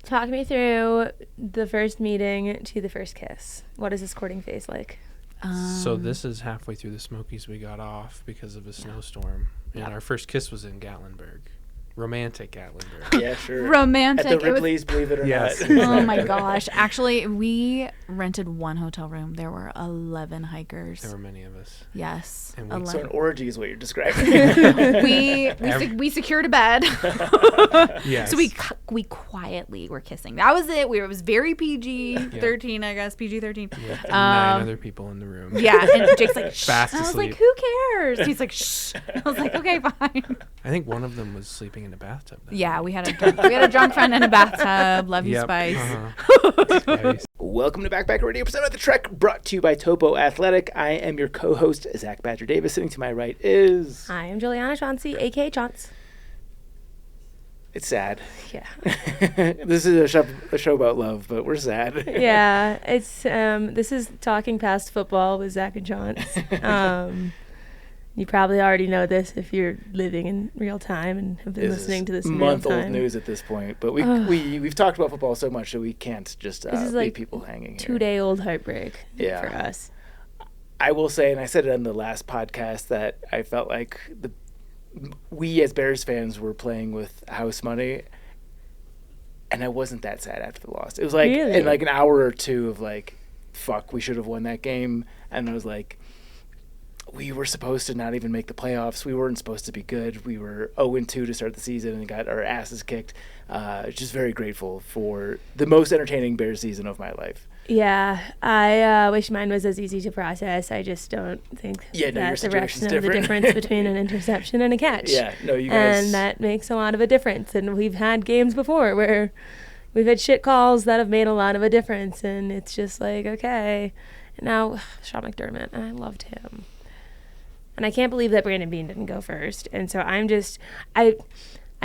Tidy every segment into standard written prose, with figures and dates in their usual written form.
Talk me through the first meeting to the first kiss. What is this courting phase like? So this is halfway through the Smokies. We got off because of a snowstorm. And our first kiss was in Gatlinburg. Romantic Gatlinburg. Yeah, sure. Romantic. At the Ripley's, believe it or Yes. not. Oh my gosh. Actually, we rented one hotel room. There were 11 hikers. There were many of us. Yes. And 11. So an orgy is what you're describing. we secured a bed. Yes. So we quietly were kissing. That was it. It was very PG-13, I guess. PG-13. With 9 other people in the room. Yeah. And Jake's like, shh. Fast I was asleep. like, who cares? He's like, shh. I was like, okay, fine. I think one of them was sleeping in the bathtub. Yeah, we had a drunk friend in a bathtub. Love you, Yep. Spice. Spice. Welcome to Backpacker Radio, episode of The Trek, brought to you by Topo Athletic. I am your co-host, Zach Badger Davis. Sitting to my right is... I am Juliana Chauncey, a.k.a. Chaunce. It's sad. Yeah. This is a show about love, but we're sad. Yeah, it's this is Talking Past Football with Zach and Chaunce. You probably already know this if you're living in real time and have been listening to this in real time. Month-old news at this point, but we've talked about football so much that we can't just this is leave like people hanging here. 2-day-old heartbreak for us. I will say, and I said it on the last podcast, that I felt like we as Bears fans were playing with house money, and I wasn't that sad after the loss. It was like really? in like an hour or two of like, fuck, we should have won that game, and I was like, we were supposed to not even make the playoffs. We weren't supposed to be good. We were 0-2 to start the season and got our asses kicked. Just very grateful for the most entertaining Bears season of my life. Yeah, I wish mine was as easy to process. I just don't think your that the situation's rest of the different. difference between an interception and a catch. Yeah, no, you guys. And that makes a lot of a difference. And we've had games before where we've had shit calls that have made a lot of a difference. And it's just like, okay. And now, Sean McDermott, and I loved him. And I can't believe that Brandon Beane didn't go first. And so I'm just, I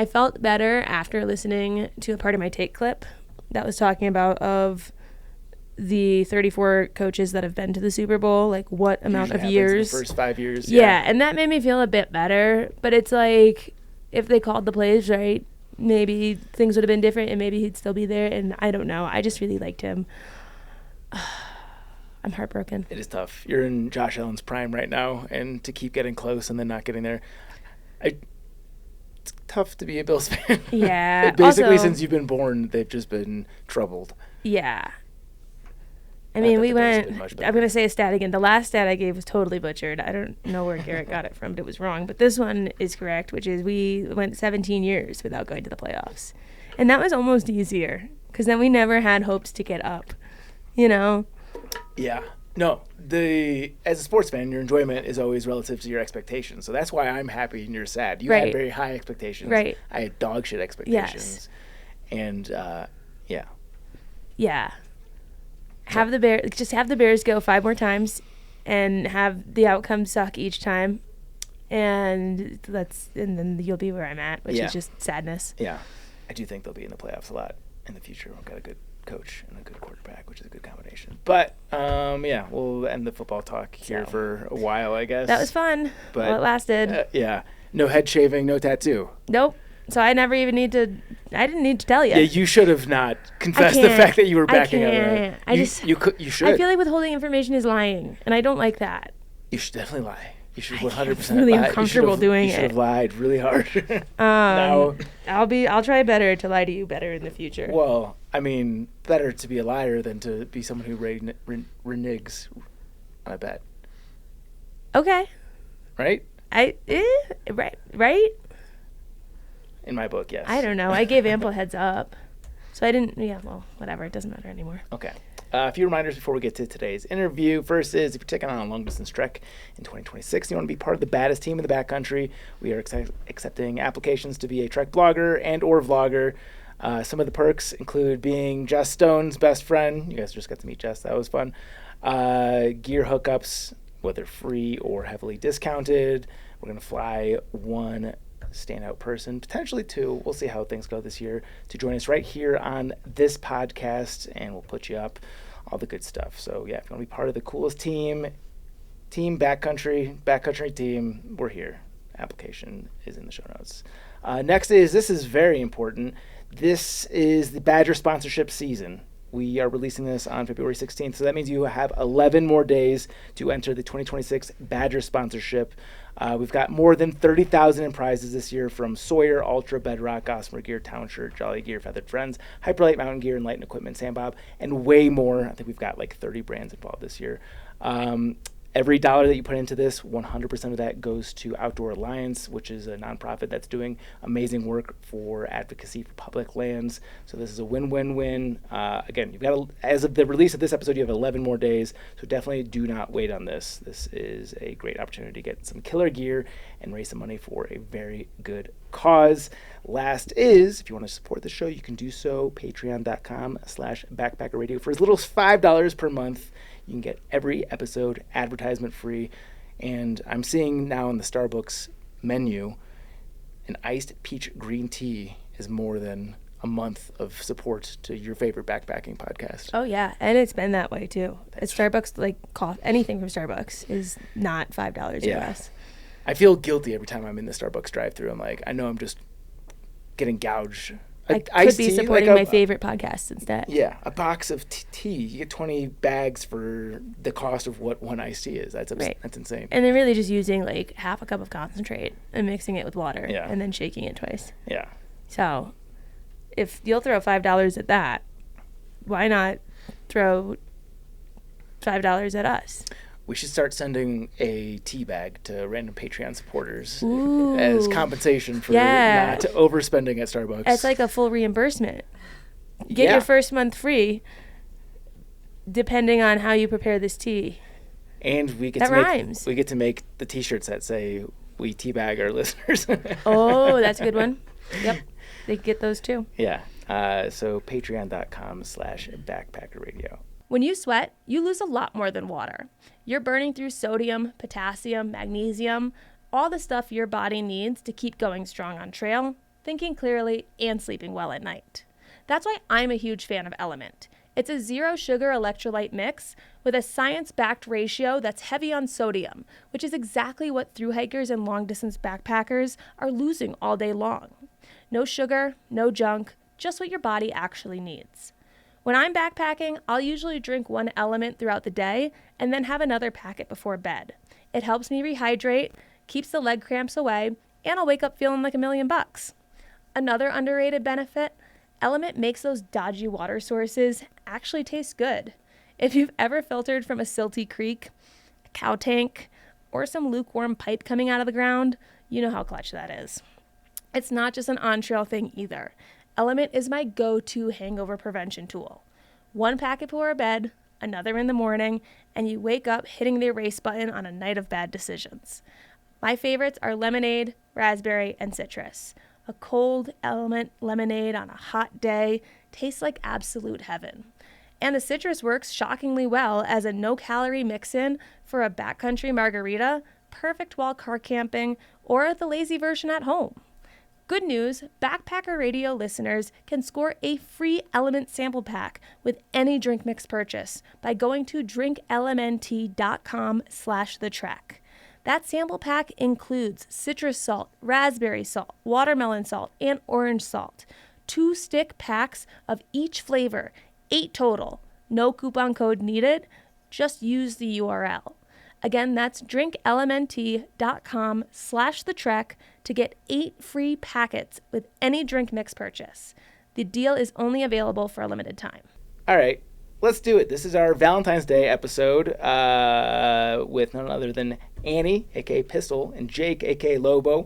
felt better after listening to a part of my take clip that was talking about of the 34 coaches that have been to the Super Bowl, like what amount of years. In the first 5 years. Yeah, and that made me feel a bit better. But it's like, if they called the plays right, maybe things would have been different and maybe he'd still be there. And I don't know. I just really liked him. I'm heartbroken. It is tough. You're in Josh Allen's prime right now, and to keep getting close and then not getting there, it's tough to be a Bills fan. Yeah. Basically, also, since you've been born, they've just been troubled. Yeah. I mean, we went, I'm going to say a stat again. The last stat I gave was totally butchered. I don't know where Garrett got it from, but it was wrong. But this one is correct, which is we went 17 years without going to the playoffs. And that was almost easier, because then we never had hopes to get up, you know? Yeah. No, as a sports fan, your enjoyment is always relative to your expectations. So that's why I'm happy and you're sad. You had very high expectations. Right. I had dog shit expectations. Yes. And, yeah. Yeah. Have the Bears go 5 more times and have the outcome suck each time. And then you'll be where I'm at, which is just sadness. Yeah. I do think they'll be in the playoffs a lot in the future. We've got a good coach and a good quarterback, which is a good combination. But we'll end the football talk here for a while, I guess. That was fun. But it lasted. Yeah. No head shaving, no tattoo. Nope. So I didn't need to tell you. Yeah, you should have not confessed the fact that you were backing out. I can't. You should. I feel like withholding information is lying, and I don't like that. You should definitely lie. You should 100% I'm really lie. uncomfortable doing You should it. have lied really hard. Now I'll try better to lie to you better in the future. Well, I mean, better to be a liar than to be someone who reneges on a bet. Okay. Right? Right? In my book, yes. I don't know. I gave ample heads up. So I didn't, well, whatever. It doesn't matter anymore. Okay. A few reminders before we get to today's interview. First is, if you're taking on a long-distance trek in 2026, you want to be part of the baddest team in the backcountry, we are accepting applications to be a trek blogger and or vlogger. Some of the perks include being Jess Stone's best friend. You guys just got to meet Jess. That was fun. Gear hookups, whether free or heavily discounted. We're going to fly one standout person, potentially 2. We'll see how things go this year, to join us right here on this podcast, and we'll put you up, all the good stuff. So yeah, if you want to be part of the coolest team backcountry team, we're here. Application is in the show notes. Next is, this is very important, This is the Badger sponsorship season. We are releasing this on February 16th, so that means you have 11 more days to enter the 2026 Badger sponsorship. We've got more than 30,000 in prizes this year from Sawyer, Ultra, Bedrock, Gossamer Gear, Town Shirt, Jolly Gear, Feathered Friends, Hyperlight Mountain Gear, and Light and Equipment, Sandbob, and way more. I think we've got like 30 brands involved this year. Every dollar that you put into this, 100% of that goes to Outdoor Alliance, which is a nonprofit that's doing amazing work for advocacy for public lands. So this is a win-win-win. Again, you've got as of the release of this episode, you have 11 more days. So definitely do not wait on this. This is a great opportunity to get some killer gear and raise some money for a very good cause. Last is, if you want to support the show, you can do so. Patreon.com/backpackerradio. For as little as $5 per month, you can get every episode advertisement free. And I'm seeing now in the Starbucks menu, an iced peach green tea is more than a month of support to your favorite backpacking podcast. Oh yeah, and it's been that way too. At Starbucks, like anything from Starbucks is not $5 US. I feel guilty every time I'm in the Starbucks drive-thru. I'm like, I know I'm just getting gouged. I could be supporting my favorite podcast instead. Yeah, a box of tea. You get 20 bags for the cost of what one iced tea is. That's insane. And they're really just using like half a cup of concentrate and mixing it with water and then shaking it twice. Yeah. So if you'll throw $5 at that, why not throw $5 at us? We should start sending a tea bag to random Patreon supporters Ooh. as compensation for not overspending at Starbucks. It's like a full reimbursement. Get your first month free, depending on how you prepare this tea. And we get to make the T-shirts that say "We teabag our listeners." Oh, that's a good one. Yep, they get those too. Yeah. So Patreon.com/backpackerradio. When you sweat, you lose a lot more than water. You're burning through sodium, potassium, magnesium, all the stuff your body needs to keep going strong on trail, thinking clearly, and sleeping well at night. That's why I'm a huge fan of Element. It's a zero-sugar electrolyte mix with a science-backed ratio that's heavy on sodium, which is exactly what thru-hikers and long-distance backpackers are losing all day long. No sugar, no junk, just what your body actually needs. When I'm backpacking, I'll usually drink one Element throughout the day and then have another packet before bed. It helps me rehydrate, keeps the leg cramps away, and I'll wake up feeling like $1,000,000. Another underrated benefit, Element makes those dodgy water sources actually taste good. If you've ever filtered from a silty creek, a cow tank, or some lukewarm pipe coming out of the ground, you know how clutch that is. It's not just an on-trail thing either. Element is my go-to hangover prevention tool. One packet before bed, another in the morning, and you wake up hitting the erase button on a night of bad decisions. My favorites are lemonade, raspberry, and citrus. A cold Element lemonade on a hot day tastes like absolute heaven. And the citrus works shockingly well as a no-calorie mix-in for a backcountry margarita, perfect while car camping, or the lazy version at home. Good news, Backpacker Radio listeners can score a free Element sample pack with any drink mix purchase by going to drinklmnt.com/thetrek. That sample pack includes citrus salt, raspberry salt, watermelon salt, and orange salt. 2 stick packs of each flavor, 8 total. No coupon code needed. Just use the URL. Again, that's drinklmnt.com/thetrek to get 8 free packets with any drink mix purchase. The deal is only available for a limited time. All right, let's do it. This is our Valentine's Day episode with none other than Annie, a.k.a. Pistol, and Jake, a.k.a. Lobo,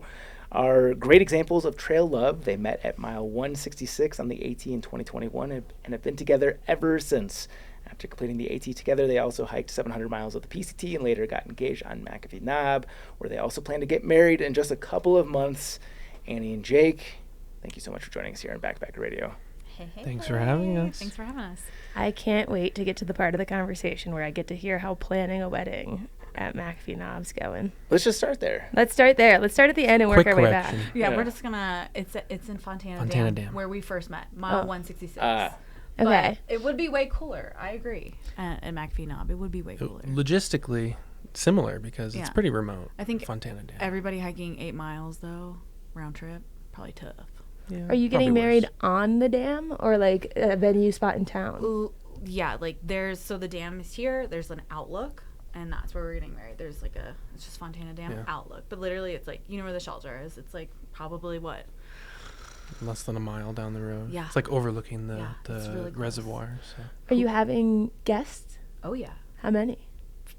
are great examples of trail love. They met at mile 166 on the AT in 2021 and have been together ever since. After completing the AT together, they also hiked 700 miles of the PCT and later got engaged on McAfee Knob, where they also plan to get married in just a couple of months. Annie and Jake, thank you so much for joining us here on Backpacker Radio. Hey, Thanks for having us. Thanks for having us. I can't wait to get to the part of the conversation where I get to hear how planning a wedding at McAfee Knob's going. Let's just start there. Let's start there. Let's start at the end and work Quick our way back. correction. Yeah, we're just gonna. It's in Fontana Dam, where we first met, mile 166. Okay. But it would be way cooler. I agree. At McAfee Knob, it would be way cooler. Logistically similar because it's pretty remote. I think Fontana Dam. Everybody hiking 8 miles though, round trip, probably tough. Yeah, Are you getting probably married worse. on the dam or like a venue spot in town? Ooh, yeah, like so the dam is here. There's an outlook, and that's where we're getting married. There's like it's just Fontana Dam outlook, but literally it's like, you know where the shelter is. It's like probably what? Less than a mile down the road. Yeah. It's like overlooking the, it's really close. reservoir. So. Are you having guests? Oh yeah, How many?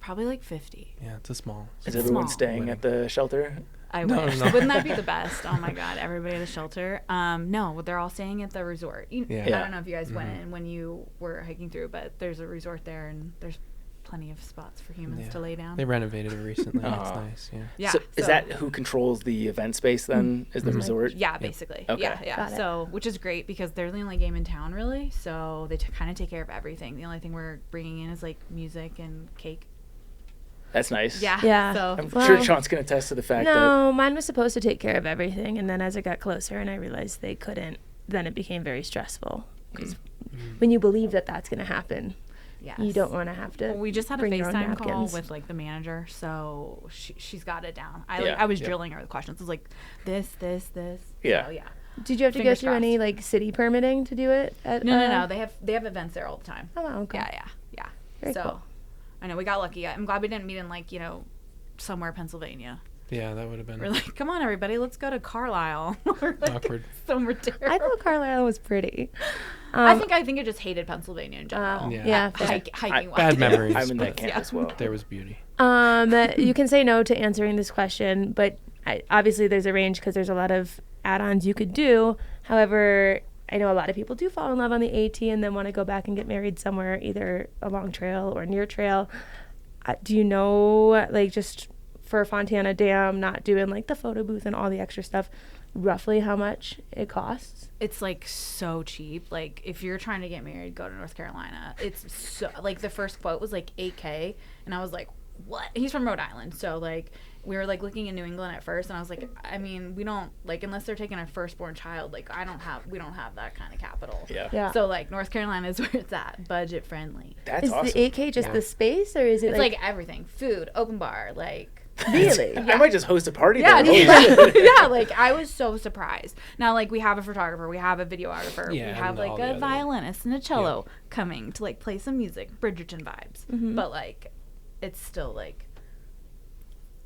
probably like 50. Yeah, it's a small. Is It's everyone small. staying at the shelter? I No, wish. no. Wouldn't that be the best? Oh my God, everybody at the shelter. No, they're all staying at the resort. Yeah. I don't know if you guys went in when you were hiking through, but there's a resort there, and there's plenty of spots for humans Yeah. to lay down. They renovated it recently. It's Oh. nice. Yeah. Yeah. So is that who controls the event space then? Is the resort? Yeah, basically. Okay. Yeah. Got it. So, which is great because they're the only game in town, really. So they kind of take care of everything. The only thing we're bringing in is like music and cake. That's nice. Yeah. Yeah. So I'm Well, sure Sean's going to attest to the fact that. No, mine was supposed to take care of everything, and then as it got closer and I realized they couldn't, then it became very stressful. Because when you believe that that's going to happen, yes. you don't want to have to. Well, we just had a bring your own FaceTime call napkins. with like the manager, so she's got it down. Yeah. I was Yep. drilling her with questions. It was like this. Yeah. So, yeah. Did you have to go Fingers through any crossed. like city permitting to do it? At, No. They have events there all the time. Oh, okay. Yeah. Very so cool. I know we got lucky. I'm glad we didn't meet in like, somewhere Pennsylvania. Yeah, that would have been We're like, come on, everybody, let's go to Carlisle. We're like, awkward. somewhere terrible. I thought Carlisle was pretty. I think I just hated Pennsylvania in general. Yeah. fair. Hiking Bad wise. memories. I'm in that but camp Yeah. as well. There was beauty. You can say no to answering this question, but obviously there's a range because there's a lot of add-ons you could do. However, I know a lot of people do fall in love on the AT and then want to go back and get married somewhere, either along trail or near trail. Do you know, like, just for Fontana Dam, not doing like the photo booth and all the extra stuff, roughly how much it costs? It's like so cheap. Like if you're trying to get married, go to North Carolina. It's so like the first quote was like $8,000, and I was like, what? He's from Rhode Island, so like we were like looking in New England at first, and I was like, I mean, we don't like unless they're taking a firstborn child. Like we don't have that kind of capital. Yeah. So like North Carolina is where it's at, budget friendly. That's Is awesome. the 8K just the space, or is it It's like everything, food, open bar, like. really? I might just host a party Yeah, there. dude, yeah, like I was so surprised. Now, like we have a photographer, we have a videographer, Yeah, we have and like all the a other- violinist and a cello coming to like play some music, Bridgerton vibes. But like, it's still like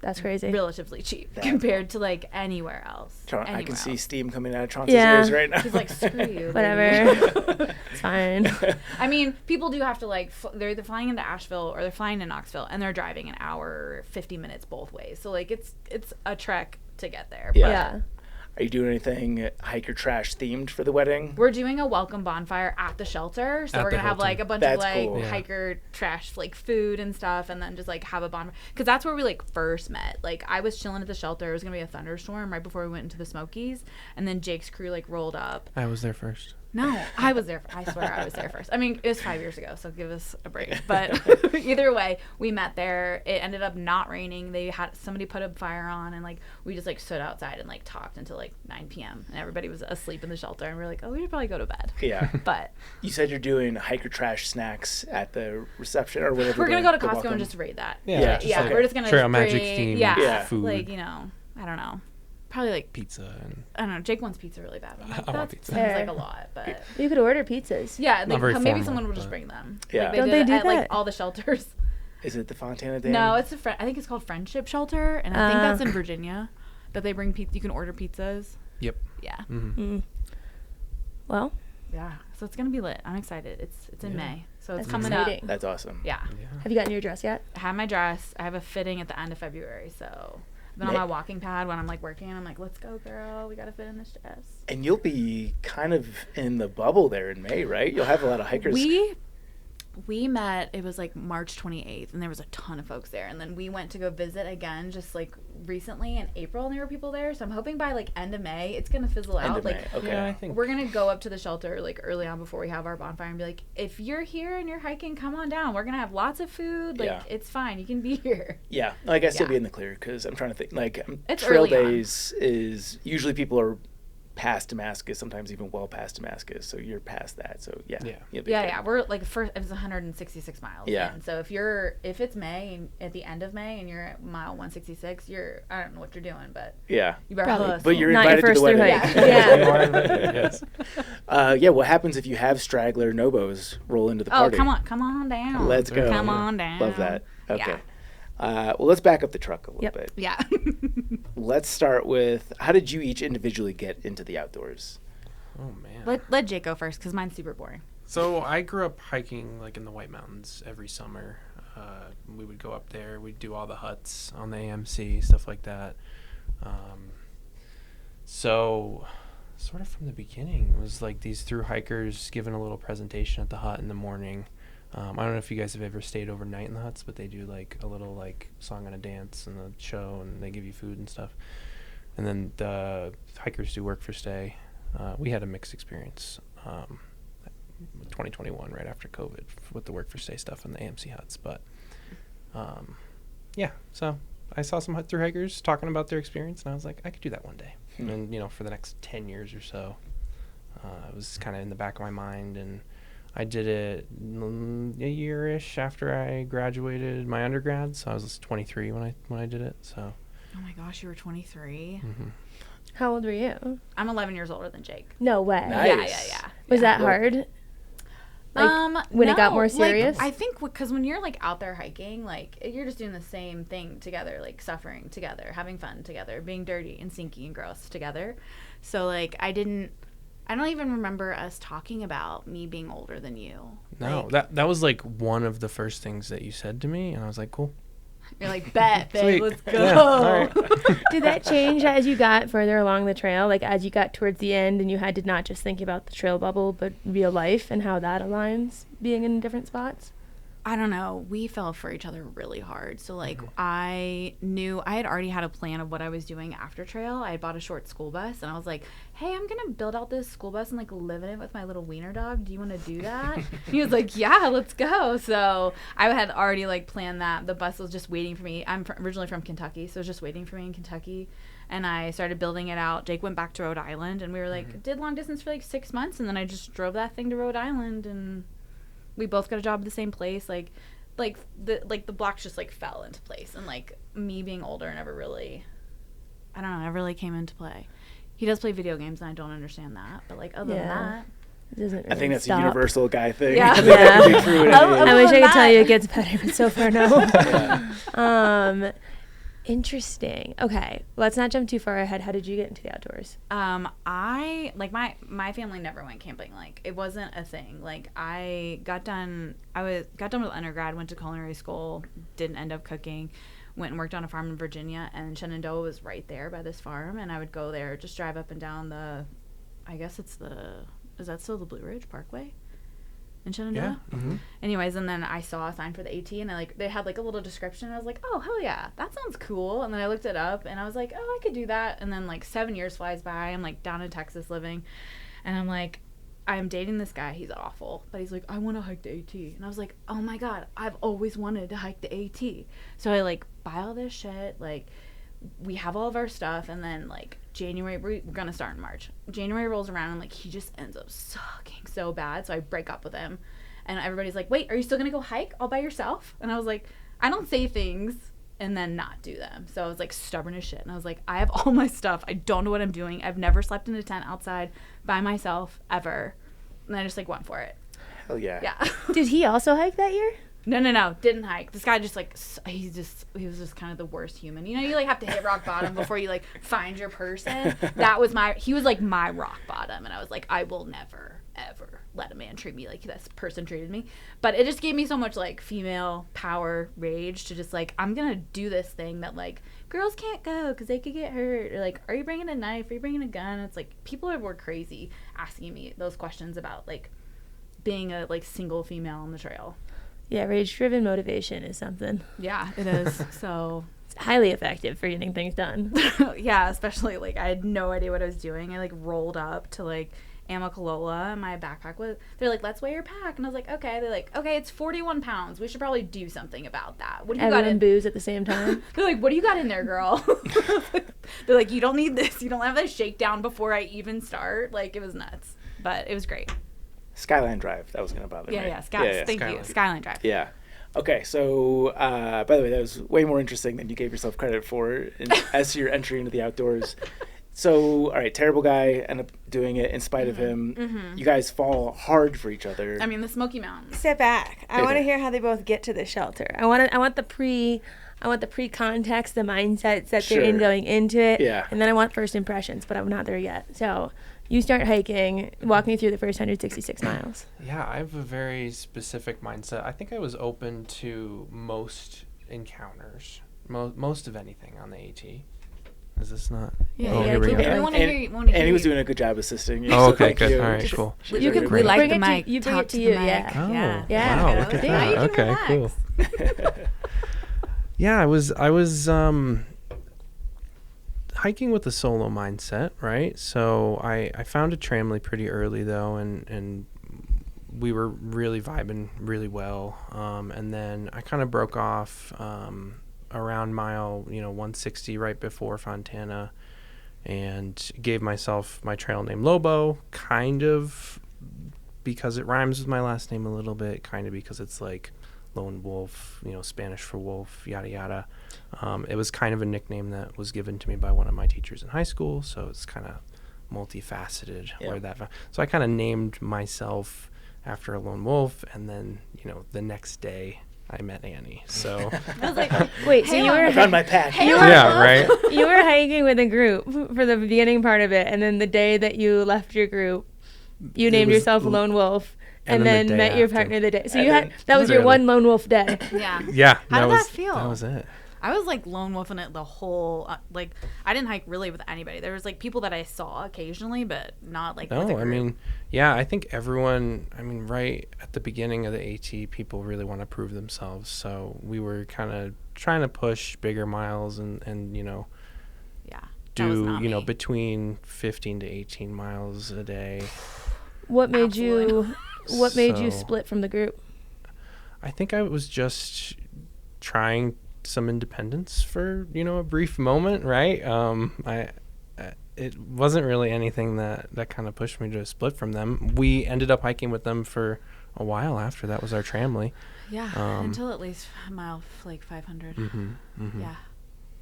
That's crazy. relatively cheap That's compared to like anywhere else. Tron, I anywhere can see else. steam coming out of Chauncey's Yeah. ears right now. He's like, screw you. Whatever. It's fine. I mean, people do have to like they're either flying into Asheville or they're flying to Knoxville, and they're driving an hour 50 minutes both ways. So like it's a trek to get there. Yeah. But Yeah. Are you doing anything hiker trash themed for the wedding? we're doing a welcome bonfire at the shelter, so At we're the gonna have Hilton. like a bunch That's of like cool. Yeah. hiker trash like food and stuff, and then just like have a bonfire because that's where we like first met. Like I was chilling at the shelter. It was gonna be a thunderstorm right before we went into the Smokies, and then Jake's crew like rolled up. I was there first. No, I was there. I swear I was there first. I mean, it was 5 years ago, so give us a break. But either way, we met there. It ended up not raining. They had somebody put a fire on, and like we just like stood outside and like talked until like 9 p.m. and everybody was asleep in the shelter, and we are like, oh, we should probably go to bed. Yeah. But You said you're doing hiker trash snacks at the reception or whatever. we're gonna go to the Costco welcome. and just raid that. Yeah, yeah. okay. We're just gonna Trail Magic bring- themed yeah, food. like I don't know, probably like Pizza and I don't know. Jake wants pizza really bad. But I'm like, I want that pizza. seems like Fair. a lot, but. You could order pizzas. Yeah, Not very like maybe formal, someone will just but- bring them. Yeah. Like Don't did they it do at, like that? all the shelters. Is it the Fontana Dam? No, it's I think it's called Friendship Shelter, and I think that's in Virginia. That they bring pizza. You can order pizzas. Yep. Yeah, Well, yeah. So it's gonna be lit. I'm excited. It's in May, so it's That's coming exciting. up. That's awesome. Yeah, Yeah. have you gotten your dress yet? I have my dress. I have a fitting at the end of February, so. I've been on my walking pad when I'm like working. I'm like, let's go, girl. We gotta fit in this dress. And you'll be kind of in the bubble there in May, right? You'll have a lot of hikers. We met, it was like March 28th, and there was a ton of folks there. And then we went to go visit again just like recently in April, and there were people there. So I'm hoping by like end of May, it's going to fizzle End out. of Like, May. Okay. Yeah, I think we're going to go up to the shelter like early on before we have our bonfire and be like, if you're here and you're hiking, come on down. We're going to have lots of food. Like, Yeah. it's fine. You can be here. Yeah, I guess you'll Yeah. be in the clear because I'm trying to think. Like It's trail early on. days is usually people are past Damascus, sometimes even well past Damascus. So you're past that. So yeah. Yeah. you'll be Yeah, good. yeah. We're like first. It was 166 miles. Yeah. in. So if it's May and at the end of May and you're at mile 166, I don't know what you're doing, but Yeah. you better Probably. hustle. But you're Not your invited to first the wedding. thru-hike. Yeah. Yes. Yeah. What happens if you have straggler Nobos roll into the Oh, party? come on down. Let's go. Come on down. Love that. Okay. Yeah. Well, let's back up the truck a little Yep. bit. Yeah. Let's start with, how did you each individually get into the outdoors? Oh man. Let Jake go first because mine's super boring. So I grew up hiking like in the White Mountains every summer. We would go up there. We'd do all the huts on the AMC, stuff like that. So sort of from the beginning, it was like these thru-hikers giving a little presentation at the hut in the morning. I don't know if you guys have ever stayed overnight in the huts, but they do like a little like song and a dance and a show, and they give you food and stuff. And then the hikers do work for stay. We had a mixed experience. 2021, right after COVID, with the work for stay stuff in the AMC huts. But yeah, so I saw some thru-hikers talking about their experience, and I was like, I could do that one day. And for the next 10 years or so, it was kind of in the back of my mind, and I did it a year-ish after I graduated my undergrad, so I was 23 when I did it. So. Oh my gosh, you were 23. Mm-hmm. How old were you? I'm 11 years older than Jake. No way. Nice. Yeah. Was that hard? When it got more serious? I think because when you're like out there hiking, like you're just doing the same thing together, like suffering together, having fun together, being dirty and stinky and gross together. So like I don't even remember us talking about me being older than you. No, Like, that was like one of the first things that you said to me, and I was like, cool. you're like, bet, babe, Sweet. let's go. Yeah, all right. Did that change as you got further along the trail? Like as you got towards the end and you had to not just think about the trail bubble, but real life and how that aligns being in different spots? I don't know. We fell for each other really hard. So, like, I knew I had already had a plan of what I was doing after trail. I had bought a short school bus, and I was like, hey, I'm going to build out this school bus and, like, live in it with my little wiener dog. Do you want to do that? He was like, yeah, let's go. So, I had already, like, planned that. The bus was just waiting for me. I'm originally from Kentucky, so it was just waiting for me in Kentucky. And I started building it out. Jake went back to Rhode Island, and we were, like, did long distance for, like, 6 months, and then I just drove that thing to Rhode Island, and we both got a job at the same place. Like the blocks just like fell into place, and like me being older never really came into play. He does play video games, and I don't understand that, but like other than that, It doesn't I think really that's stop. a universal guy thing. Yeah. I think that could be true in Oh, any I age. wish I could that. tell you it gets better, but so far no. Yeah. Interesting. Okay, let's not jump too far ahead. How did you get into the outdoors? I like my family never went camping. Like it wasn't a thing. Like I got done with undergrad, went to culinary school, didn't end up cooking, went and worked on a farm in Virginia, and Shenandoah was right there by this farm, and I would go there, just drive up and down is that still the Blue Ridge Parkway in Shenandoah? Yeah. Mm-hmm. Anyways, and then I saw a sign for the AT, and they had like a little description, and I was like, oh hell yeah, that sounds cool. And then I looked it up, and I was like, oh, I could do that. And then like 7 years flies by, I'm like down in Texas living, and I'm like, I'm dating this guy, he's awful, but he's like, I want to hike the AT. And I was like, oh my god, I've always wanted to hike the AT. So I like buy all this shit, like we have all of our stuff, and then like January, we're gonna start in March. January rolls around, and like he just ends up sucking so bad, so I break up with him, and everybody's like, wait, are you still gonna go hike all by yourself? And I was like, I don't say things and then not do them. So I was like stubborn as shit, and I was like, I have all my stuff, I don't know what I'm doing, I've never slept in a tent outside by myself ever, and I just like went for it. Hell yeah. Did he also hike that year? No, didn't hike. This guy just like, he was just kind of the worst human. You know, you like have to hit rock bottom before you like find your person. He was like my rock bottom, and I was like, I will never, ever let a man treat me like this person treated me. But it just gave me so much like female power rage to just like, I'm gonna do this thing that like girls can't go because they could get hurt, or like, are you bringing a knife, are you bringing a gun? It's like people were crazy asking me those questions about like being a like single female on the trail. Yeah, rage-driven motivation is something. Yeah, it is. So It's highly effective for getting things done. yeah, especially like I had no idea what I was doing. I like rolled up to like Amicalola. My backpack was. They're like, let's weigh your pack, and I was like, okay. They're like, okay, it's 41 pounds. We should probably do something about that. What do you got in? booze at the same time. They're like, what do you got in there, girl? They're like, you don't need this. You don't have this shakedown before I even start. Like, it was nuts, but it was great. Skyline Drive. That was going to bother me. Yeah. Thank you. Skyline Drive. Yeah. Okay, so by the way, that was way more interesting than you gave yourself credit for as to your entry into the outdoors. So, all right, terrible guy, end up doing it in spite of him. You guys fall hard for each other. I mean, the Smoky Mountains. Step back. I want to Okay. hear how they both get to the shelter. I want the pre-context, the mindsets that they're in Sure. going into it. Yeah. And then I want first impressions, but I'm not there yet. So you start hiking, walk me through the first 166 miles. Yeah, I have a very specific mindset. I think I was open to most encounters, most of anything on the AT. Is this not? Yeah, Oh, yeah, here we keep go. it. We want to hear you. And he was doing a good job assisting you. Oh, so okay, thank good. you. All right, Just- cool. she's You doing can great. like bring the it to mic, you. Bring talk it to to you. the mic. Yeah. Oh, Yeah. Yeah. wow, Yeah. look at See? Now you that. can Okay, relax. cool. Yeah, I was hiking with a solo mindset, right? So I found a tramley pretty early though, and we were really vibing really well. And then I kind of broke off around mile 160 right before Fontana, and gave myself my trail name Lobo, kind of because it rhymes with my last name a little bit, kind of because it's like lone wolf, Spanish for wolf, yada yada. It was kind of a nickname that was given to me by one of my teachers in high school, so it's kind of multifaceted. Yeah. So I kind of named myself after a lone wolf, and then the next day I met Annie. So I was like, Wait, so Hey, you I were found my pack. yeah, right. you were hiking with a group for the beginning part of it, and then the day that you left your group, you It named was yourself Lone Wolf, and and then then the day met your after. partner the day. So And you then- had that was your Literally. one Lone Wolf day. yeah. Yeah, How did was, that feel? That was it. I was like lone wolfing it the whole I didn't hike really with anybody. There was like people that I saw occasionally, but not like with a No, group. I mean, yeah, I think everyone, right at the beginning of the AT, people really want to prove themselves. So we were kind of trying to push bigger miles and yeah, that was do, not me. between 15 to 18 miles a day. What made Absolutely. you So- split from the group? I think I was just trying some independence for, a brief moment, right? It wasn't really anything that kind of pushed me to split from them. We ended up hiking with them for a while after that was our tramley. Yeah, until at least mile 500. Yeah.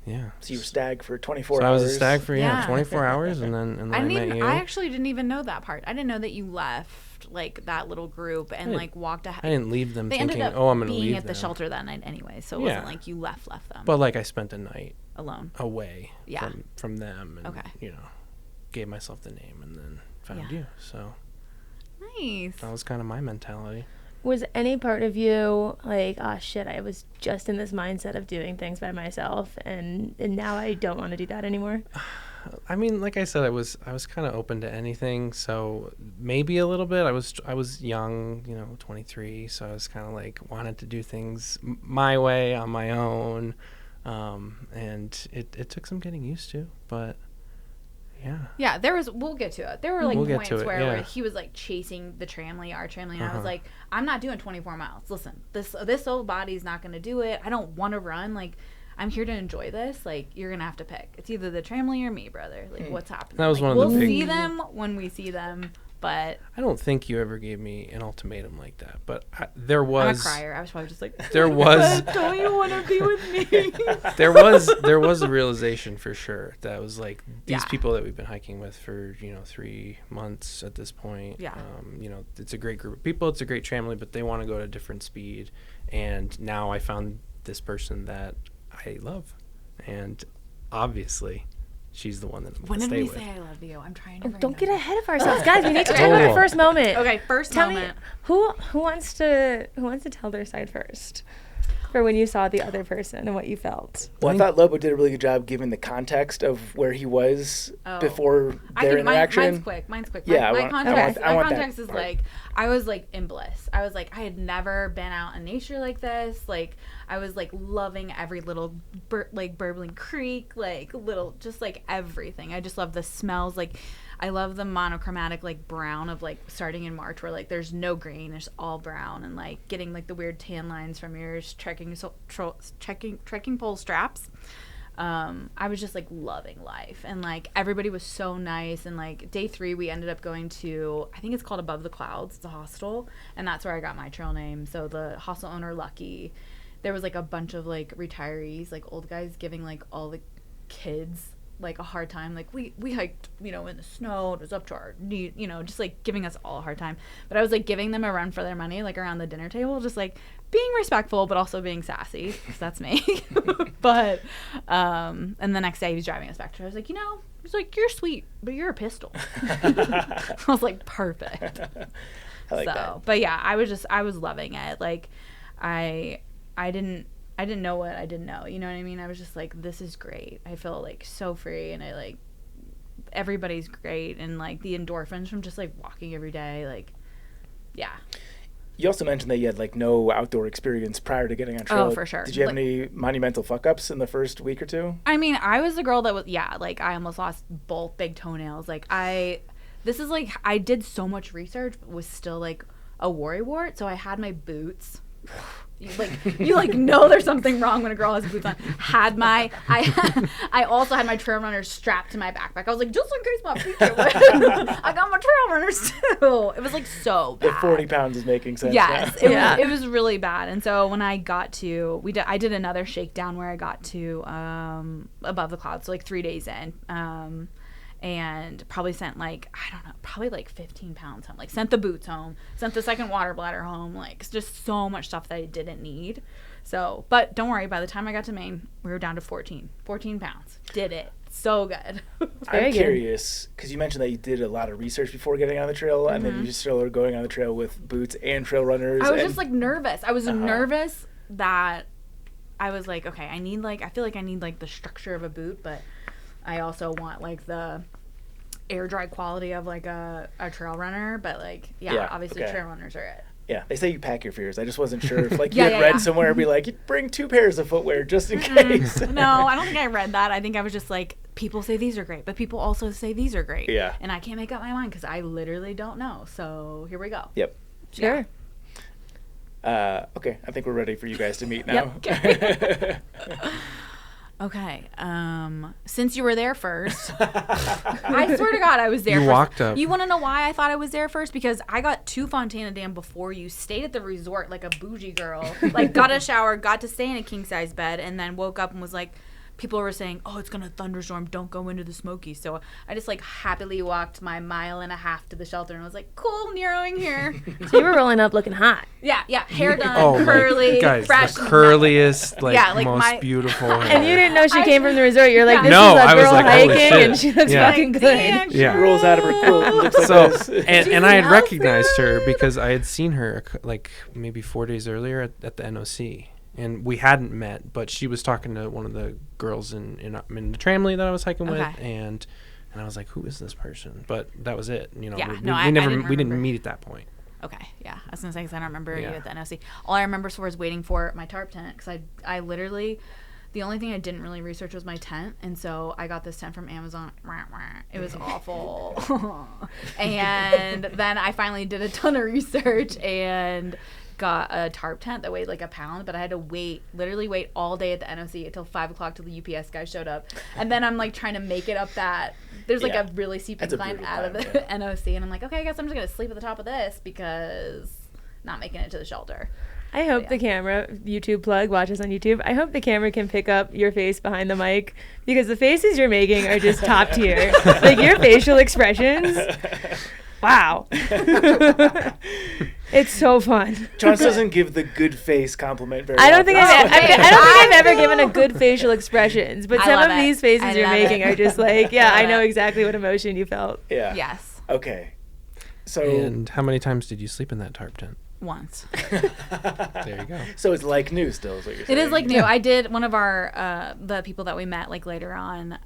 Yeah. So you were stag for 24 So hours. I was a stag for Yeah. 24 hours, and then I met you. I actually didn't even know that part. I didn't know that you left like that little group and I like walked ahead. I didn't leave them They thinking, ended up oh, I'm going to being leave at the them. shelter that night anyway, so it Yeah. wasn't like you left them But like I spent a night alone. away Yeah. from them, and Okay. gave myself the name, and then found Yeah. you. So Nice. that was kind of my mentality. Was any part of you like, oh shit, I was just in this mindset of doing things by myself, and now I don't want to do that anymore? I mean, like I said, I was kind of open to anything, so maybe a little bit. I was young, 23, so I was kind of like wanted to do things my way on my own, and it took some getting used to, but yeah. Yeah, we'll get to it. There were like We'll get points to it, where yeah. he was like chasing the tramley, our tramley, and I was Uh-huh. like, I'm not doing 24 miles. Listen, this old body's not going to do it. I don't want to run. Like, I'm here to enjoy this. Like, you're going to have to pick. It's either the tramley or me, brother. Like, what's happening? That was Like, one of the we'll big- see them when we see them, but I don't think you ever gave me an ultimatum like that, but there was I'm a crier. I was probably just like, there was don't you want to be with me? there was a realization for sure that was like these Yeah. people that we've been hiking with for 3 months at this point. Yeah. It's a great group of people. It's a great family, but they want to go at a different speed. And now I found this person that I love, and obviously, she's the one that I'm When gonna did stay we with. say I love you? I'm trying to Oh, don't remember. get ahead of ourselves, guys. We need to talk about the Oh. first moment. Okay, first Tell moment. me who wants to tell their side first for when you saw the other person and what you felt. Well, I thought Lobo did a really good job giving the context of where he was Oh. before their interaction. Mine's quick. Yeah, My I want context, that my context is part. like, I was like in bliss. I was like, I had never been out in nature like this. Like, I was like loving every little like burbling creek, like little, just like everything. I just love the smells. Like, I love the monochromatic like brown of like starting in March where like there's no green, there's all brown, and like getting like the weird tan lines from your trekking pole straps. I was just like loving life, and like everybody was so nice. And like day 3 we ended up going to, I think it's called Above the Clouds, it's a hostel, and that's where I got my trail name. So the hostel owner, Lucky, there was like a bunch of like retirees, like old guys giving like all the kids like a hard time. Like we hiked, you know, in the snow, it was up to our knee, you know, just like giving us all a hard time. But I was like giving them a run for their money, like around the dinner table, just like being respectful but also being sassy, because that's me. But and the next day he was driving us back to, I was like, you know, he's like, you're sweet but you're a pistol. I was like, perfect. I like that. But yeah, I was loving it. Like I didn't know what I didn't know. You know what I mean? I was just like, this is great. I feel like so free, and I like everybody's great, and like the endorphins from just like walking every day, like, yeah. You also mentioned that you had like no outdoor experience prior to getting on trail. Oh, for sure. Did you have any monumental fuck-ups in the first week or two? I mean, I was the girl that was, yeah, like I almost lost both big toenails. Like this is like, I did so much research, but was still like a worrywart. So I had my boots. You know there's something wrong when a girl has boots on. I also had my trail runners strapped to my backpack. I was like, just in case my feet get wet, I got my trail runners too. It was like so bad. The 40 pounds is making sense. Yes, now. it was really bad. And so when I got to, I did another shakedown where I got to Above the Clouds, so like 3 days in. And probably sent like, I don't know, probably like 15 pounds home. Like sent the boots home, sent the second water bladder home, like just so much stuff that I didn't need. So, but don't worry, by the time I got to Maine, we were down to 14 pounds. Did it. So good. I'm curious, because you mentioned that you did a lot of research before getting on the trail, and then you just started going on the trail with boots and trail runners. I was just like nervous. I was nervous that I was like, okay, I feel like I need like the structure of a boot, but I also want like the air dry quality of like a trail runner, but like obviously trail runners are it. Yeah, they say you pack your fears. I just wasn't sure if like you had read somewhere be like, you bring 2 pairs of footwear just in case. No, I don't think I read that. I think I was just like, people say these are great, but people also say these are great. Yeah. And I can't make up my mind because I literally don't know. So here we go. Yep. Sure. Okay, I think we're ready for you guys to meet now. Yep. Okay. Since you were there first, I swear to God, I was there. You walked up. You want to know why I thought I was there first? Because I got to Fontana Dam before you. Stayed at the resort like a bougie girl. Like got a shower, got to stay in a king size bed, and then woke up and was like, people were saying, oh, it's gonna thunderstorm, don't go into the Smokies. So I just like happily walked my 1.5 miles to the shelter and was like, cool, Neroing here. So you were rolling up looking hot. Yeah, hair done, curly, guys, fresh, the curliest, like most beautiful hair. And you didn't know she came from the resort. You're like, this No, is a I was girl like, holy hiking, shit. and she looks Yeah. fucking good. Damn, She rolls out of her quilt and looks like So, this. and I had recognized her because I had seen her like maybe 4 days earlier at the NOC. And we hadn't met, but she was talking to one of the girls in the tramley that I was hiking with, and I was like, "Who is this person?" But that was it. You know, we didn't meet at that point. Okay, yeah, I was gonna say because I don't remember you at the NOC. All I remember was waiting for my tarp tent because I literally, the only thing I didn't really research was my tent, and so I got this tent from Amazon. It was awful, and then I finally did a ton of research and got a tarp tent that weighed like 1 pound, but I had to literally wait all day at the NOC until 5 o'clock till the UPS guy showed up. And then I'm like trying to make it up that there's like a really steep incline out of the NOC, and I'm like, okay, I guess I'm just gonna sleep at the top of this because not making it to the shelter. I hope the camera, YouTube plug, watch us on YouTube. I hope the camera can pick up your face behind the mic because the faces you're making are just top tier. Like your facial expressions. Wow. It's so fun. John doesn't give the good face compliment very I don't think often. I've ever given a good facial expressions, but some of it. these faces you're making are just like, yeah, I know it. exactly what emotion you felt. Yeah. Yes. Okay. So And how many times did you sleep in that tarp tent? Once. There you go. So it's like new still, is what you're It saying. is like new. I did one of our the people that we met like later on.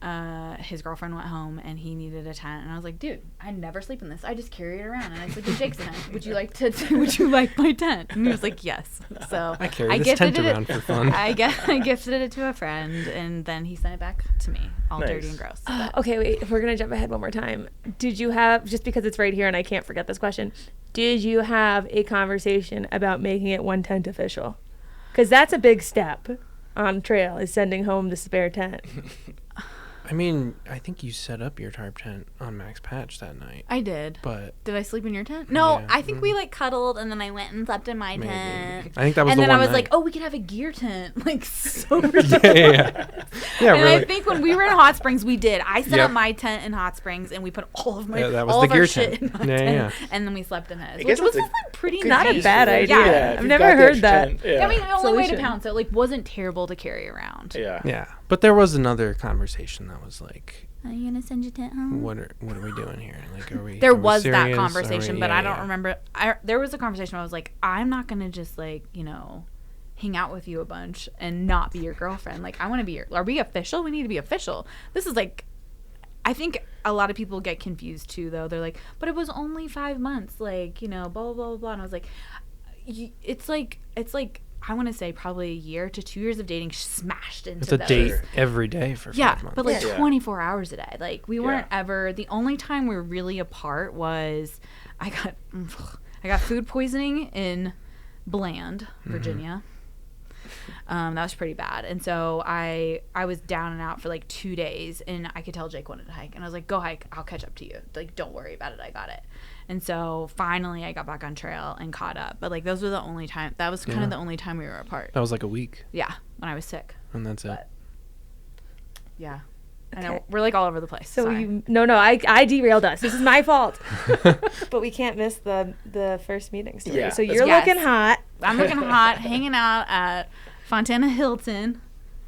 His girlfriend went home and he needed a tent, and I was like, dude, I never sleep in this. I just carry it around, and I sleep in Jake's tent. Would you like my tent? And he was like, yes. So I carry this tent around for fun. I gifted it to a friend, and then he sent it back to me, all Nice. dirty and gross. Okay, wait. We're gonna jump ahead one more time. Did you have, just because it's right here and I can't forget this question, did you have a conversation about making it one tent official? Because that's a big step on trail, is sending home the spare tent. I mean, I think you set up your tarp tent on Max Patch that night. I did. But Did I sleep in your tent? No, Yeah. I think we like cuddled, and then I went and slept in my maybe. tent. I think that was And the then one I was night. like, oh, we could have a gear tent. Like, so ridiculous. Yeah, And really. I think when we were in Hot Springs, we did. I set Yep. up my tent in Hot Springs, and we put all of my Yeah, that was all the of our gear shit tent. in my Yeah, tent, yeah. and then we slept in his, I which guess was that's a like pretty good Not a use bad for it. idea. Yeah, if I've you've never got the heard extra that. tent, yeah. I mean, it only weighed a Solution. pound, so it like wasn't terrible to carry around. Yeah. Yeah, but there was another conversation that was like, Are you gonna send your tent home? what are we doing here? Like, are we? There are we was that serious? conversation, but Yeah, I don't yeah. remember. There was a conversation where I was like, I'm not gonna just like, hang out with you a bunch and not be your girlfriend. Like, I want to be are we official? We need to be official. This is like, I think a lot of people get confused too, though. They're like, but it was only 5 months, like, blah, blah, blah, blah. And I was like, it's like, I want to say probably a year to 2 years of dating smashed into It's a those. date every day for 5 Yeah, months. but like Yeah. 24 hours a day. Like, we weren't Yeah. ever, the only time we were really apart was I got food poisoning in Bland, Virginia. That was pretty bad. And so I was down and out for like 2 days, and I could tell Jake wanted to hike. And I was like, go hike. I'll catch up to you. Like, don't worry about it. I got it. And so finally I got back on trail and caught up. But like, those were the only time, that was kind Yeah. of the only time we were apart. That was like a week, Yeah, when I was sick. and that's it. But yeah. I Okay. know. We're like all over the place. So Sorry. I derailed us. This is my fault. But we can't miss the first meeting story. Yeah, So that's you're Yes. looking hot. I'm looking hot, hanging out at Fontana Hilton,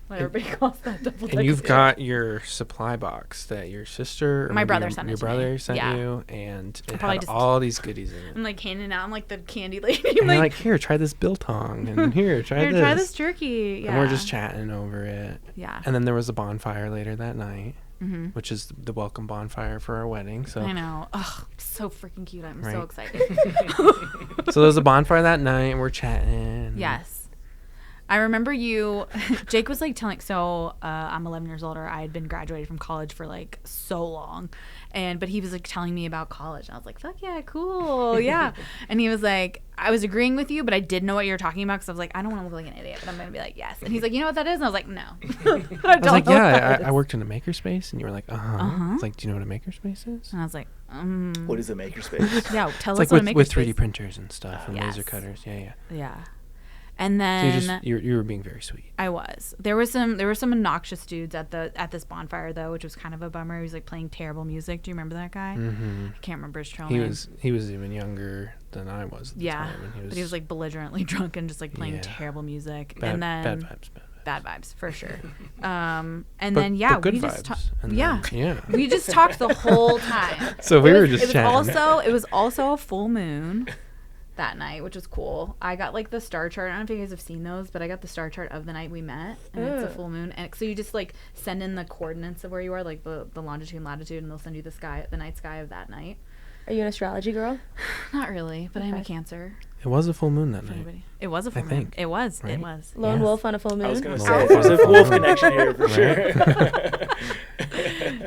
what everybody calls that double And you've got your supply box that your sister, or My maybe brother your, sent it your to me. brother sent Yeah. you, and it probably had just- all these goodies in it. I'm like handing out. I'm like the candy lady. And I'm you're like, like, here, try this biltong, and here, try here, this. try this jerky. Yeah. And we're just chatting over it. Yeah. And then there was a bonfire later that night, Mm-hmm. which is the welcome bonfire for our wedding. So I know. Oh, so freaking cute. I'm so Right. excited. so there was a bonfire that night, and we're chatting. Yes. I remember you, Jake was like telling, so I'm 11 years older. I had been graduated from college for like so long. But he was like telling me about college. And I was like, fuck yeah, cool. Yeah. And he was like, I was agreeing with you, but I did know what you were talking about. Cause I was like, I don't want to look like an idiot, but I'm going to be like, yes. And he's like, you know what that is? And I was like, no. I was like, yeah, I worked in a makerspace, and you were like, Uh-huh. It's like, do you know what a makerspace is? And I was like, What is a makerspace? yeah, tell It's us like what a with makerspace. 3D printers and stuff and laser Yes. cutters. Yeah. Yeah. And So then you were being very sweet. I was. There were some obnoxious dudes at this bonfire though, which was kind of a bummer. He was like playing terrible music. Do you remember that guy? Mm-hmm. I can't remember his trail He name. was even younger than I was at the Yeah, time. And but he was like belligerently drunk and just like playing Yeah. terrible music. bad, And then bad vibes. bad vibes for sure. And But- then yeah, but good we vibes. just and yeah. then- yeah. we just talked the whole time. So we It were was- just it was chatting. it was also a full moon that night, which was cool. I got like the star chart. I don't know if you guys have seen those, but I got the star chart of the night we met, and it's a Ugh. full moon. And so you just like send in the coordinates of where you are, like the longitude and latitude, and they'll send you the night sky of that night. Are you an astrology girl? Not really, but I'm a Okay. Cancer. It was a full moon that If night. anybody, it was a full moon. think, It was. It right? was. Lone Yeah. wolf on a full moon? I was going to Wolf. say, there's a wolf connection here for Right. sure.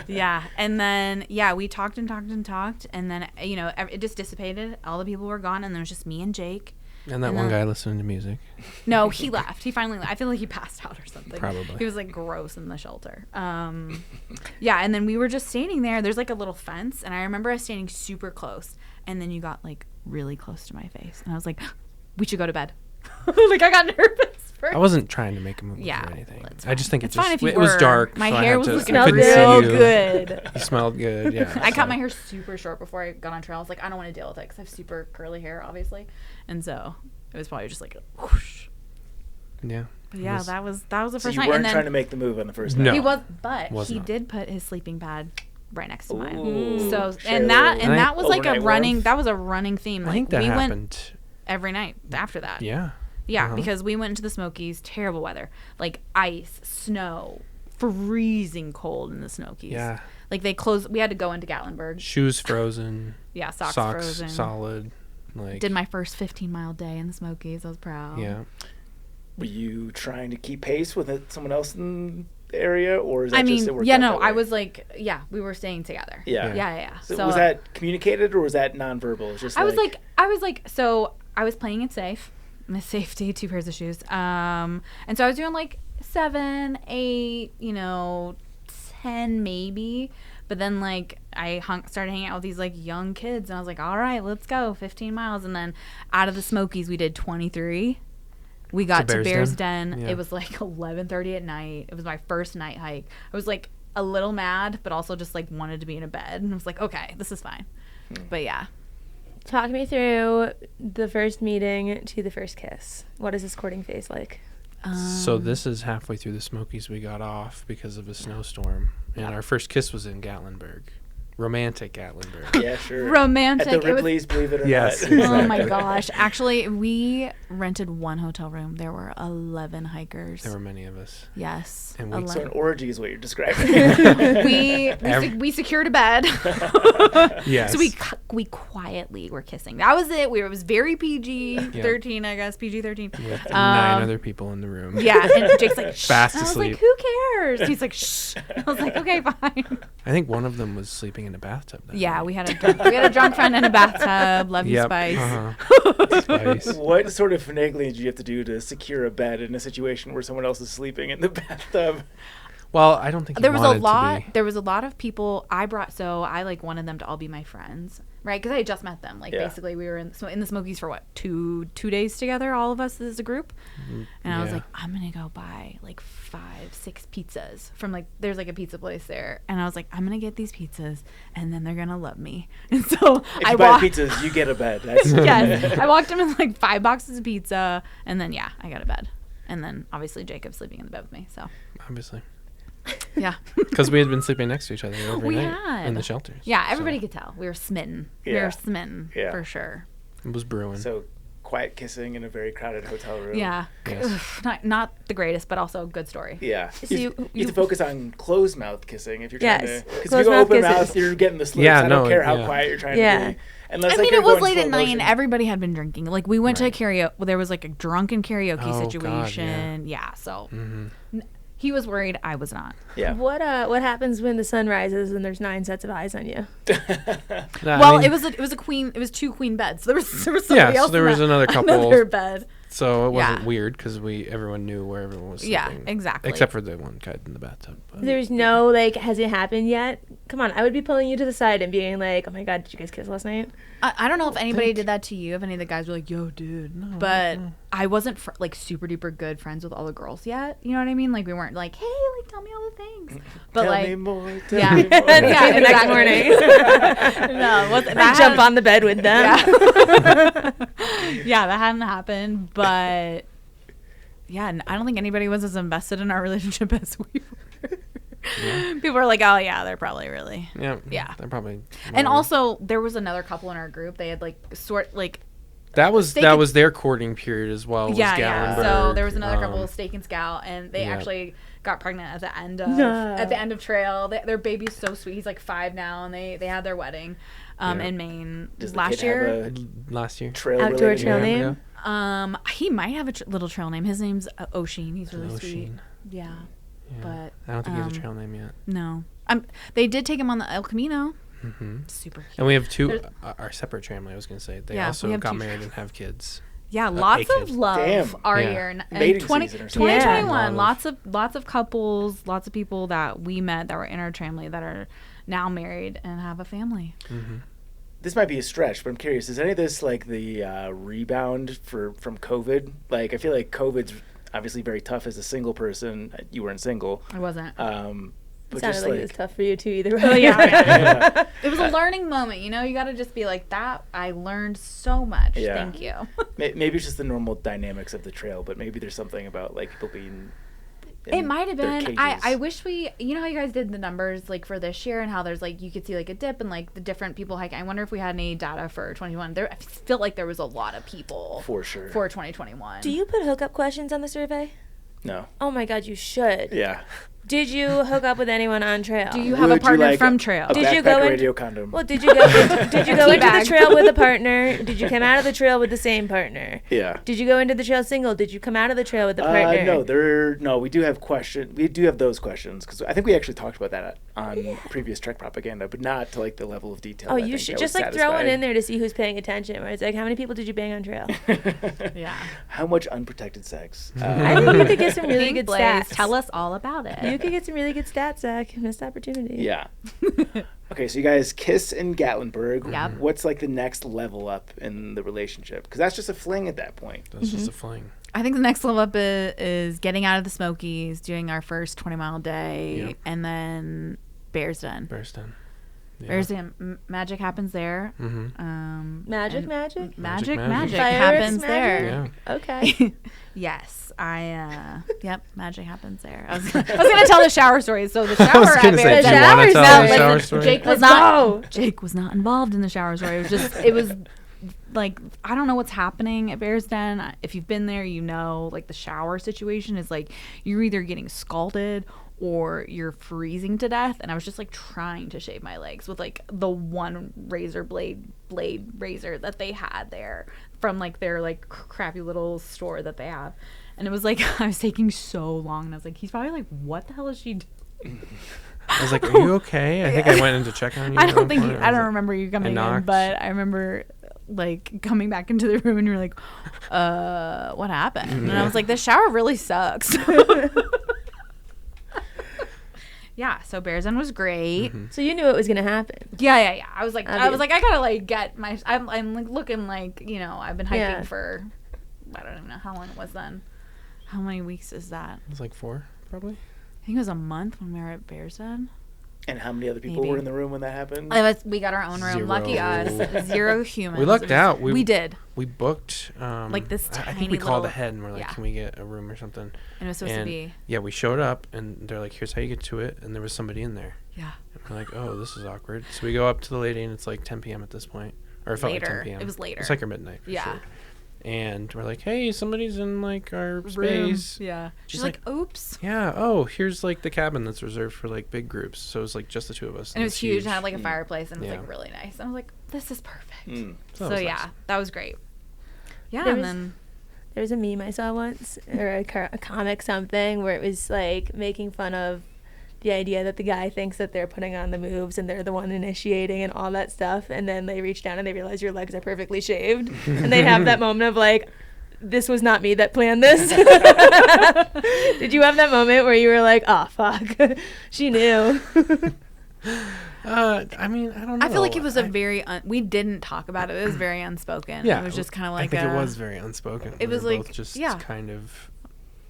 Yeah, and then we talked and talked and talked, and then it just dissipated. All the people were gone, and there was just me and Jake. And that And one then- guy listening to music. No, he left. He finally left. I feel like he passed out or something. Probably. He was like gross in the shelter. Yeah, and then we were just standing there. There's like a little fence, and I remember us standing super close, and then you got like really close to my face, and I was like, we should go to bed. Like I got nervous. I wasn't trying to make a move Yeah, or anything. it's I just fine. think It's it just fine if you it was were. dark. My so I hair had was to, looking I couldn't real see you. good. You smelled good. Yeah. I cut so- my hair super short before I got on trail. I was like, I don't want to deal with it because I have super curly hair, obviously, and so it was probably just like a whoosh. Yeah. But yeah, that was the So first you night. weren't And then trying to make the move on the first No. night? he was, but Was he not. did put his sleeping pad right next to mine. Ooh, So share and a that little and that was like a overnight running warmth. that was a running theme. I Like think that we happened went every night after that. Yeah. Yeah, because we went into the Smokies, terrible weather, like ice, snow, freezing cold in the Smokies. Yeah. Like they closed. We had to go into Gatlinburg. Shoes frozen. Yeah, socks frozen. Solid. Like Did my first 15-mile day in the Smokies. I was proud. Yeah. Were you trying to keep pace with someone else in the area, or is that I mean, just it worked yeah, out no, that way? I was like, yeah, we were staying together. Yeah. Yeah. So was that communicated or was that nonverbal? It's just I was like, so I was playing it safe. My safety, 2 pairs of shoes. And so I was doing like 7, 8, 10 maybe. But then like I started hanging out with these like young kids, and I was like, all right, let's go 15 miles. And then out of the Smokies, we did 23. We got to Bear's Den. Yeah. It was like 11:30 at night. It was my first night hike. I was like a little mad, but also just like wanted to be in a bed. And I was like, okay, this is fine. But yeah. Talk me through the first meeting to the first kiss. What is this courting phase like? So this is halfway through the Smokies. We got off because of a snowstorm, and our first kiss was in Gatlinburg. Romantic Gatlinburg. Yeah, sure. Romantic. At the Ripley's, believe it or Yes, not. exactly. Oh my gosh. Actually, we rented 1 hotel room. There were 11 hikers. There were many of us. Yes. And 11. So an orgy is what you're describing. we secured a bed. Yes. So we quietly were kissing. That was it. It was very PG-13, I guess. PG-13. With 9 other people in the room. Yeah. And Jake's like, shh. Fast I was asleep. like, who cares? He's like, shh. I was like, okay, fine. I think one of them was sleeping in a bathtub. That Yeah, night. we had a drunk friend in a bathtub. Love you, Spice. Spice. What sort of finagling did you have to do to secure a bed in a situation where someone else is sleeping in the bathtub? Well, I don't think There was a wanted lot. to be. There was a lot of people I brought. So I like wanted them to all be my friends, right? Because I had just met them. Like basically, we were in the Smokies for what 2 days together, all of us as a group. And I was like, I'm gonna go buy like 5, 6 pizzas from like there's like a pizza place there, and I was like, I'm gonna get these pizzas, and then they're gonna love me. And so If you buy pizzas, you get a bed. That's yes, I walked in with like 5 boxes of pizza, and then I got a bed, and then obviously Jacob sleeping in the bed with me. So Obviously. yeah. Because we had been sleeping next to each other every We night had. in the shelters. Yeah, everybody could tell. We were smitten. We Yeah. were smitten for sure. It was brewing. So quiet kissing in a very crowded hotel room. Yeah. Yes. Not the greatest, but also a good story. Yeah. So you have to focus on closed mouth kissing if you're trying Yes. to. Because if Closed you go mouth open kisses. mouth, you're getting the slips. Yeah, I don't no, care how yeah. quiet you're trying Yeah. to be. Unless, I like, mean, you're it was going late slow at night and motion. everybody had been drinking. Like, we went to a Right. karaoke. Well, there was like a drunken karaoke Oh, God, situation. Yeah, so he was worried. I was not. Yeah. What happens when the sun rises and there's 9 sets of eyes on you? Well, it was a queen. It was 2 queen beds. So there was somebody else. so there in was that- another couple. Another bed. So it wasn't Yeah. weird because everyone knew where everyone was sleeping. Yeah, exactly. Except for the one guy in the bathtub. But There's no like, has it happened yet? Come on, I would be pulling you to the side and being like, oh my god, did you guys kiss last night? I don't know if anybody did that to you. If any of the guys were like, "Yo, dude," but I wasn't like super duper good friends with all the girls yet. You know what I mean? Like we weren't like, "Hey, like tell me all the things." But Tell like, me more. Tell yeah, me more. yeah, the next exactly. morning. No, wasn't, I jump on the bed with them. Yeah, that hadn't happened, but yeah, I don't think anybody was as invested in our relationship as we were. People were like, "Oh yeah, they're probably really." yeah. They're probably. And also, there was another couple in our group. They had like That was Steak and- their courting period as well. Was yeah. Gatlinburg. So there was another couple, Steak and Scout, and they actually got pregnant at the end of trail. Their baby's so sweet. He's like 5 now, and they had their wedding in Maine Does the last kid year. have last year. a trail Outdoor related trail name? name? He might have a little trail name. His name's Oshin. He's really sweet. Oshin. Yeah, Yeah. but I don't think he has a trail name yet. no. They did take him on the El Camino. Mm-hmm. Super cute. And we have 2 our separate family. I was going to say they Yeah, we also have got 2 married and have kids. Yeah, lots a of kid. love Damn. our Yeah. year. And Mating 20, season or something. 2021, Yeah. lots of couples, lots of people that we met that were in our family that are now married and have a family. Mm-hmm. This might be a stretch, but I'm curious. Is any of this like the rebound from COVID? Like, I feel like COVID's obviously very tough as a single person. You weren't single. I wasn't. But Sounded just like like, it was tough for you too, either way. Oh, yeah. yeah. It was a learning moment, you know? You got to just be like, that, I learned so much. Yeah. Thank you. Maybe it's just the normal dynamics of the trail, but maybe there's something about like people being It might have their been. cages. I wish we, you know how you guys did the numbers like for this year and how there's like you could see like a dip and like the different people hiking. I wonder if we had any data for 2021. I feel like there was a lot of people For sure. for 2021. Do you put hookup questions on the survey? No. Oh my God, you should. Yeah. Did you hook up with anyone on trail? Do you have Would a partner like from trail? A Did you backpack go in- radio condom? Well, did you go into the bag. trail with a partner? Did you come out of the trail with the same partner? Yeah. Did you go into the trail single? Did you come out of the trail with a partner? No, we do have those questions because I think we actually talked about that on previous Trek propaganda, but not to like the level of detail. Oh, I you think should that just would like throw one satisfy. in there to see who's paying attention. Where it's like, how many people did you bang on trail? Yeah. How much unprotected sex? I think you could get some really good stats. Tell us all about it. You could get some really good stats, Zach. Missed opportunity. Yeah. Okay, so you guys kiss in Gatlinburg. Yep. What's like the next level up in the relationship? Because that's just a fling at that point. That's just a fling. I think the next level up is getting out of the Smokies, doing our first 20-mile day, Yep. and then Bears Den. Bears Den. Yeah. Bears Den. Magic happens there. Mm-hmm. Magic. Magic Fireworks happens magic? there. Yeah. Okay. Yes, yep, magic happens there. I was gonna tell the shower story. So the shower I was at gonna say, Bears do you Den- wanna wanna tell tell the the shower listen, story? Jake was Let's not. go. Jake was not involved in the shower story. It was like I don't know what's happening at Bears Den. If you've been there, you know like the shower situation is like you're either getting scalded or you're freezing to death. And I was just like trying to shave my legs with like the one razor blade razor that they had there from like their like crappy little store that they have. And it was like I was taking so long, and I was like, he's probably like, what the hell is she doing? I was like, "Are you okay?" I think I went in to check on you. I at don't one think point. I don't remember you coming in, knocked. but I remember like coming back into the room and you were like, what happened? And I was like, this shower really sucks. Yeah, so Bears Den was great. Mm-hmm. So you knew it was gonna happen. Yeah. I was like, I Obvious. gotta like get my. I'm like looking like I've been hiking Yeah. for, I don't even know how long it was then. How many weeks is that? It was like 4, probably. I think it was a month when we were at Bears Den. And how many other people Maybe. were in the room when that happened? We got our own room. Lucky 0. us. 0 humans. We lucked out. We did. We booked. Like this I tiny think we called little- ahead and we're like, yeah. "Can we get a room or something?" And it was supposed to be. Yeah, we showed up and they're like, "Here's how you get to it," and there was somebody in there. Yeah. And we're like, "Oh, this is awkward." So we go up to the lady and it's like 10 p.m. at this point, or it felt like Later. 10 p.m. It was later. It's like our midnight. For Yeah. Sure. And we're like, "Hey, somebody's in like our Room. space." Yeah. She's She's like, oops. Yeah. Oh, here's like the cabin that's reserved for like big groups. So it's like just the two of us. And it was it's huge. It had like a fireplace and it was Yeah. like really nice. And I was like, this is perfect. Mm. So So that was yeah, nice. that was great. Yeah, There and was- then There was a meme I saw once, or a comic something, where it was like making fun of the idea that the guy thinks that they're putting on the moves and they're the one initiating and all that stuff, and then they reach down and they realize your legs are perfectly shaved, and they have that moment of like, this was not me that planned this. Did you have that moment where you were like, oh fuck, she knew? I mean, I don't know. I feel like it was a very we didn't talk about it. It was very unspoken. Yeah. It was just kind of like I think it was very unspoken. It We was were like- both just yeah. kind of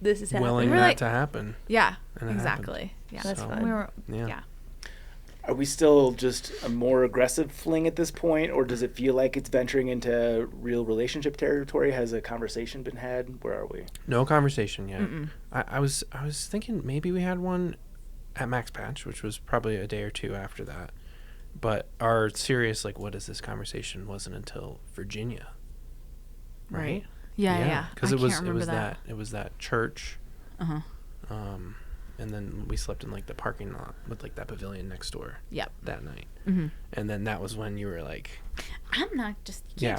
This is happening. willing We're that like- to happen. Yeah, And it exactly. Yeah. That's So- fun. We were, Yeah. yeah. Are we still just a more aggressive fling at this point, or does it feel like it's venturing into real relationship territory? Has a conversation been had? Where are we? No conversation yet. Mm-mm. I was thinking maybe we had one at Max Patch, which was probably a day or two after that. But our serious like, what is this conversation wasn't until Virginia. Right? Yeah. Because I it can't remember was it was that church. Uh-huh. And then we slept in like the parking lot with like that pavilion next door. Yep. That night. Mm-hmm. And then that was when you were like, I'm not just get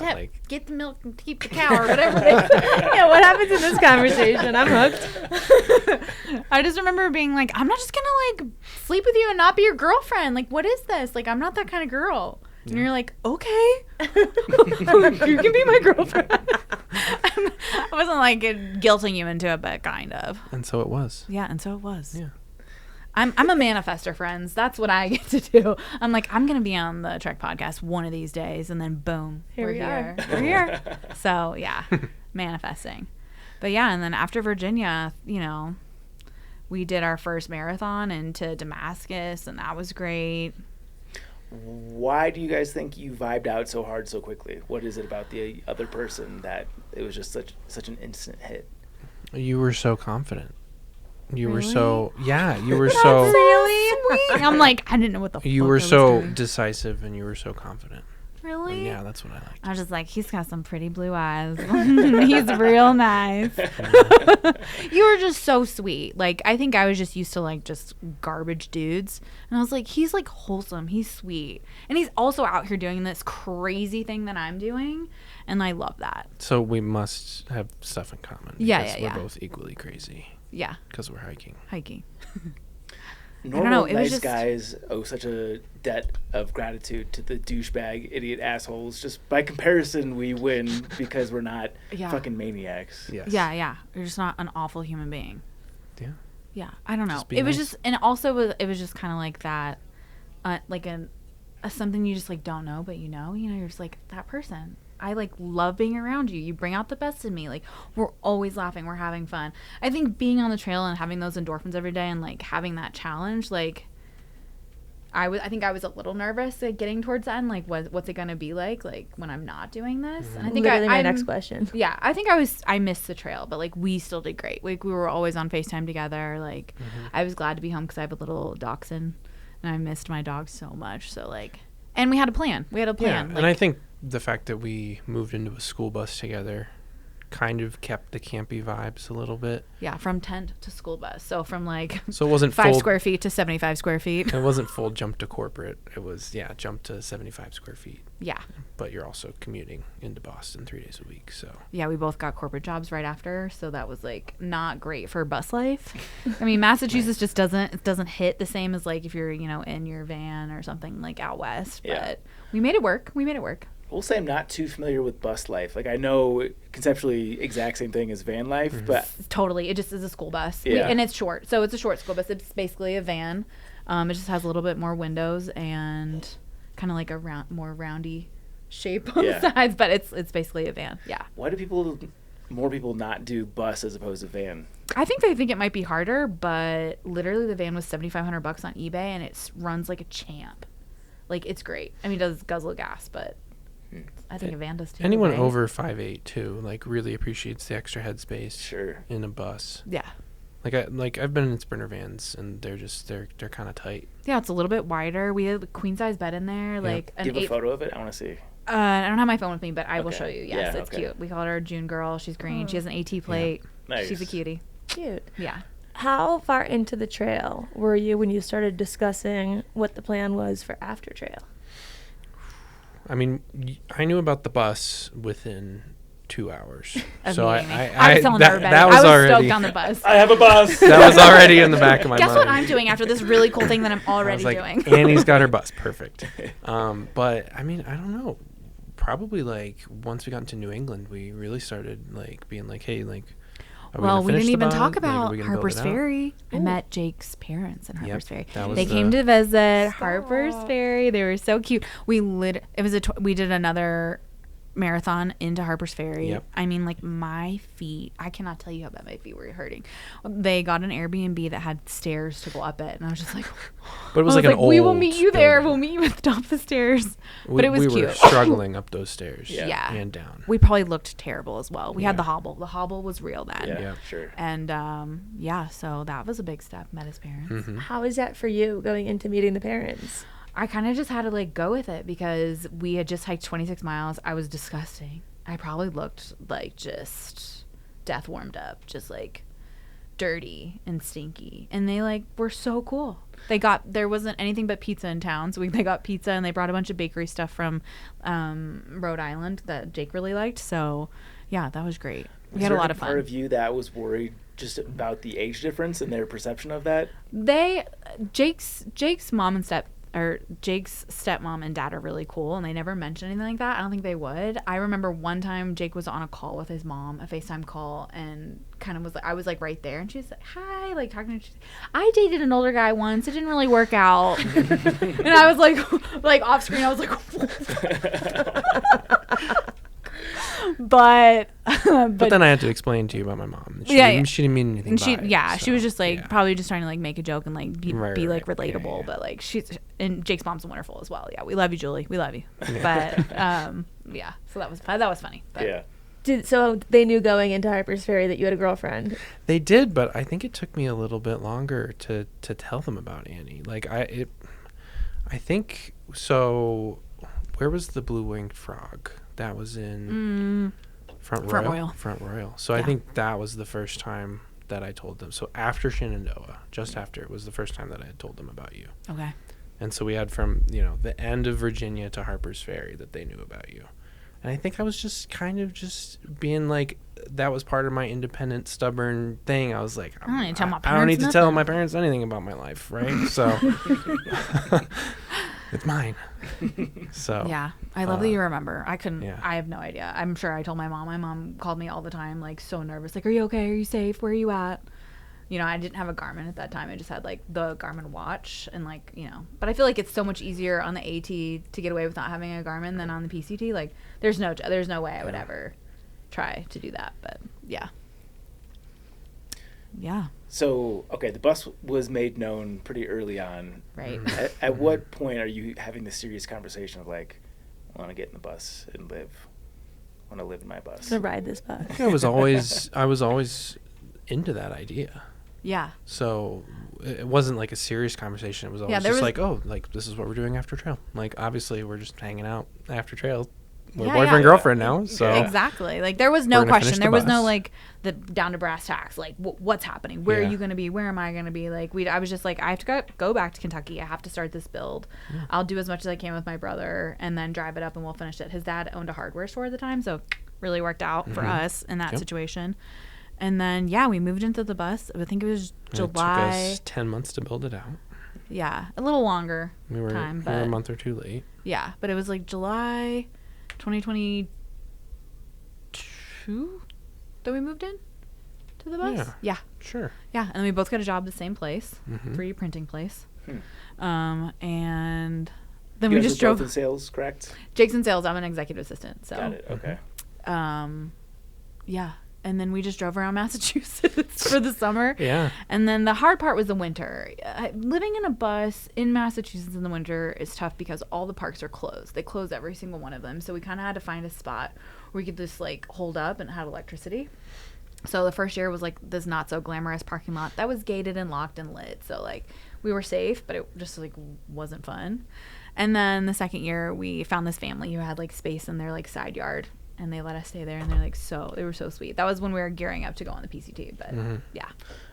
the milk and keep the cow or whatever. Yeah, what happens in this conversation? I'm hooked. I just remember being like, I'm not just gonna like sleep with you and not be your girlfriend. Like, what is this? Like, I'm not that kind of girl. And you're like, okay, you can be my girlfriend. I wasn't like guilting you into it, but kind of. and so it was. Yeah, and so it was. Yeah. I'm a manifester, friends. That's what I get to do. I'm like, I'm gonna be on the Trek podcast one of these days, and then boom, Here we are. We're here. So yeah, manifesting. But yeah, and then after Virginia, we did our first marathon into Damascus, and that was great. Why do you guys think you vibed out so hard so quickly? What is it about the other person that it was just such an instant hit? You were so confident. You were Really? so you were That's so really sweet. I'm like, I didn't know what the you fuck were I was so doing. decisive and you were so confident. Really? Yeah, that's what I liked. I was just like, he's got some pretty blue eyes. He's real nice. You were just so sweet. Like, I think I was just used to like just garbage dudes. And I was like, he's like wholesome. He's sweet. And he's also out here doing this crazy thing that I'm doing. And I love that. So we must have stuff in common. Yeah, because yeah, we're yeah. both equally crazy Yeah. because we're hiking. Hiking. Normal know, it was nice just- guys owe such a debt of gratitude to the douchebag idiot assholes. Just by comparison, we win because we're not Yeah. fucking maniacs. Yes. Yeah, yeah. You're just not an awful human being. Yeah. Yeah, I don't know. Just be It was nice. just, and also it was just kind of like that, like a something you just like don't know, but you know, you're just like that person. I like love being around you. You bring out the best in me. Like we're always laughing, we're having fun. I think being on the trail and having those endorphins every day and like having that challenge, like I think I was a little nervous at getting towards the end. Like what's it gonna be like when I'm not doing this? And I think Literally my I'm- next question. Yeah, I think I missed the trail, but like we still did great. Like we were always on FaceTime together. Like I was glad to be home because I have a little dachshund, and I missed my dog so much. So like, and we had a plan. Yeah, Like, and I think the fact that we moved into a school bus together kind of kept the campy vibes a little bit. yeah, from tent to school bus. So from like So it wasn't 5 full. square feet to 75 square feet. It wasn't full jump to corporate. It was jump to 75 square feet. Yeah, But you're also commuting into Boston 3 days a week. So yeah, we both got corporate jobs right after, so that was like not great for bus life. I mean, Massachusetts just doesn't hit the same as like if you're in your van or something like out west. Yeah. But we made it work. We'll say I'm not too familiar with bus life. Like I know conceptually exact same thing as van life, but Totally. It just is a school bus. Yeah. And it's short. So it's a short school bus. It's basically a van. It just has a little bit more windows and kind of like a more roundy shape on Yeah. the sides. But it's basically a van. Yeah. why do more people not do bus as opposed to van? I think they think it might be harder, but literally the van was $7,500 on eBay and it runs like a champ. Like it's great. I mean, it does guzzle gas, but I think a van does too. anyone right? over 5'8" too, like really appreciates the extra headspace Sure. in a bus. Yeah. I've been in Sprinter vans and they're kind of tight. Yeah, it's a little bit wider. We had a queen size bed in there, like Do an you have a 8 photo of it? I want to see. I don't have my phone with me, but I will Okay. show you. Yes, Yeah, it's okay. cute. We call her June Girl. She's green. She has an AT plate. Nice. She's a cutie. Cute. Yeah. How far into the trail were you when you started discussing what the plan was for after trail? I mean, I knew about the bus within 2 hours. Of So meeting me. I was telling that, everybody. that was I was already stoked on the bus. I have a bus. that was already in the back of my Guess mind. what I'm doing after this really cool thing that I'm I already was like, doing? Annie's got her bus, perfect. But I mean, I don't know. Probably like once we got into New England, we really started like being like, hey, like, are Well, we we gonna didn't finish the even bond? talk Like, are about we gonna build Harper's it out? Ferry. I Ooh. met Jake's parents in Harper's Ferry. that was They came the- to visit Harper's Ferry. They were so cute. We did another marathon into Harper's Ferry. Yep. I mean, like my feet, I cannot tell you how bad my feet were hurting. They got an Airbnb that had stairs to go up it, and I was just like, But it was I like an old. we will meet you there. building. We'll meet you at the top of the stairs. But it was we cute. were struggling up those stairs. Yeah. And down. We probably looked terrible as well. We had Yeah. the hobble. The hobble was real then. Yeah, sure. And so that was a big step. Met his parents. Mm-hmm. How is that for you going into meeting the parents? I kind of just had to like go with it because we had just hiked 26 miles. I was disgusting. I probably looked like just death warmed up, just like dirty and stinky. And they like were so cool. There wasn't anything but pizza in town, so they got pizza and they brought a bunch of bakery stuff from Rhode Island that Jake really liked. So yeah, that was great. We had a lot of Part fun. of you that was worried just about the age difference and their perception of that. Jake's mom and Jake's stepmom and dad are really cool, and they never mentioned anything like that. I don't think they would. I remember one time Jake was on a call with his mom, a FaceTime call, and kind of I was like right there, and she's like, "Hi," like talking to me. I dated an older guy once. It didn't really work out, and I was like off screen. I was like, but then I had to explain to you about my mom. She didn't mean anything. And she by it, she was just like yeah. probably just trying to like make a joke and like be Right, like right. Yeah, relatable, yeah. but like and Jake's mom's wonderful as well. Yeah, we love you, Julie. We love you. But yeah, so that was funny. But Yeah. So they knew going into Harper's Ferry that you had a girlfriend. They did, but I think it took me a little bit longer to tell them about Annie. Like I think so. Where was the blue-winged frog? That was in Front Royal. Front Royal. So I think that was the first time that I told them. So after Shenandoah, just after, it was the first time that I had told them about you. Okay. And so we had from, the end of Virginia to Harper's Ferry that they knew about you. And I think I was just kind of just being like, that was part of my independent, stubborn thing. I was like, I don't need to tell my I don't need parents to tell my parents anything about my life, right? So it's mine. So yeah, I love that you remember. I couldn't. Yeah. I have no idea. I'm sure I told my mom. My mom called me all the time, like so nervous. Like, are you okay? Are you safe? Where are you at? I didn't have a Garmin at that time. I just had like the Garmin watch and like, but I feel like it's so much easier on the AT to get away with not having a Garmin than on the PCT. Like there's no way I would ever try to do that. But yeah. Yeah. So, okay, the bus was made known pretty early on. Right. At what point are you having the serious conversation of like, I want to get in the bus and live. I want to live in my bus. I'm gonna ride this bus. I was always into that idea. Yeah. So it wasn't like a serious conversation. It was always just like, oh, like this is what we're doing after trail. Like obviously we're just hanging out after trail. We're boyfriend girlfriend now. So exactly. Like there was no question. There was no bus. like the down to brass tacks. Like what's happening? Where are you going to be? Where am I going to be? Like I was just like, I have to go back to Kentucky. I have to start this build. Yeah. I'll do as much as I can with my brother and then drive it up and we'll finish it. His dad owned a hardware store at the time, so really worked out for us in that situation. And then, we moved into the bus. I think it was July. It took us 10 months to build it out. Yeah, a little longer we were a month or two late. Yeah, but it was like July 2022 that we moved in to the bus. Yeah. Sure. Yeah, and then we both got a job at the same place, 3D printing place. And then we just drove. Both in sales, correct? Jake's in sales. I'm an executive assistant. So. Got it. Okay. Yeah. And then we just drove around Massachusetts for the summer. Yeah. And then the hard part was the winter. Living in a bus in Massachusetts in the winter is tough because all the parks are closed. They close every single one of them. So we kind of had to find a spot where we could just like hold up and had electricity. So the first year was like this not so glamorous parking lot that was gated and locked and lit. So like we were safe, but it just like wasn't fun. And then the second year we found this family who had like space in their like side yard. And they let us stay there, and they were so sweet. That was when we were gearing up to go on the PCT, but yeah,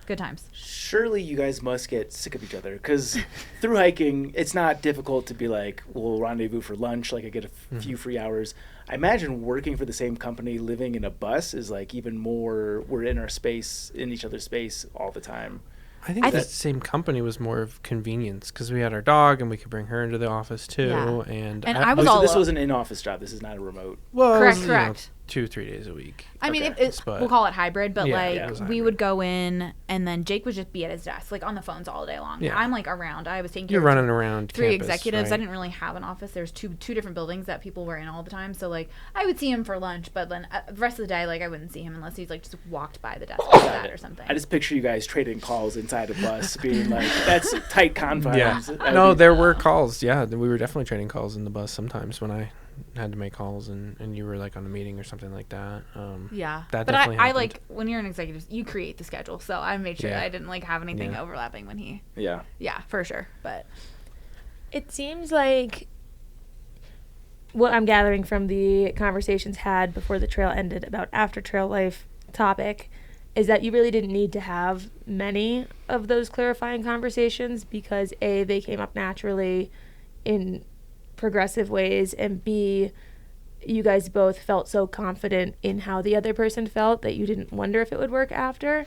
good times. Surely you guys must get sick of each other, because through hiking, it's not difficult to be like, we'll rendezvous for lunch, like I get a few free hours. I imagine working for the same company, living in a bus is like even more, we're in our space, in each other's space all the time. I think that same company was more of convenience because we had our dog and we could bring her into the office too. Yeah. And I was all. So this was an in-office job. This is not a remote. Well, correct. 2-3 days a week. I mean, we'll call it hybrid, but we would go in and then Jake would just be at his desk, like on the phones all day long. Yeah. I'm like around. I was taking care of running around 3 campus, executives. Right? I didn't really have an office. There's two different buildings that people were in all the time. So like I would see him for lunch, but then the rest of the day, like I wouldn't see him unless he's like just walked by the desk like that or something. I just picture you guys trading calls inside a bus, being like, that's tight confines. Yeah. No, there were calls. Yeah, we were definitely trading calls in the bus sometimes when I had to make calls and you were like on a meeting or something like that. That but I like when you're an executive, you create the schedule, so I made sure I didn't like have anything overlapping when he for sure. But it seems like what I'm gathering from the conversations had before the trail ended about after trail life topic is that you really didn't need to have many of those clarifying conversations because A, they came up naturally in progressive ways, and B, you guys both felt so confident in how the other person felt that you didn't wonder if it would work after.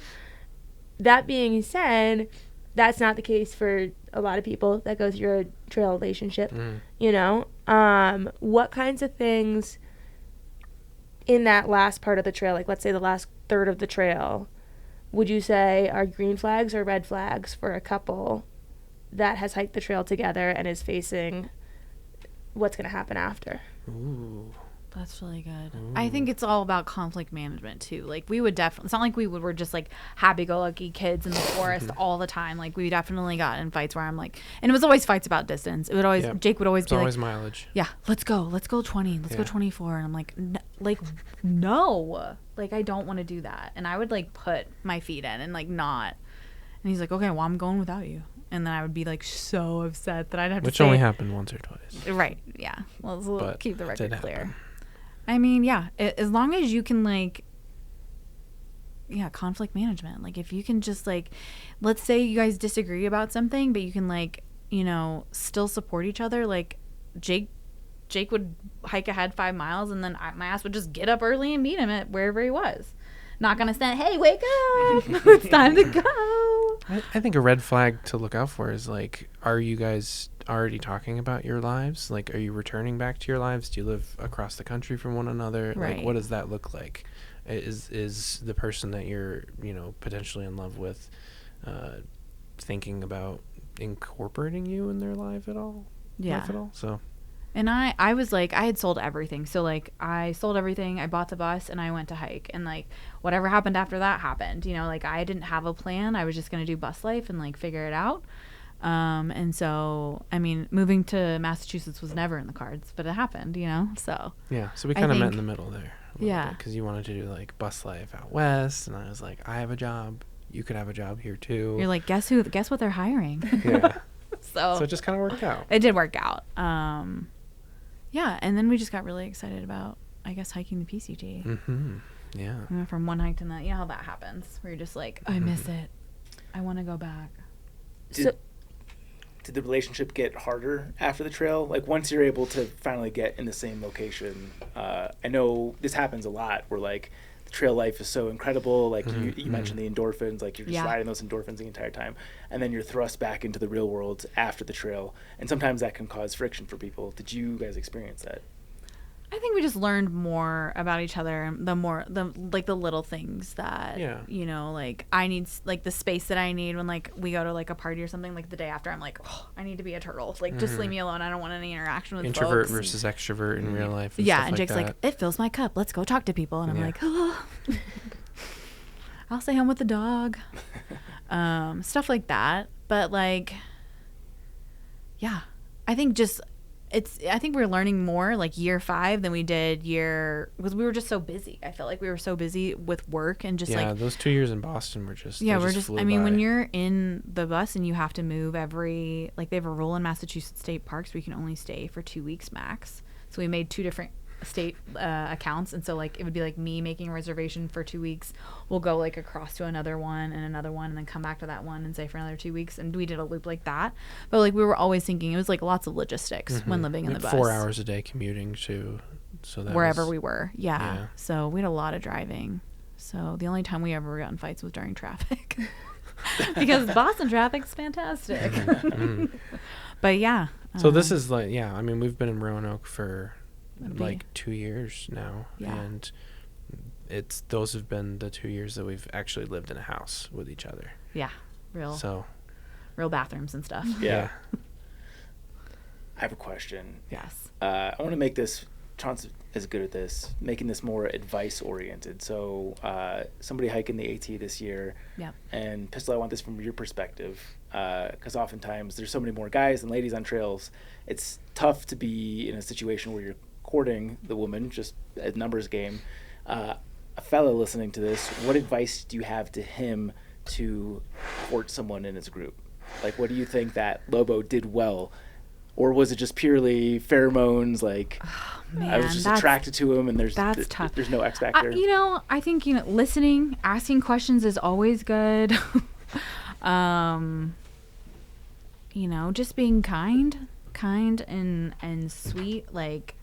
That being said, that's not the case for a lot of people that go through a trail relationship. What kinds of things in that last part of the trail, like let's say the last third of the trail, would you say are green flags or red flags for a couple that has hiked the trail together and is facing what's going to happen after? Ooh. That's really good. Ooh. I think it's all about conflict management too. Like we would definitely, it's not like we're just like happy-go-lucky kids in the forest all the time. Like we definitely got in fights where I'm like, and it was always fights about distance. It would always, Jake would always It's be always like, mileage. yeah, let's go 20, let's go 24. And I'm like, no, like I don't want to do that. And I would like put my feet in and like not. And he's like, okay, well I'm going without you. And then I would be like so upset that I'd have to say. Which only happened once or twice. Right. Yeah. Well, But keep the record clear. Happen. I mean, yeah, as long as you can like, yeah, conflict management. Like if you can just like, let's say you guys disagree about something, but you can like, you know, still support each other. Like Jake would hike ahead 5 miles and then my ass would just get up early and meet him at wherever he was. Not going to say, hey, wake up. It's time to go. I think a red flag to look out for is like, are you guys already talking about your lives? Like, are you returning back to your lives? Do you live across the country from one another? Right. Like, what does that look like? Is the person that you're, you know, potentially in love with thinking about incorporating you in their life at all? Yeah. Life at all? So. And I was like, I had sold everything. So like I sold everything. I bought the bus and I went to hike. And like whatever happened after that happened. You know, like I didn't have a plan. I was just going to do bus life and like figure it out. And so, I mean, moving to Massachusetts was never in the cards, but it happened, you know? So. Yeah. So we kind of met in the middle there. Yeah. Because you wanted to do like bus life out west. And I was like, I have a job. You could have a job here too. You're like, guess what they're hiring? Yeah. So it just kind of worked out. It did work out. Yeah, and then we just got really excited about, I guess, hiking the PCT. Mm-hmm. Yeah. We went from one hike to another. You know how that happens. Where you're just like, I miss it. I want to go back. Did the relationship get harder after the trail? Like once you're able to finally get in the same location, I know this happens a lot where like the trail life is so incredible. Like you mentioned the endorphins, like you're just riding those endorphins the entire time. And then you're thrust back into the real world after the trail. And sometimes that can cause friction for people. Did you guys experience that? I think we just learned more about each other and the little things that, you know, like I need like the space that I need when like we go to like a party or something. Like the day after I'm like, oh, I need to be a turtle. Like just leave me alone. I don't want any interaction with introvert folks. Versus extrovert in real life. And Jake's like, it fills my cup. Let's go talk to people. And I'm like, oh, I'll stay home with the dog. Stuff like that. But like, yeah, I think just I think we're learning more like year 5 than we did because we were just so busy. I felt like we were so busy with work and just like those 2 years in Boston were just I mean, when you're in the bus and you have to move they have a rule in Massachusetts state parks where you can only stay for 2 weeks max. So we made 2 different state accounts, and so like it would be like me making a reservation for 2 weeks. We'll go like across to another one and then come back to that one and stay for another 2 weeks, and we did a loop like that. But like we were always thinking it was like lots of logistics when living in the bus. 4 hours a day commuting to that wherever we were. Yeah. So we had a lot of driving. So the only time we ever got in fights was during traffic. Because Boston traffic's fantastic. But yeah. So this is like, I mean, we've been in Roanoke for like 2 years now, and those have been the 2 years that we've actually lived in a house with each other. Real bathrooms and stuff. I have a question. Yes. I want to make this, Chauncey is good at this, making this more advice oriented. So somebody hiking the AT this year, and Pistol, I want this from your perspective, because oftentimes there's so many more guys than ladies on trails. It's tough to be in a situation where you're courting the woman, just a numbers game. A fella listening to this, what advice do you have to him to court someone in his group? Like, what do you think that Lobo did well? Or was it just purely pheromones? Like, I was just attracted to him, and there's tough. There's no X factor. I think listening, asking questions is always good. Just being kind and sweet. Like,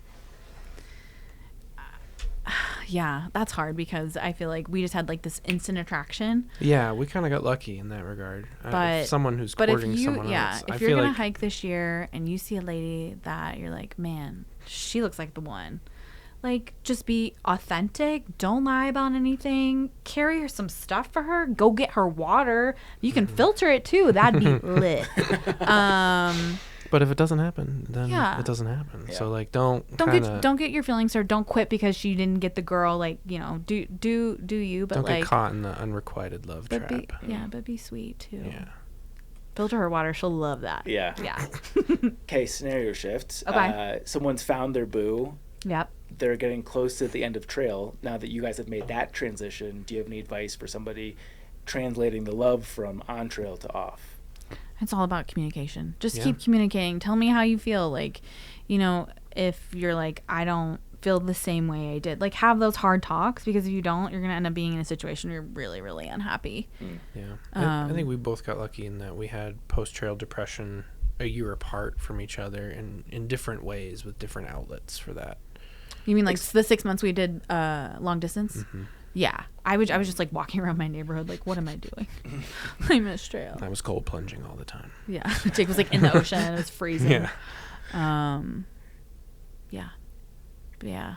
that's hard because I feel like we just had like this instant attraction. Yeah, we kind of got lucky in that regard. But someone who's courting someone else. If you're gonna hike this year and you see a lady that you're like, man, she looks like the one. Like, just be authentic. Don't lie about anything. Carry her some stuff for her. Go get her water. You can filter it too. That'd be lit. But if it doesn't happen, then Yeah. it doesn't happen. Yeah. So like, don't get your feelings hurt. Don't quit because she didn't get the girl. Like, you know, do you? But don't like, get caught in the unrequited love but trap. but be sweet too. Yeah. Filter her water. She'll love that. Yeah. Yeah. Okay, scenario shift. Okay. Someone's found their boo. Yep. They're getting close to the end of trail. Now that you guys have made that transition, do you have any advice for somebody translating the love from on trail to off? It's all about communication. Just Yeah. keep communicating. Tell me how you feel. Like, you know, if you're like, I don't feel the same way I did, like, have those hard talks, because if you don't, you're going to end up being in a situation where you're really, really unhappy. Yeah. I think we both got lucky in that we had post-trail depression a year apart from each other in different ways with different outlets for that. You mean like the 6 months we did long distance? Mm-hmm. Yeah. I was just like walking around my neighborhood like, what am I doing? I miss trail. I was cold plunging all the time. Yeah. Jake was like in the ocean and it was freezing. Yeah. Yeah. But yeah.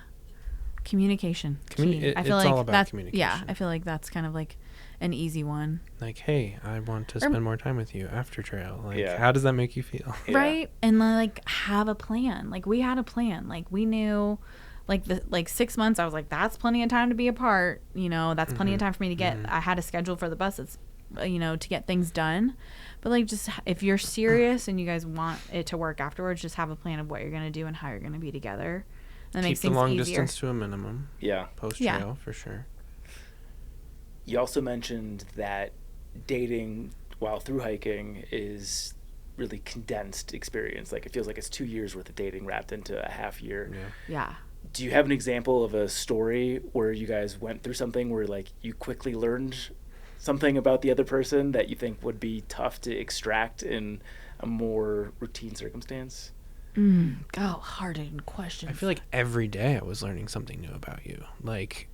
Communication. Key. It's I feel like all about that's, communication. yeah. I feel like that's kind of like an easy one. Like, hey, I want to spend more time with you after trail. Like, Yeah. how does that make you feel? Yeah. Right? And like have a plan. Like we had a plan. Like we knew like 6 months I was like, that's plenty of time to be apart. You know, that's plenty of time for me to get I had a schedule for the buses, you know, to get things done. But like, just if you're serious and you guys want it to work afterwards, just have a plan of what you're going to do and how you're going to be together. That makes Keep the things long easier. distance to a minimum. Yeah. Post-trail, for sure. You also mentioned that dating while through hiking is really condensed experience. Like, it feels like it's 2 years worth of dating wrapped into a half year. Yeah. Yeah. Do you have an example of a story where you guys went through something where like you quickly learned something about the other person that you think would be tough to extract in a more routine circumstance? Hard question. I feel like every day I was learning something new about you. Like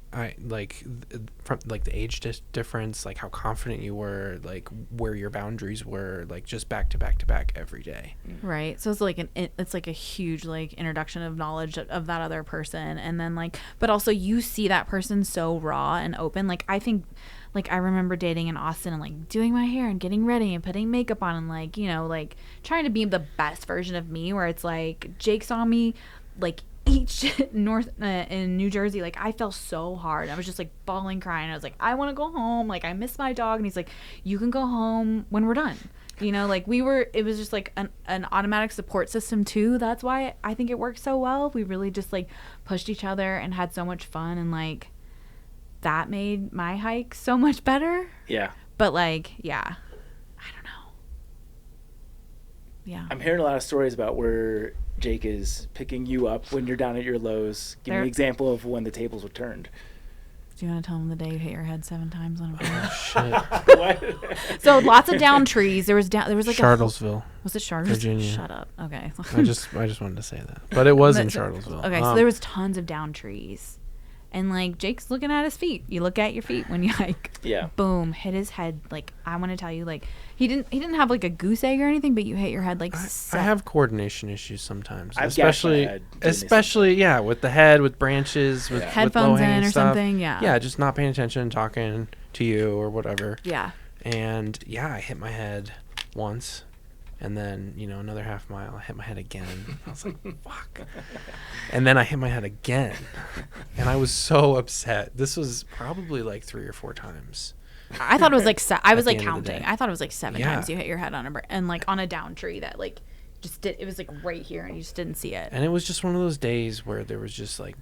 from like the age difference, like how confident you were, like where your boundaries were, like just back to back to back every day. Right. So it's like a huge like introduction of knowledge of that other person. And then like, but also you see that person so raw and open. Like I think, like I remember dating in Austin and like doing my hair and getting ready and putting makeup on and like, you know, like trying to be the best version of me, where it's like Jake saw me like eat shit in New Jersey. Like I fell so hard. I was just like bawling, crying. I was like, I want to go home. Like I miss my dog. And he's like, you can go home when we're done. You know, like it was just like an automatic support system too. That's why I think it worked so well. We really just like pushed each other and had so much fun, and like that made my hike so much better. Yeah. But like, yeah, I don't know. Yeah. I'm hearing a lot of stories about where Jake is picking you up when you're down at your lows. Give me an example of when the tables were turned. Do you want to tell them the day you hit your head 7 times on a bridge? Oh, shit. What? So lots of down trees. There was like Charlottesville. Was it Charlottesville? Virginia. Shut up. Okay. I just wanted to say that. But it was in Charlottesville. Okay, so there was tons of down trees. And like Jake's looking at his feet. You look at your feet when you hike. Yeah. Boom, hit his head. Like I want to tell you, like he didn't have like a goose egg or anything, but you hit your head like. I have coordination issues sometimes, I've gashed my head doing especially yeah, with the head, with branches, with headphones with in or stuff. something. Yeah. Yeah, just not paying attention, talking to you or whatever. Yeah. And yeah, I hit my head once. And then, you know, another half mile, I hit my head again. I was like, fuck. And then I hit my head again. And I was so upset. This was probably like 3 or 4 times. I thought it was like I was At like the end of the counting. day. I thought it was like 7 Yeah. times you hit your head on and like on a down tree that like it was like right here and you just didn't see it. And it was just one of those days where there was just like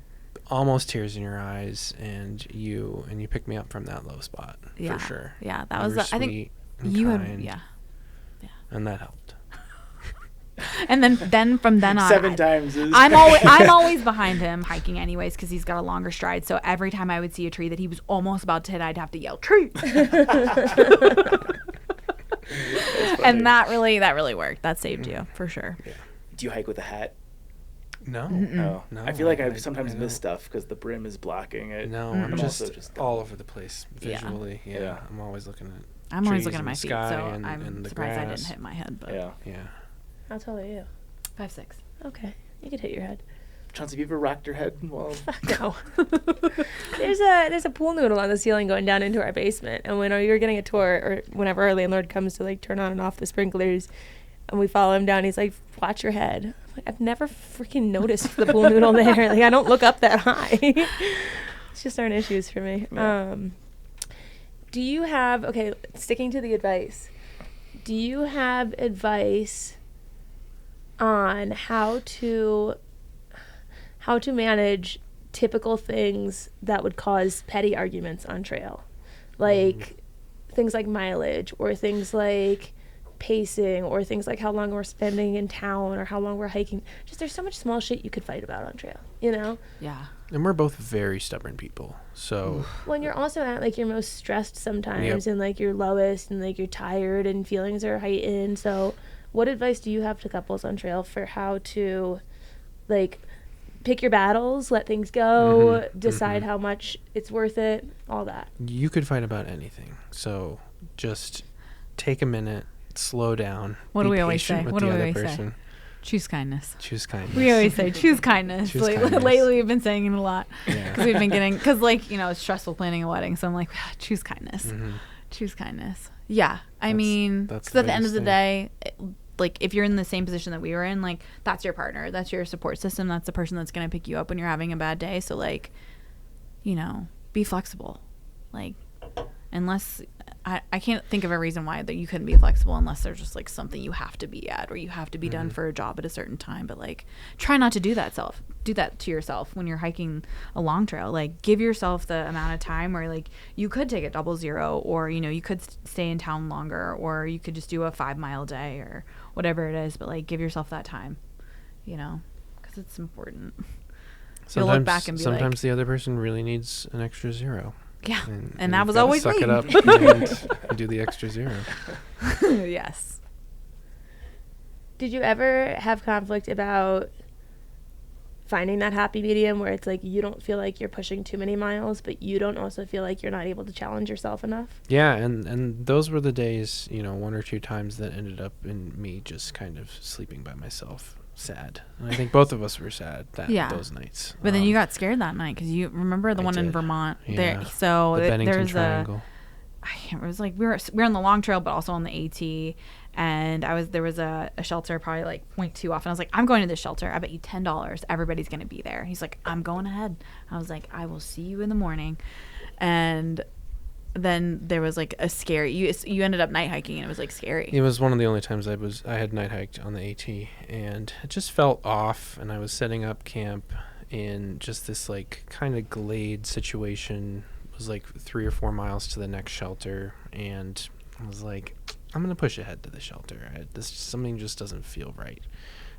almost tears in your eyes, and you picked me up from that low spot Yeah. for sure. Yeah, that You was were I think sweet and you kind, had yeah. and that helped. And then from then on 7 times is... I'm always behind him hiking anyways because he's got a longer stride. So every time I would see a tree that he was almost about to hit, I'd have to yell tree. And that really worked. That saved you for sure. Yeah. Do you hike with a hat? No. No. No, I feel like I I sometimes miss don't. stuff because the brim is blocking it. No, I'm I'm also just all over the place visually. Yeah. Yeah. I'm always looking at I'm always trees looking at and my the feet, sky so and I'm the surprised I grass. didn't hit my head. But Yeah. Yeah. How tall are you? 5'6". Okay, you could hit your head. Chauncey, have you ever rocked your head while... No. There's a pool noodle on the ceiling going down into our basement, and when you're getting a tour, or whenever our landlord comes to like turn on and off the sprinklers, And we follow him down. He's like, watch your head. I'm like, I've never freaking noticed the pool noodle there. Like, I don't look up that high. It's just aren't issues for me. Yeah. Do you have, okay, sticking to the advice, do you have advice on how to manage typical things that would cause petty arguments on trail? Like things like mileage, or things like pacing, or things like how long we're spending in town, or how long we're hiking. Just there's so much small shit you could fight about on trail, you know? Yeah. And we're both very stubborn people. So When you're also at like your most stressed sometimes, and like your lowest, and like you're tired and feelings are heightened. So what advice do you have to couples on trail for how to like pick your battles, let things go, decide how much it's worth it, all that? you could fight about anything. So just take a minute, slow down. What be do we always patient say? with What the do we other always say? person. Choose kindness. Choose kindness. We always say choose kindness. Choose Like, kindness. lately, we've been saying it a lot Yeah. because we've been getting, because like, you know, it's stressful planning a wedding. So I'm like, choose kindness. Choose kindness. Yeah. I mean, that's because the at the end of the biggest day, like if you're in the same position that we were in, like that's your partner, that's your support system, that's the person that's going to pick you up when you're having a bad day. So like, you know, be flexible. Like, unless I can't think of a reason why that you couldn't be flexible, unless there's just like something you have to be at, or you have to be done for a job at a certain time. But like, try not to do that to yourself when you're hiking a long trail. Like, give yourself the amount of time where like you could take a 00, or you know, you could stay in town longer, or you could just do a 5-mile day or whatever it is. But like, give yourself that time, you know, because it's important. You'll look back and be like, sometimes the other person really needs an extra 0. yeah, And and that you've was gotta always suck me. it up and do the extra 0. Yes. Did you ever have conflict about finding that happy medium where it's like you don't feel like you're pushing too many miles, but you don't also feel like you're not able to challenge yourself enough? Yeah, and those were the days, you know, 1 or 2 times that ended up in me just kind of sleeping by myself, sad. And I think both of us were sad those nights. But then you got scared that night because you remember the I one in did. Vermont. Yeah. There, so the Bennington there's Triangle. it was like we were on the long trail, but also on the AT. And there was a shelter probably like 0.2 off, and I was like, I'm going to this shelter. I bet you $10 everybody's gonna be there. He's like, I'm going ahead. I was like, I will see you in the morning. And then there was like a scary. You ended up night hiking, and it was like scary. It was one of the only times I had night hiked on the AT, and it just felt off. And I was setting up camp in just this like kind of glade situation. It was like 3 or 4 miles to the next shelter, and I was like, I'm gonna push ahead to the shelter. Something just doesn't feel right.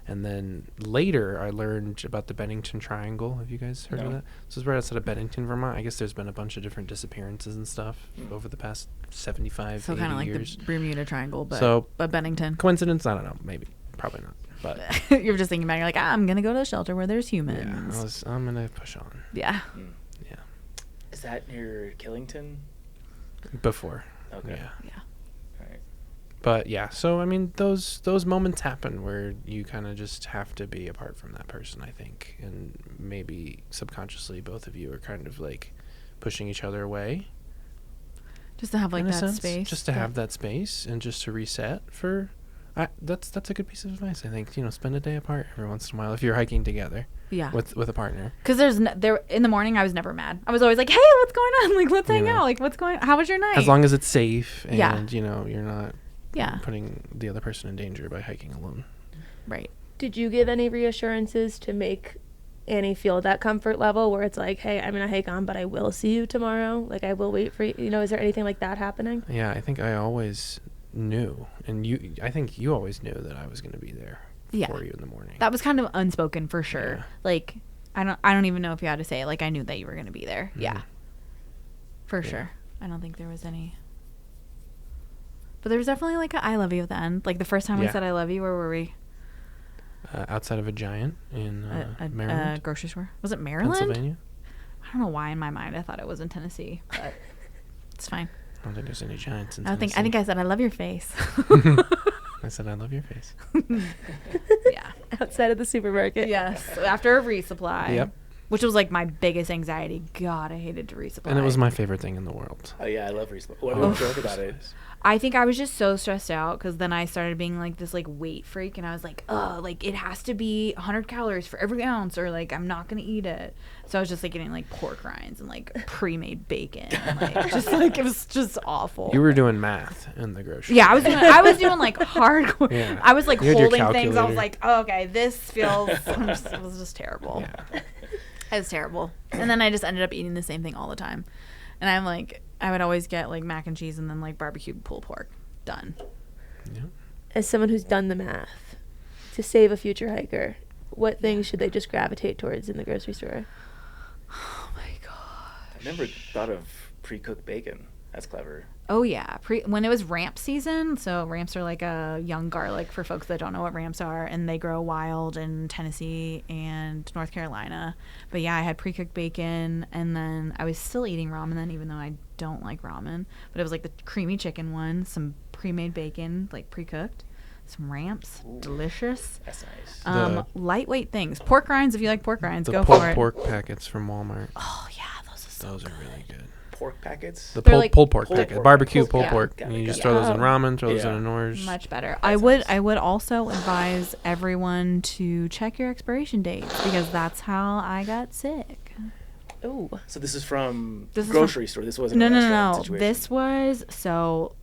And then later, I learned about the Bennington Triangle. Have you guys heard of that? This is right outside of Bennington, Vermont. I guess there's been a bunch of different disappearances and stuff over the past 75, So 80 kind of like years. the Bermuda Triangle, but Bennington. Coincidence? I don't know. Maybe. Probably not. But You're just thinking back. You're like, I'm gonna go to a shelter where there's yeah, humans. I'm gonna push on. Yeah. Yeah. Is that near Killington? Before. Okay. Yeah. Yeah. All right. But yeah, so I mean, those moments happen where you kind of just have to be apart from that person, I think, and maybe subconsciously both of you are kind of like pushing each other away. Just to have like in a that sense, space. just to have that space and just to reset for. That's a good piece of advice, I think. You know, spend a day apart every once in a while if you're hiking together. Yeah. With a partner. Because there in the morning, I was never mad. I was always like, hey, what's going on? Like, let's hang Yeah. out. Like, what's going on? How was your night? As long as it's safe and Yeah. you know you're not Yeah. putting the other person in danger by hiking alone. Right. Did you give any reassurances to make Annie feel that comfort level where it's like, hey, I'm going to hike on, but I will see you tomorrow? Like, I will wait for you. You know, is there anything like that happening? Yeah, I think I always knew, and I think you always knew that I was going to be there Yeah. for you in the morning. That was kind of unspoken for sure. Yeah. Like, I don't even know if you had to say it. Like, I knew that you were going to be there. Mhm. Yeah. For Yeah. sure. I don't think there was any. But there was definitely like a I love you at the end. Like the first time we Yeah. said I love you, where were we? Outside of a Giant in A Maryland, grocery store. Was it Maryland? Pennsylvania. I don't know why in my mind I thought it was in Tennessee, but it's fine. I don't think there's any Giants in I think I said I love your face. I said I love your face. Yeah. Outside of the supermarket. Yes. After a resupply. Yep. which was like my biggest anxiety. God, I hated to resupply. And it was my favorite thing in the world. Oh yeah, I love resupply. What do you like about it? I think I was just so stressed out because then I started being like this like weight freak, and I was like, oh, like it has to be 100 calories for every ounce, or like I'm not gonna eat it. So I was just like getting like pork rinds and like pre-made bacon, and, like just like it was just awful. You were doing math in the grocery. Yeah, I was doing like hardcore. Yeah. I was like You had your holding things. I was calculator. like, oh, okay, this feels. It was just terrible. Yeah. It was terrible. And then I just ended up eating the same thing all the time. And I'm like, I would always get like mac and cheese and then like barbecued pulled pork. Done. Yeah. As someone who's done the math, to save a future hiker, what things should they just gravitate towards in the grocery store? Oh my god. I never thought of pre-cooked bacon. That's clever. Oh yeah, when it was ramp season. So ramps are like a young garlic for folks that don't know what ramps are, and they grow wild in Tennessee and North Carolina. But yeah, I had pre-cooked bacon, and then I was still eating ramen then, even though I don't like ramen. But it was like the creamy chicken one, some pre-made bacon, like pre-cooked, some ramps, Ooh. delicious. That's nice. Lightweight things, pork rinds. If you like pork rinds, The go pulled for it. pork packets from Walmart. Oh yeah, those Those are really good. Pork packets. The They're like pulled pork pulled packet, pork. barbecue Pulled- pulled yeah. pork, Got and it, you got just it. throw those in ramen, throw those Yeah. in a Nors. much better. That's I would also advise everyone to check your expiration dates because that's how I got sick. Oh, So this is from This is grocery store. This wasn't No, a no, restaurant no. situation. This was so.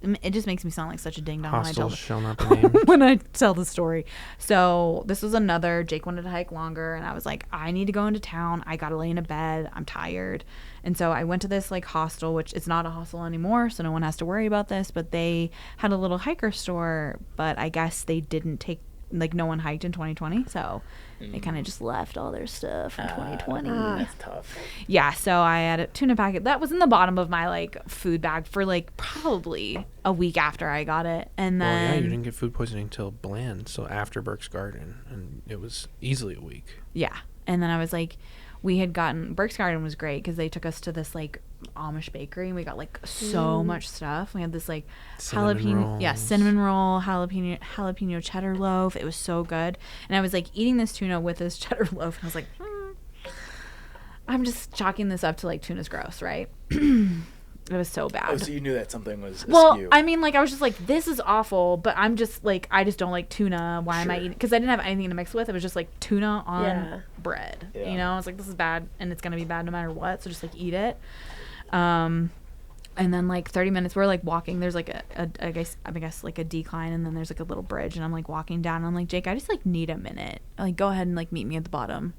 It just makes me sound like such a ding dong when I tell Hostels shall not be named. when I tell the story. So this was another. Jake wanted to hike longer, and I was like, I need to go into town. I gotta lay in a bed. I'm tired, and so I went to this like hostel, which it's not a hostel anymore, so no one has to worry about this. But they had a little hiker store, but I guess they didn't take like no one hiked in 2020, so they kind of just left all their stuff from 2020. That's tough. Yeah, so I had a tuna packet that was in the bottom of my like food bag for like probably a week after I got it, and Well, yeah, then you didn't get food poisoning until Bland, so after Burke's Garden, and it was easily a week. yeah, and then I was like, we had gotten Burke's Garden was great because they took us to this like Amish bakery and we got like so much stuff. We had this like Cinnamon rolls. cinnamon roll, jalapeno cheddar loaf. It was so good, and I was like eating this tuna with this cheddar loaf, and I was like, I'm just chalking this up to like tuna's gross, right? It was so bad. Oh, so you knew that something was Well, askew. I mean, like, I was just like, this is awful, but I'm just like, I just don't like tuna. Why am I Sure. eating? Because I didn't have anything to mix with. It was just like tuna on Yeah. bread. Yeah. You know, I was like, this is bad, and it's gonna be bad no matter what. So just like eat it. And then like 30 minutes, we're like walking. There's like I guess like a decline, and then there's like a little bridge, and I'm like walking down. And I'm like, Jake, I just like need a minute. Like, go ahead and like meet me at the bottom.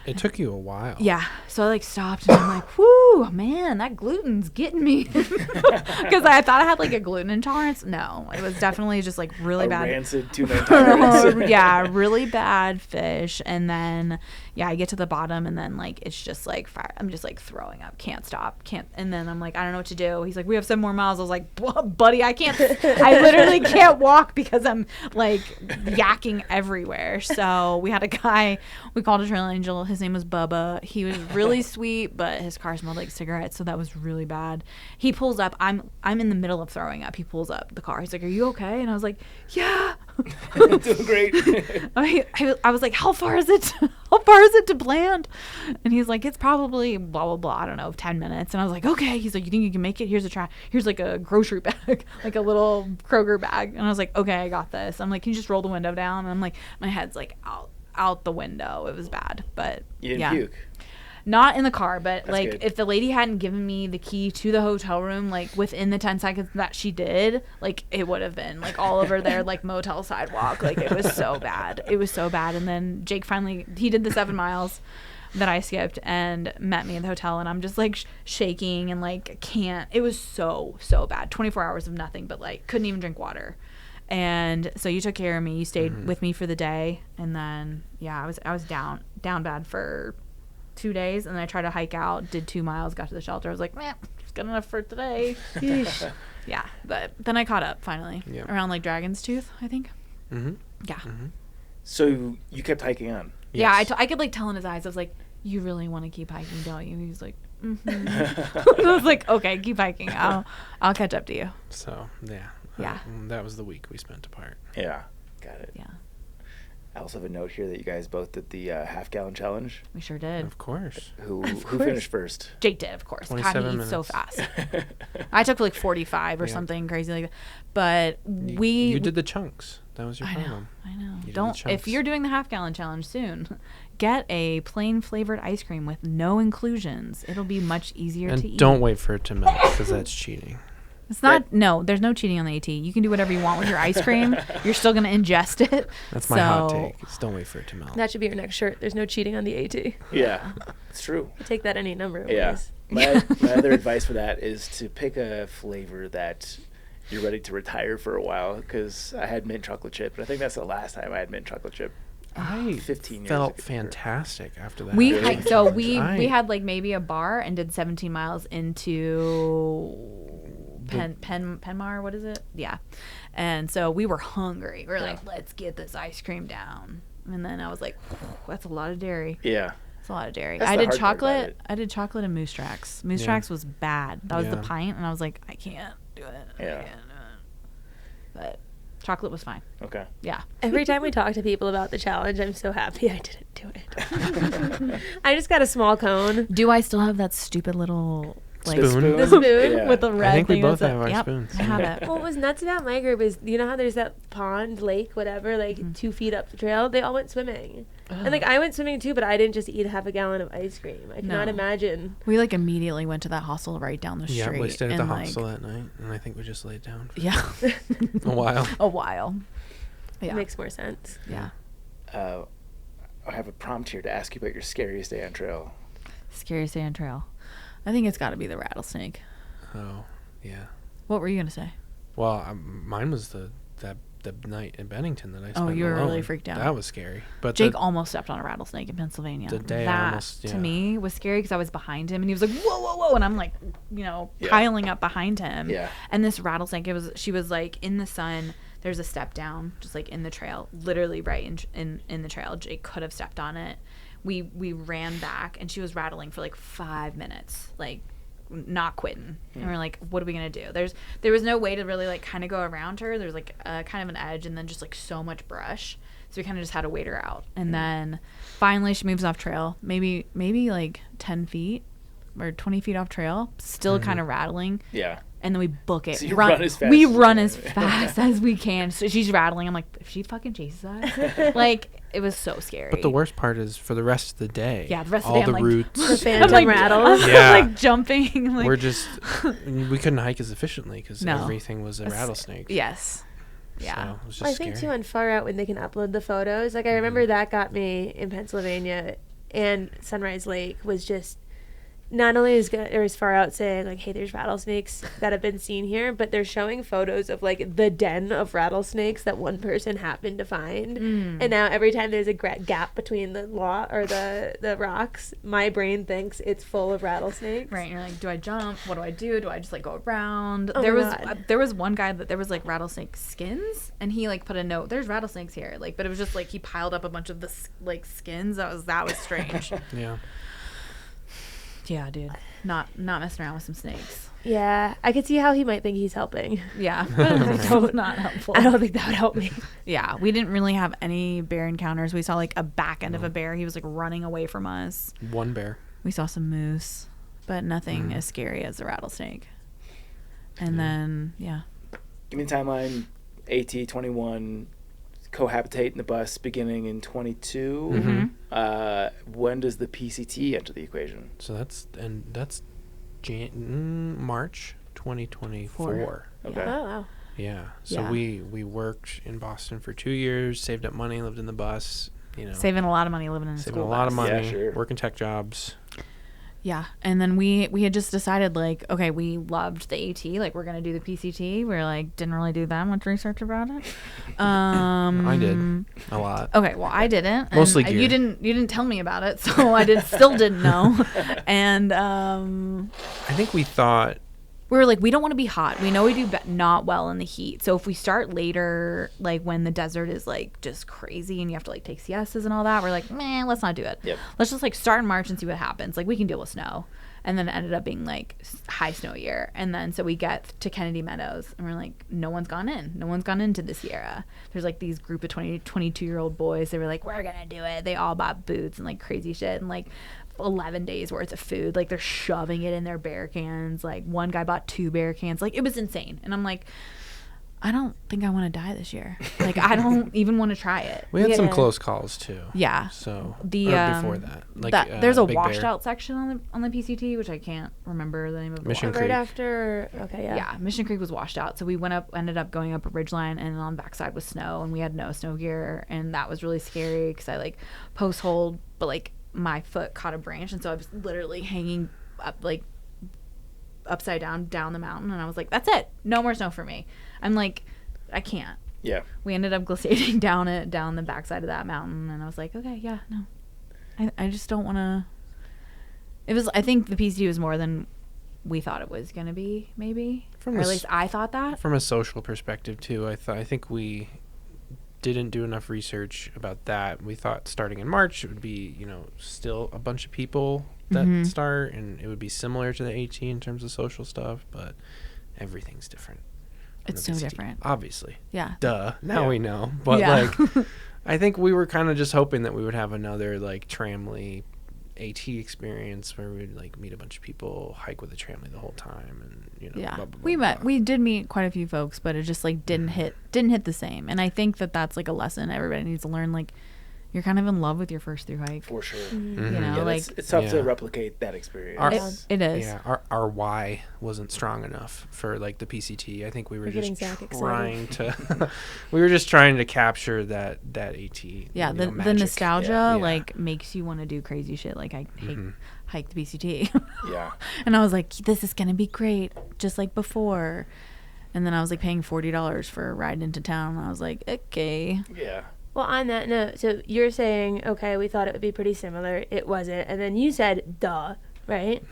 It took you a while. Yeah. So I like stopped and I'm like, whoo, man, that gluten's getting me. Because I thought I had like a gluten intolerance. No, it was definitely just like really a bad. rancid tuna intolerance. Yeah, really bad fish. And then, yeah, I get to the bottom and then like, it's just like, fire. I'm just like throwing up. Can't stop. Can't. And then I'm like, I don't know what to do. He's like, we have 7 more miles. I was like, buddy, I can't. I literally can't walk because I'm like yakking everywhere. So we had a guy, we called a trail angel. His name was Bubba. He was really sweet, but his car smelled like cigarettes, so that was really bad. He pulls up. I'm in the middle of throwing up. He pulls up the car. He's like, "Are you okay?" And I was like, "Yeah." Doing great. I was like, "How far is it? How far is it to Bland?" And he's like, "It's probably blah blah blah. I don't know, 10 minutes." And I was like, "Okay." He's like, "You think you can make it? Here's like a grocery bag, like a little Kroger bag." And I was like, "Okay, I got this." I'm like, "Can you just roll the window down?" And I'm like, my head's like out the window. It was bad, but You didn't yeah. puke. Not in the car, but That's like good. if the lady hadn't given me the key to the hotel room, like within the 10 seconds that she did, like it would have been like all over their like motel sidewalk. Like it was so bad. It was so bad. And then Jake finally, he did the 7 miles that I skipped and met me at the hotel, and I'm just like shaking and like can't. It was so bad. 24 hours of nothing, but like couldn't even drink water. And so you took care of me. You stayed with me for the day, and then yeah, I was down bad for 2 days, and then I tried to hike out, did 2 miles, got to the shelter. I was like, man, it's good enough for today. Yeah, but then I caught up finally around like Dragon's Tooth, I think. Mm-hmm. Yeah, So you kept hiking on. yeah. Yes. I could like tell in his eyes. I was like, you really want to keep hiking, don't you? He was like, mm-hmm. I was like, okay, keep hiking. I'll catch up to you. So yeah. Yeah. That was the week we spent apart. Yeah, got it. Yeah. I also have a note here that you guys both did the half-gallon challenge. We sure did. Of course. Who finished first? Jake did, of course. God, 27 he eats so minutes. fast. I took like 45 or something crazy like that. But You did the chunks. That was your I know. problem. You did the Don't. If chunks. you're doing the half-gallon challenge soon, get a plain flavored ice cream with no inclusions. It'll be much easier to eat. And don't wait for it to melt because that's cheating. It's not. No, there's no cheating on the AT. You can do whatever you want with your ice cream. You're still gonna ingest it. That's my hot take. Is don't wait for it to melt. That should be your next shirt. There's no cheating on the AT. Yeah, it's true. You take that any number of Yeah. ways. My other advice for that is to pick a flavor that you're ready to retire for a while, because I had mint chocolate chip, and I think that's the last time I had mint chocolate chip. I 15 years felt ago. fantastic after that. We Really? hiked, so we I- had like maybe a bar and did 17 miles into Penmar. What is it? Yeah, and so we were hungry. We were like, let's get this ice cream down. And then I was like, that's a lot of dairy. Yeah. It's a lot of dairy. That's I the did hard part about chocolate. it. I did chocolate and Moose Tracks. Moose Yeah. Tracks was bad. That was the Yeah. pint, and I was like, I can't do it. I Yeah. can't do it. But chocolate was fine. Okay. Yeah. Every time we talk to people about the challenge, I'm so happy I didn't do it. I just got a small cone. Do I still have that stupid little like Spoon? The spoon Yeah. with the red I think we thing both that's have our yep, spoons. I have it. What was nuts about my group is, you know how there's that pond, lake, whatever, like 2 feet up the trail? They all went swimming. And like I went swimming too, but I didn't just eat half a gallon of ice cream. I cannot No. imagine. We like immediately went to that hostel right down the Yeah, street. we stayed at the and, like, hostel that night, and I think we just laid down for Yeah. a while. A while. Yeah. It makes more sense. Yeah. I have a prompt here to ask you about your scariest day on trail. Scariest day on trail. I think it's got to be the rattlesnake. Oh, yeah. What were you gonna say? Well, mine was the night in Bennington that I spent Oh, you were alone. really freaked out. That was scary. But Jake the, almost stepped on a rattlesnake in Pennsylvania. The day I that almost- to yeah. me was scary because I was behind him and he was like, whoa, whoa, whoa, and I'm like, Yeah. piling up behind him. Yeah. And this rattlesnake, she was like in the sun. There's a step down, just like in the trail, literally right in the trail. Jake could have stepped on it. We ran back and she was rattling for like 5 minutes, like not quitting. And we're like, what are we gonna do? There was no way to really like kind of go around her. There's like a kind of an edge and then just like so much brush. So we kind of just had to wait her out. And then finally she moves off trail, maybe like 10 feet or 20 feet off trail, still kind of rattling. Yeah. And then we book it. So you run as fast we as you run can. as fast as we can. So she's rattling. I'm like, if she fucking chases us, like it was so scary. But the worst part is for the rest of the day. Yeah, the rest of all the day, the I'm like- routes. The phantom like, rattles. I'm Yeah. like jumping. Like, we're just we couldn't hike as efficiently because No. everything was a rattlesnake. yes. Yeah. So it was just Well, I think too scary. on Far Out when they can upload the photos. Like I remember that got me in Pennsylvania, and Sunrise Lake was just not only is good or as Far Out saying like, hey, there's rattlesnakes that have been seen here, but they're showing photos of like the den of rattlesnakes that one person happened to find. And now every time there's a gap between the the rocks, my brain thinks it's full of rattlesnakes. Right. And you're like, do I jump? What do I do? Do I just like go around? Oh there my was God. there was one guy that there was like rattlesnake skins, and he like put a note. There's rattlesnakes here, like, but it was just like he piled up a bunch of the like skins. That was strange. Yeah. Yeah, dude. Not messing around with some snakes. Yeah, I could see how he might think he's helping. Yeah, but I don't not helpful. I don't think that would help me. Yeah, we didn't really have any bear encounters. We saw like a back end of a bear. He was like running away from us. One bear. We saw some moose, but nothing as scary as the rattlesnake. And then, yeah. Give me the timeline. AT 21, cohabitate in the bus beginning in 22. When does the PCT enter the equation? So that's March 2024. Okay. Oh wow. Yeah. So Yeah. we worked in Boston for 2 years, saved up money, lived in the bus, Saving a lot of money living in a saving school a lot of bus. money, Yeah, sure. working tech jobs. Yeah, and then we had just decided like, okay, we loved the AT, like we're gonna do the PCT. We're like didn't really do that much research about it. I did a lot. Okay, well I didn't. and Mostly you gear. didn't tell me about it, so I still didn't know. And I think we thought we were like, we don't want to be hot. We know we do not well in the heat. So if we start later, like when the desert is like just crazy and you have to like take siestas and all that, we're like, man, let's not do it. Yep. Let's just like start in March and see what happens. Like we can deal with snow. And then it ended up being like high snow year. And then so we get to Kennedy Meadows and we're like, no one's gone into the Sierra. There's like these group of 22-year-old boys. They were like, we're gonna do it. They all bought boots and like crazy shit and like 11 days worth of food. Like they're shoving it in their bear cans. Like one guy bought 2 bear cans. Like it was insane. And I'm like, I don't think I want to die this year. Like I don't even want to try it. We had some close calls too. Yeah. So before that, like there's a Big washed Bear. out section on the PCT, which I can't remember the name of. Mission Right Creek. after. Okay, yeah. Yeah, Mission Creek was washed out, so we ended up going up a ridgeline, and on the backside was snow, and we had no snow gear, and that was really scary because I like post hold, but like my foot caught a branch, and so I was literally hanging up like upside down the mountain, and I was like, that's it, no more snow for me. I'm like, I can't. Yeah. We ended up glaciating down the backside of that mountain, and I was like, okay, yeah, no, I just don't want to. I think the PCT was more than we thought it was going to be, maybe. Or at least I thought that. From a social perspective too, I think we didn't do enough research about that. We thought starting in March it would be, still a bunch of people that start, and it would be similar to the AT in terms of social stuff, but everything's different. It's so different. Obviously. Yeah. Duh. Now we know. But I think we were kind of just hoping that we would have another like Tramley AT experience where we'd like meet a bunch of people, hike with a Tramley the whole time, and yeah. Blah, blah, blah, We did meet quite a few folks, but it just like didn't hit the same. And I think that's like a lesson everybody needs to learn. Like, you're kind of in love with your first thru hike. For sure. Yeah, like it's tough to replicate that experience. It is. Yeah, our why wasn't strong enough for like the PCT. I think we were just trying to we were just trying to capture that AT. Yeah, the nostalgia like makes you want to do crazy shit. Like I hike the PCT. Yeah. And I was like, this is gonna be great, just like before. And then I was like paying $40 for a ride into town. And I was like, okay. Yeah. Well, on that note, so you're saying, okay, we thought it would be pretty similar. It wasn't. And then you said, duh, right?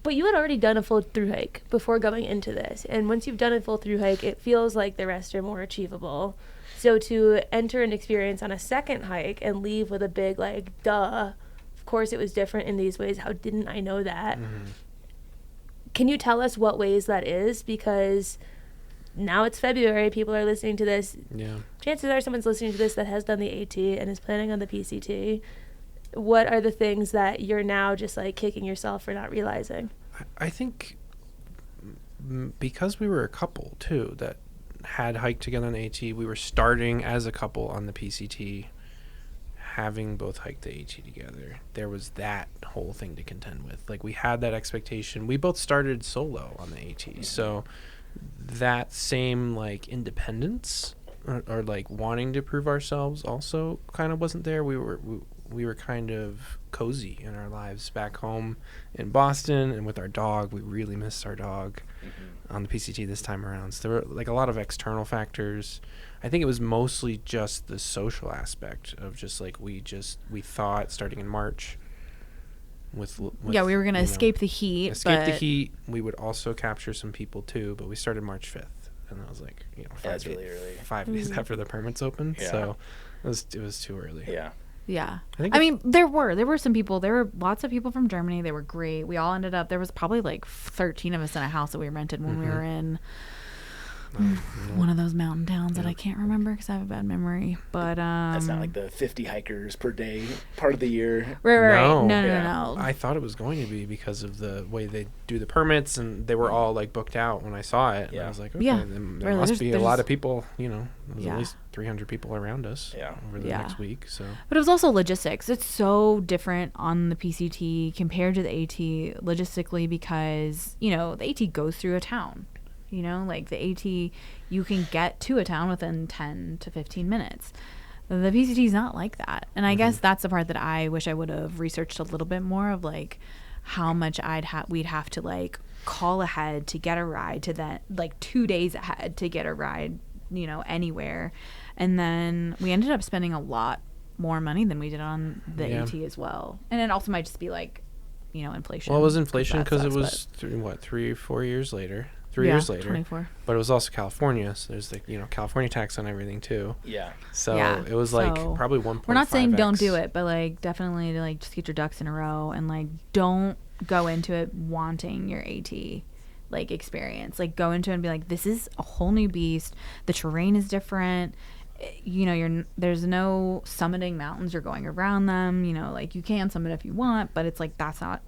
But you had already done a full thru hike before going into this. And once you've done a full thru hike, it feels like the rest are more achievable. So to enter an experience on a second hike and leave with a big, like, duh, of course it was different in these ways. How didn't I know that? Can you tell us what ways that is? Because now it's February, people are listening to this. Yeah. Chances are someone's listening to this that has done the AT and is planning on the PCT. What are the things that you're now just like kicking yourself for not realizing? I think because we were a couple too that had hiked together on the AT, we were starting as a couple on the PCT, having both hiked the AT together. There was that whole thing to contend with. Like we had that expectation. We both started solo on the AT, so that same like independence or like wanting to prove ourselves also kind of wasn't there. We were kind of cozy in our lives back home in Boston, and with our dog, we really missed our dog on the PCT this time around. So there were like a lot of external factors. I think it was mostly just the social aspect of just like we thought starting in March with we were going to escape the heat. The heat. We would also capture some people too, but we started March 5th, and that was like, that's really early. 5 days after the permits opened. Yeah. So it was too early. Yeah. Yeah. I mean, there were some people. There were lots of people from Germany. They were great. We all ended up, there was probably like 13 of us in a house that we rented when we were in one of those mountain towns that I can't remember because I have a bad memory. But that's not like the 50 hikers per day part of the year. Right. No. I thought it was going to be because of the way they do the permits, and they were all like booked out when I saw it. And I was like, okay, then there must be a lot of people. There's at least 300 people around us over the next week. So, but it was also logistics. It's so different on the PCT compared to the AT logistically because the AT goes through a town. Like the AT, you can get to a town within 10 to 15 minutes. The PCT is not like that. And I guess that's the part that I wish I would have researched a little bit more of, like how much we'd have to like call ahead to get a ride to that, like 2 days ahead to get a ride, anywhere. And then we ended up spending a lot more money than we did on the AT as well. And it also might just be like, inflation. Well, it was inflation because it was 3 or 4 years later. 3 years later, 24. But it was also California, so there's the California tax on everything too. Yeah. So it was like probably 1.5. We're not saying don't do it, but like definitely like just get your ducks in a row and like don't go into it wanting your AT like experience. Like go into it and be like, this is a whole new beast. The terrain is different. You know, there's no summiting mountains or going around them. You know, like you can summit if you want, but it's like that's not.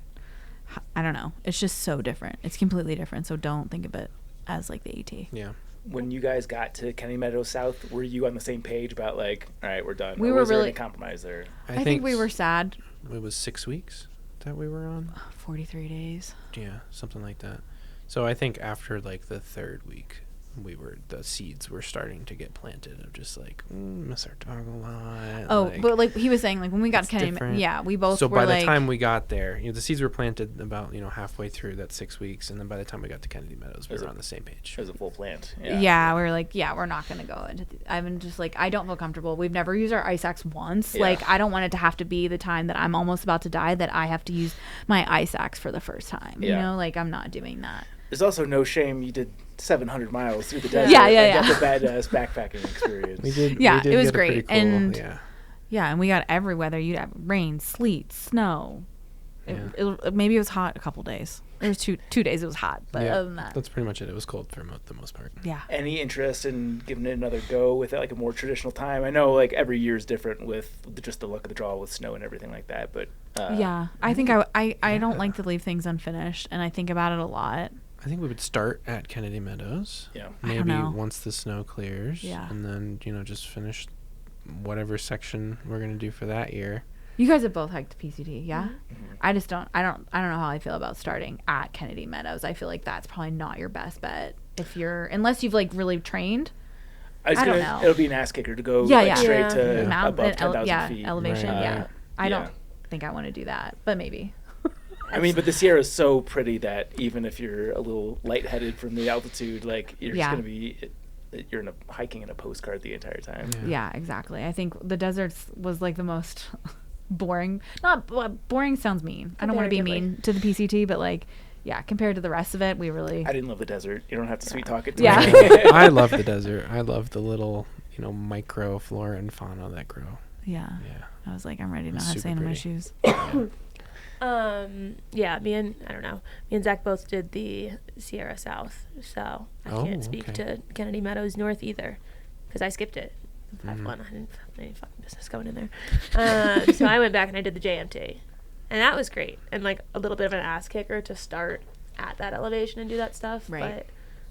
I don't know. It's just so different. It's completely different. So don't think of it as like the AT. Yeah. When you guys got to Kennedy Meadows South, were you on the same page about like, all right, we're done? We or were was there really any compromise there? I think we were sad. It was 6 weeks that we were on. 43 days. Yeah, something like that. So I think after like the 3rd week, the seeds were starting to get planted of just like miss our dog a lot. Oh, but like he was saying, like when we got to Kennedy, yeah, we both. So were by like, the time we got there, the seeds were planted about halfway through that 6 weeks, and then by the time we got to Kennedy Meadows, we were on the same page. It was a full plant. Yeah, we were like, we're not gonna go into. I'm just like, I don't feel comfortable. We've never used our ice axe once. Yeah. Like, I don't want it to have to be the time that I'm almost about to die that I have to use my ice axe for the first time. Yeah. You know, like I'm not doing that. There's also no shame you did 700 miles through the desert. Yeah. That's a badass backpacking experience. We did. Yeah, we did it was get a pretty great. cool, And yeah, and we got every weather. You'd have rain, sleet, snow. Maybe it was hot a couple days. There was two days it was hot, but other than that, that's pretty much it. It was cold for the most part. Yeah. Any interest in giving it another go with like a more traditional time? I know like every year is different with just the luck of the draw with snow and everything like that, but yeah, I think I don't like to leave things unfinished, and I think about it a lot. I think we would start at Kennedy Meadows. Yeah. Maybe I don't know. once the snow clears. Yeah. And then, just finish whatever section we're going to do for that year. You guys have both hiked PCT, yeah? Mm-hmm. I just don't know how I feel about starting at Kennedy Meadows. I feel like that's probably not your best bet unless you've like really trained. I don't know. It'll be an ass kicker to go straight to above 10,000 feet. Elevation, Right. yeah. I don't think I want to do that, but maybe. I mean, but the Sierra is so pretty that even if you're a little lightheaded from the altitude, like you're just gonna be, you're hiking in a postcard the entire time. Yeah, exactly. I think the deserts was like the most boring. Not boring sounds mean. I don't want to be mean to the PCT, but like, yeah, compared to the rest of it, we really. I didn't love the desert. You don't have to sweet talk it to me. I love the desert. I love the little, micro flora and fauna that grow. Yeah. Yeah. I was like, I'm ready to not have sand in my shoes. Me and Zach both did the Sierra South, so I can't speak to Kennedy Meadows North either, because I skipped it. I didn't have any fucking business going in there. So I went back and I did the JMT, and that was great, and like a little bit of an ass kicker to start at that elevation and do that stuff. Right. But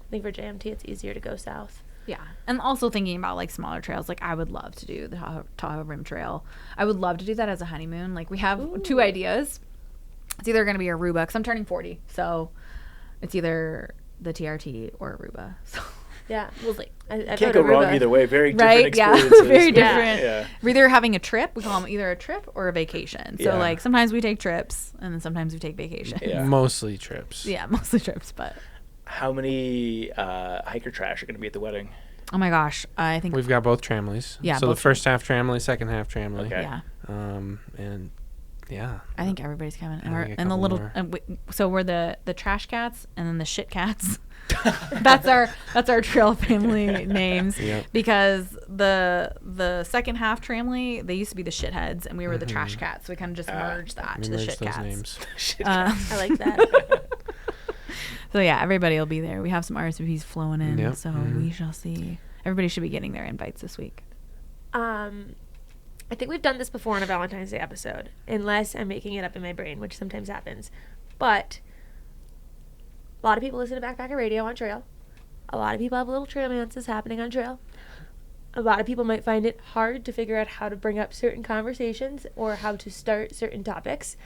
I think for JMT it's easier to go south. Yeah, and also thinking about like smaller trails, like I would love to do the Tahoe Rim Trail. I would love to do that as a honeymoon. Like we have 2 ideas. It's either going to be Aruba, because I'm turning 40, so it's either the TRT or Aruba. So yeah, we'll see. I can't go wrong either way. Very different right? experiences. Yeah, very different. Yeah. We're either having a trip. We call them either a trip or a vacation. So like sometimes we take trips, and then sometimes we take vacations. Yeah. Mostly trips. Yeah, mostly trips. But how many hiker trash are going to be at the wedding? oh my gosh, I think We've got both tramleys. Yeah, So the both first half tramley, second half tramley. Okay. yeah. And yeah. I think everybody's coming. I think a And the couple little, more. So we're the trash cats and then the shit cats. that's our trail family names. Yep. Because the second half tramley, they used to be the shitheads and we were the trash cats. So we kind of just merged that to the Merge shit those cats. names. I like that. So yeah, everybody will be there. We have some RSVPs flowing in, Yep. so we shall see. Everybody should be getting their invites this week. I think we've done this before in a Valentine's Day episode, unless I'm making it up in my brain, which sometimes happens. But a lot of people listen to Backpacker Radio on trail. A lot of people have little trailances happening on trail. A lot of people might find it hard to figure out how to bring up certain conversations or how to start certain topics.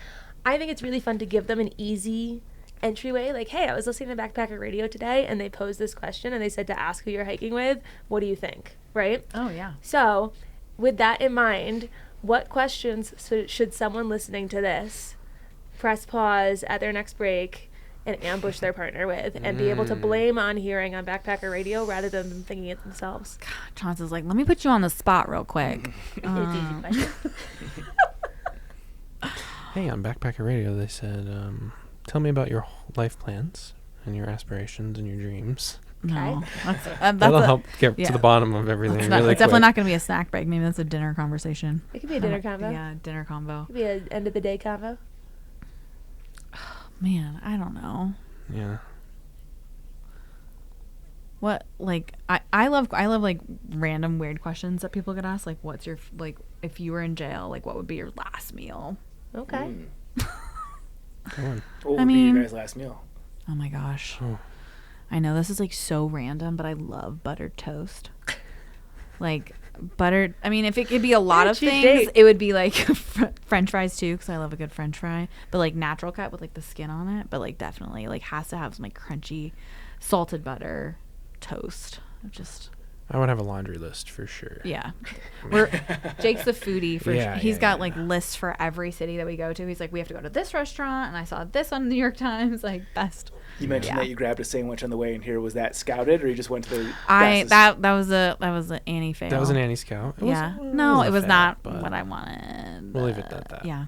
I think it's really fun to give them an easy entryway. Like, hey, I was listening to Backpacker Radio today, and they posed this question, and they said to ask who you're hiking with. What do you think? Right? Oh, yeah. So, with that in mind, what questions should someone listening to this press pause at their next break and ambush their partner with and be able to blame on hearing on Backpacker Radio rather than them thinking it themselves? Chauncey's like, let me put you on the spot real quick. It's easy question. Hey, on Backpacker Radio, they said, tell me about your life plans and your aspirations and your dreams. No, That'll help get to the bottom of everything. It's Really definitely quick. not going to be a snack break. Maybe that's a dinner conversation. It could be a dinner combo. Yeah, dinner combo. It could be an end of the day combo. Man, I don't know. Yeah. What, like, I love like random weird questions that people could ask. Like, what's your, like, if you were in jail, like, what would be your last meal? Okay. Come on. What I would be mean- your guys' last meal? Oh my gosh. Oh. I know this is like so random, but I love buttered toast. Like buttered, I mean, if it could be a lot Yeah, of cheap things, date. it would be like French fries too, because I love a good French fry. But like natural cut with like the skin on it, but like definitely like has to have some like crunchy salted butter toast. Just I would have a laundry list for sure. yeah. We're Jake's the foodie for Yeah, he's yeah, got yeah. like lists for every city that we go to. He's like, we have to go to this restaurant, and I saw this on the New York Times, like best. You mentioned Yeah. that you grabbed a sandwich on the way in here. Was that scouted, or you just went to the? That fastest? that was an Annie fail. That was an Annie Scout. It Yeah. wasn't- No, wasn't it a was fail, not but what I wanted. We'll leave it at that. Yeah.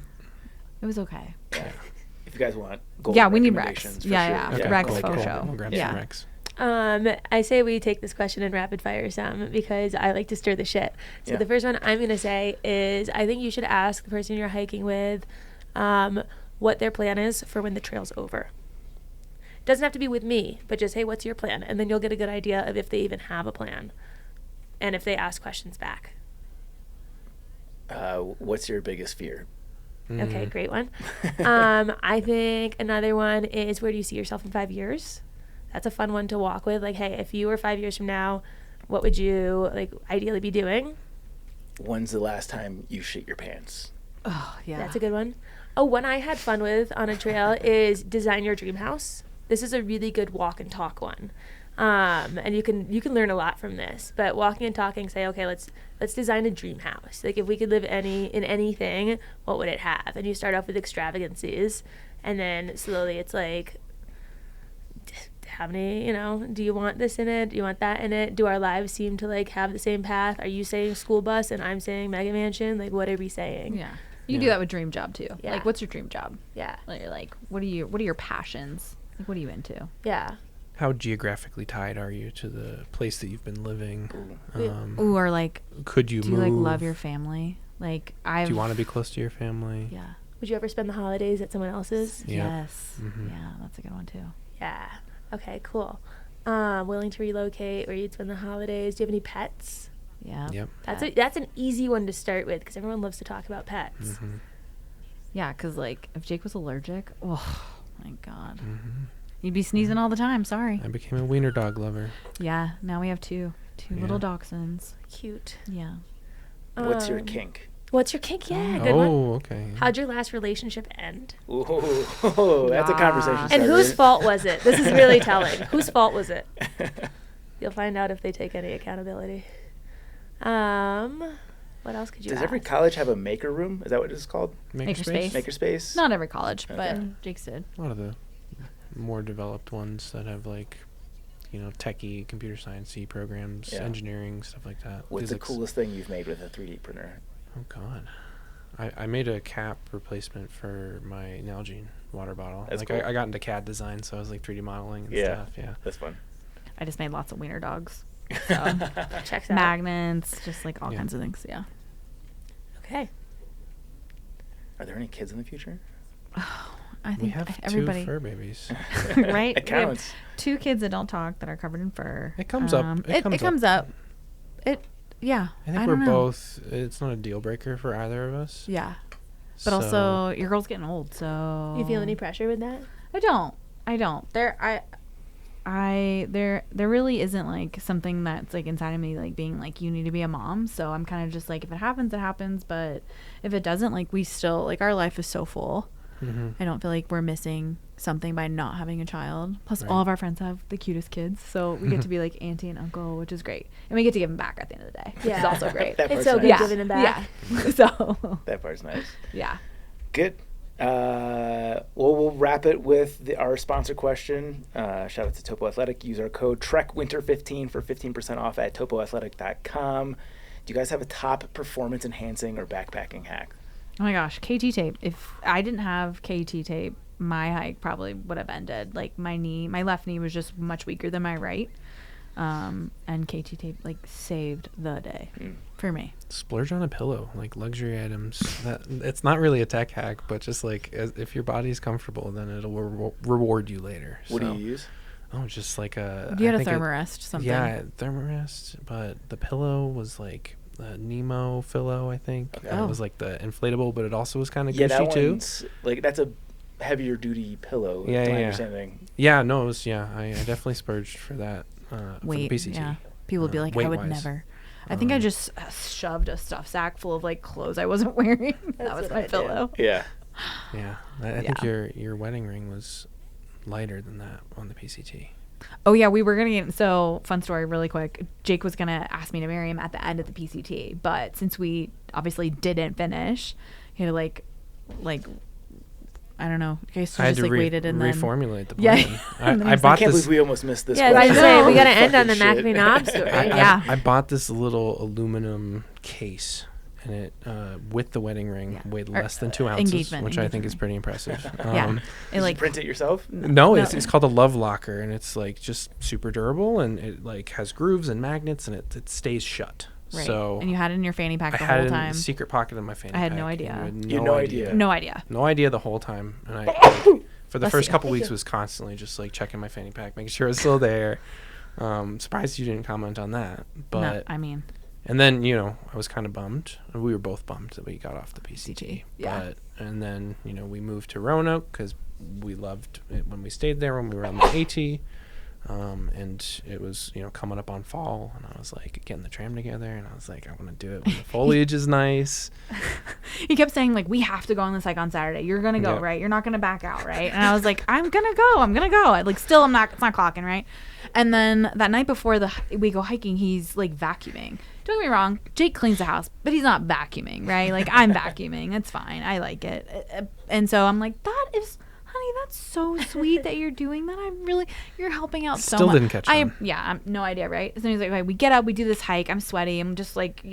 It was okay. If you guys want, gold Yeah, we need recommendations Rex. for Yeah, sure. yeah. Okay, Rex cool, faux cool. show. We'll grab Yeah. some Rex. I say we take this question and rapid fire some because I like to stir the shit. So Yeah. the first one I'm going to say is I think you should ask the person you're hiking with what their plan is for when the trail's over. Doesn't have to be with me, but just, hey, what's your plan? And then you'll get a good idea of if they even have a plan and if they ask questions back. What's your biggest fear? Okay, Mhm. great one. I think another one is where do you see yourself in 5 years? That's a fun one to walk with. Like, hey, if you were 5 years from now, what would you like ideally be doing? When's the last time you shit your pants? Oh, yeah. That's a good one. Oh, one I had fun with on a trail is design your dream house. This is a really good walk and talk one. And you can learn a lot from this. But walking and talking, say, okay, let's design a dream house. Like if we could live in anything, what would it have? And you start off with extravagancies, and then slowly it's like, how many, do you want this in it? Do you want that in it? Do our lives seem to like have the same path? Are you saying school bus and I'm saying mega mansion? Like what are we saying? Yeah. You can do Yeah. that with dream job too. Yeah. Like, what's your dream job? Yeah. Like, what are your passions? Like, what are you into? Yeah. How geographically tied are you to the place that you've been living? Ooh, or like, Could you do you move? like love your family? Like, Do you want to be close to your family? Yeah. Would you ever spend the holidays at someone else's? Yeah. Yes. Mhm. Yeah, that's a good one too. Yeah. Okay, cool. Willing to relocate where you'd spend the holidays. Do you have any pets? Yeah. Yep. That's an easy one to start with because everyone loves to talk about pets. Mm-hmm. Yeah, because like if Jake was allergic, oh my god, Mm-hmm. you'd be sneezing all the time. Sorry. I became a wiener dog lover. Yeah. Now we have two Yeah. little dachshunds. Cute. Yeah. What's your Um, kink? What's your kink? Yeah, good one. Oh, okay. How'd your last relationship end? Ooh, that's a conversation Ah. And starter. whose fault was it? This is really telling. Whose fault was it? You'll find out if they take any accountability. What else could you Does ask? every college have a maker room? Is that what it's called? Makerspace. Makerspace? Not every college, Okay. but Jake's did. A lot of the more developed ones that have like, techie, computer science-y programs, Yeah. engineering, stuff like that. What's the Physics. coolest thing you've made with a 3D printer? Oh God, I made a cap replacement for my Nalgene water bottle. That's like cool. I got into CAD design, so I was like 3D modeling and Yeah. stuff. Yeah. That's fun. I just made lots of wiener dogs. So Checks out. magnets, just like all Yeah. kinds of things. Yeah. Okay. Are there any kids in the future? I We think have everybody, two fur babies. right? It We have counts. 2 kids that don't talk that are covered in fur. It comes up. It comes up. Yeah. I think I we're don't know. both. It's not a deal breaker for either of us. Yeah. But also, your girl's getting old, so You feel any pressure with that? I don't. There really isn't like something that's like inside of me like being like you need to be a mom. So I'm kind of just like if it happens, it happens. But if it doesn't, like we still like our life is so full. Mm-hmm. I don't feel like we're missing something by not having a child. Plus, Right. all of our friends have the cutest kids, so we get to be like auntie and uncle, which is great, and we get to give them back at the end of the day. Which is Yeah. also great. That It's part's so good nice. giving them back. Yeah. So That part's nice. yeah. Good. Well, we'll wrap it with our sponsor question. Shout out to Topo Athletic. Use our code TREKWINTER15 for 15% off at topoathletic.com. Do you guys have a top performance enhancing or backpacking hack? Oh my gosh, KT tape. If I didn't have KT tape, my hike probably would have ended. Like my left knee was just much weaker than my right. And KT tape like saved the day for me. Splurge on a pillow, like luxury items. That it's not really a tech hack, but just like if your body's comfortable, then it'll reward you later. What do you use? Oh, just like a. You had a Thermarest, something. Yeah, Thermarest, but the pillow was like the Nemo pillow, I think. Okay. It was like the inflatable, but it also was kind of Yeah, gushy that too. one's like that's a heavier duty pillow. Yeah, to my yeah. understanding. Yeah, no, it was. Yeah, I definitely splurged for that. For the PCT. Yeah. People would be like, I would weight-wise. never. I think I just shoved a stuff sack full of like clothes I wasn't wearing. That was my pillow. Yeah. Yeah, I think your wedding ring was lighter than that on the PCT. Oh yeah, we were gonna get, so fun story really quick. Jake was gonna ask me to marry him at the end of the PCT, but since we obviously didn't finish, he had to like I don't know. You guys I had just to like waited and then reformulate the Yeah. plan. And then I he's bought I can't this. believe we almost missed this. Yeah, I was question. gonna say we gotta Fucking end on the shit. McAfee Knob story. Yeah. I bought this little aluminum case, and it with the wedding ring weighed less than 2 ounces, engagement which I think is ring. pretty impressive. Yeah. Did It you like print it yourself? No, No. it's called a love locker, and it's like just super durable, and it like has grooves and magnets, and it stays shut. right. So And you had it in your fanny pack I the had whole it in time. the secret pocket of my fanny I had pack. no and idea. you had no idea. No idea. No idea the whole time, and I for the Bless first you. couple weeks was constantly just like checking my fanny pack, making sure it was still there. Surprised you didn't comment on that, but No, I mean, and then I was kind of bummed. We were both bummed that we got off the PCT. Yeah. And then we moved to Roanoke because we loved it when we stayed there when we were on the AT. And it was coming up on fall, and I was like getting the tram together, and I was like, I want to do it when the foliage is nice. he kept saying like, we have to go on this hike on Saturday. You're gonna go, Yeah. right? You're not gonna back out, right? And I was like, I'm gonna go. I, like, still, it's not clocking, right? And then that night before we go hiking, he's like vacuuming. Don't get me wrong, Jake cleans the house, but he's not vacuuming, right? Like, I'm vacuuming. It's fine. I like it. And so I'm like, honey, that's so sweet that you're doing that. You're helping out so much. Still didn't catch on. I'm no idea, right? So he's like, okay, we get up, we do this hike. I'm sweaty. I'm just like,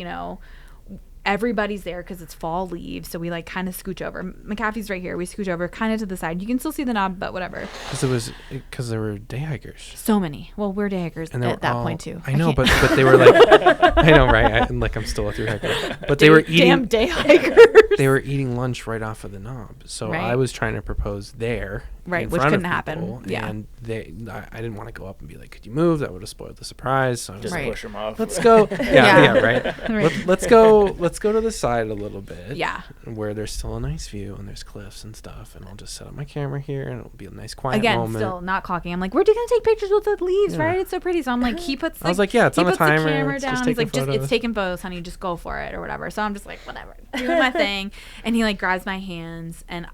everybody's there because it's fall leaves. So we like kind of scooch over. McAfee's right here. We scooch over kind of to the side. You can still see the knob, but whatever. Because there were day hikers. So many. Well, we're day hikers And they at that were point too. I know, but they were like, I know, right? I'm still a thru-hiker. But they were eating. Damn day hikers. They were eating lunch right off of the knob. So Right. I was trying to propose there. Right, in which front of couldn't happen. people, Yeah. And I didn't want to go up and be like, could you move? That would have spoiled the surprise. So I was Just like, Right. push them off. let's go. Yeah. Right. Right. Let's go to the side a little bit. Yeah. Where there's still a nice view and there's cliffs and stuff. And I'll just set up my camera here and it'll be a nice quiet Again, moment. still not clocking. I'm like, we're gonna take pictures with the leaves, Yeah. right? It's so pretty. So I'm like, he puts. I was like, yeah, it's he on the puts timer. The camera It's down. just He's taking like, it's photos. taking photos, honey. Just go for it or whatever. So I'm just like, whatever, doing my thing. And he like grabs my hands, and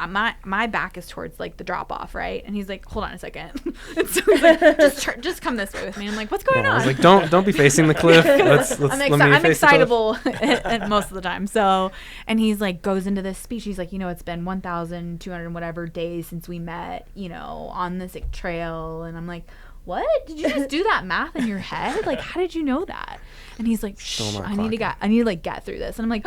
my back is towards like the drop off, right? And he's like, hold on a second. And so he's like, just come this way with me. And I'm like, what's going Yeah, on? I was like, don't be facing the cliff. Let's I'm, let me I'm face the cliff. excitable at most of the time. So, and he's like, goes into this speech. He's like, it's been 1,200 and whatever days since we met, on this like, trail. And I'm like, what? Did you just do that math in your head? Like, how did you know that? And he's like, shh, Still not I need to clocking. get through this. And I'm like,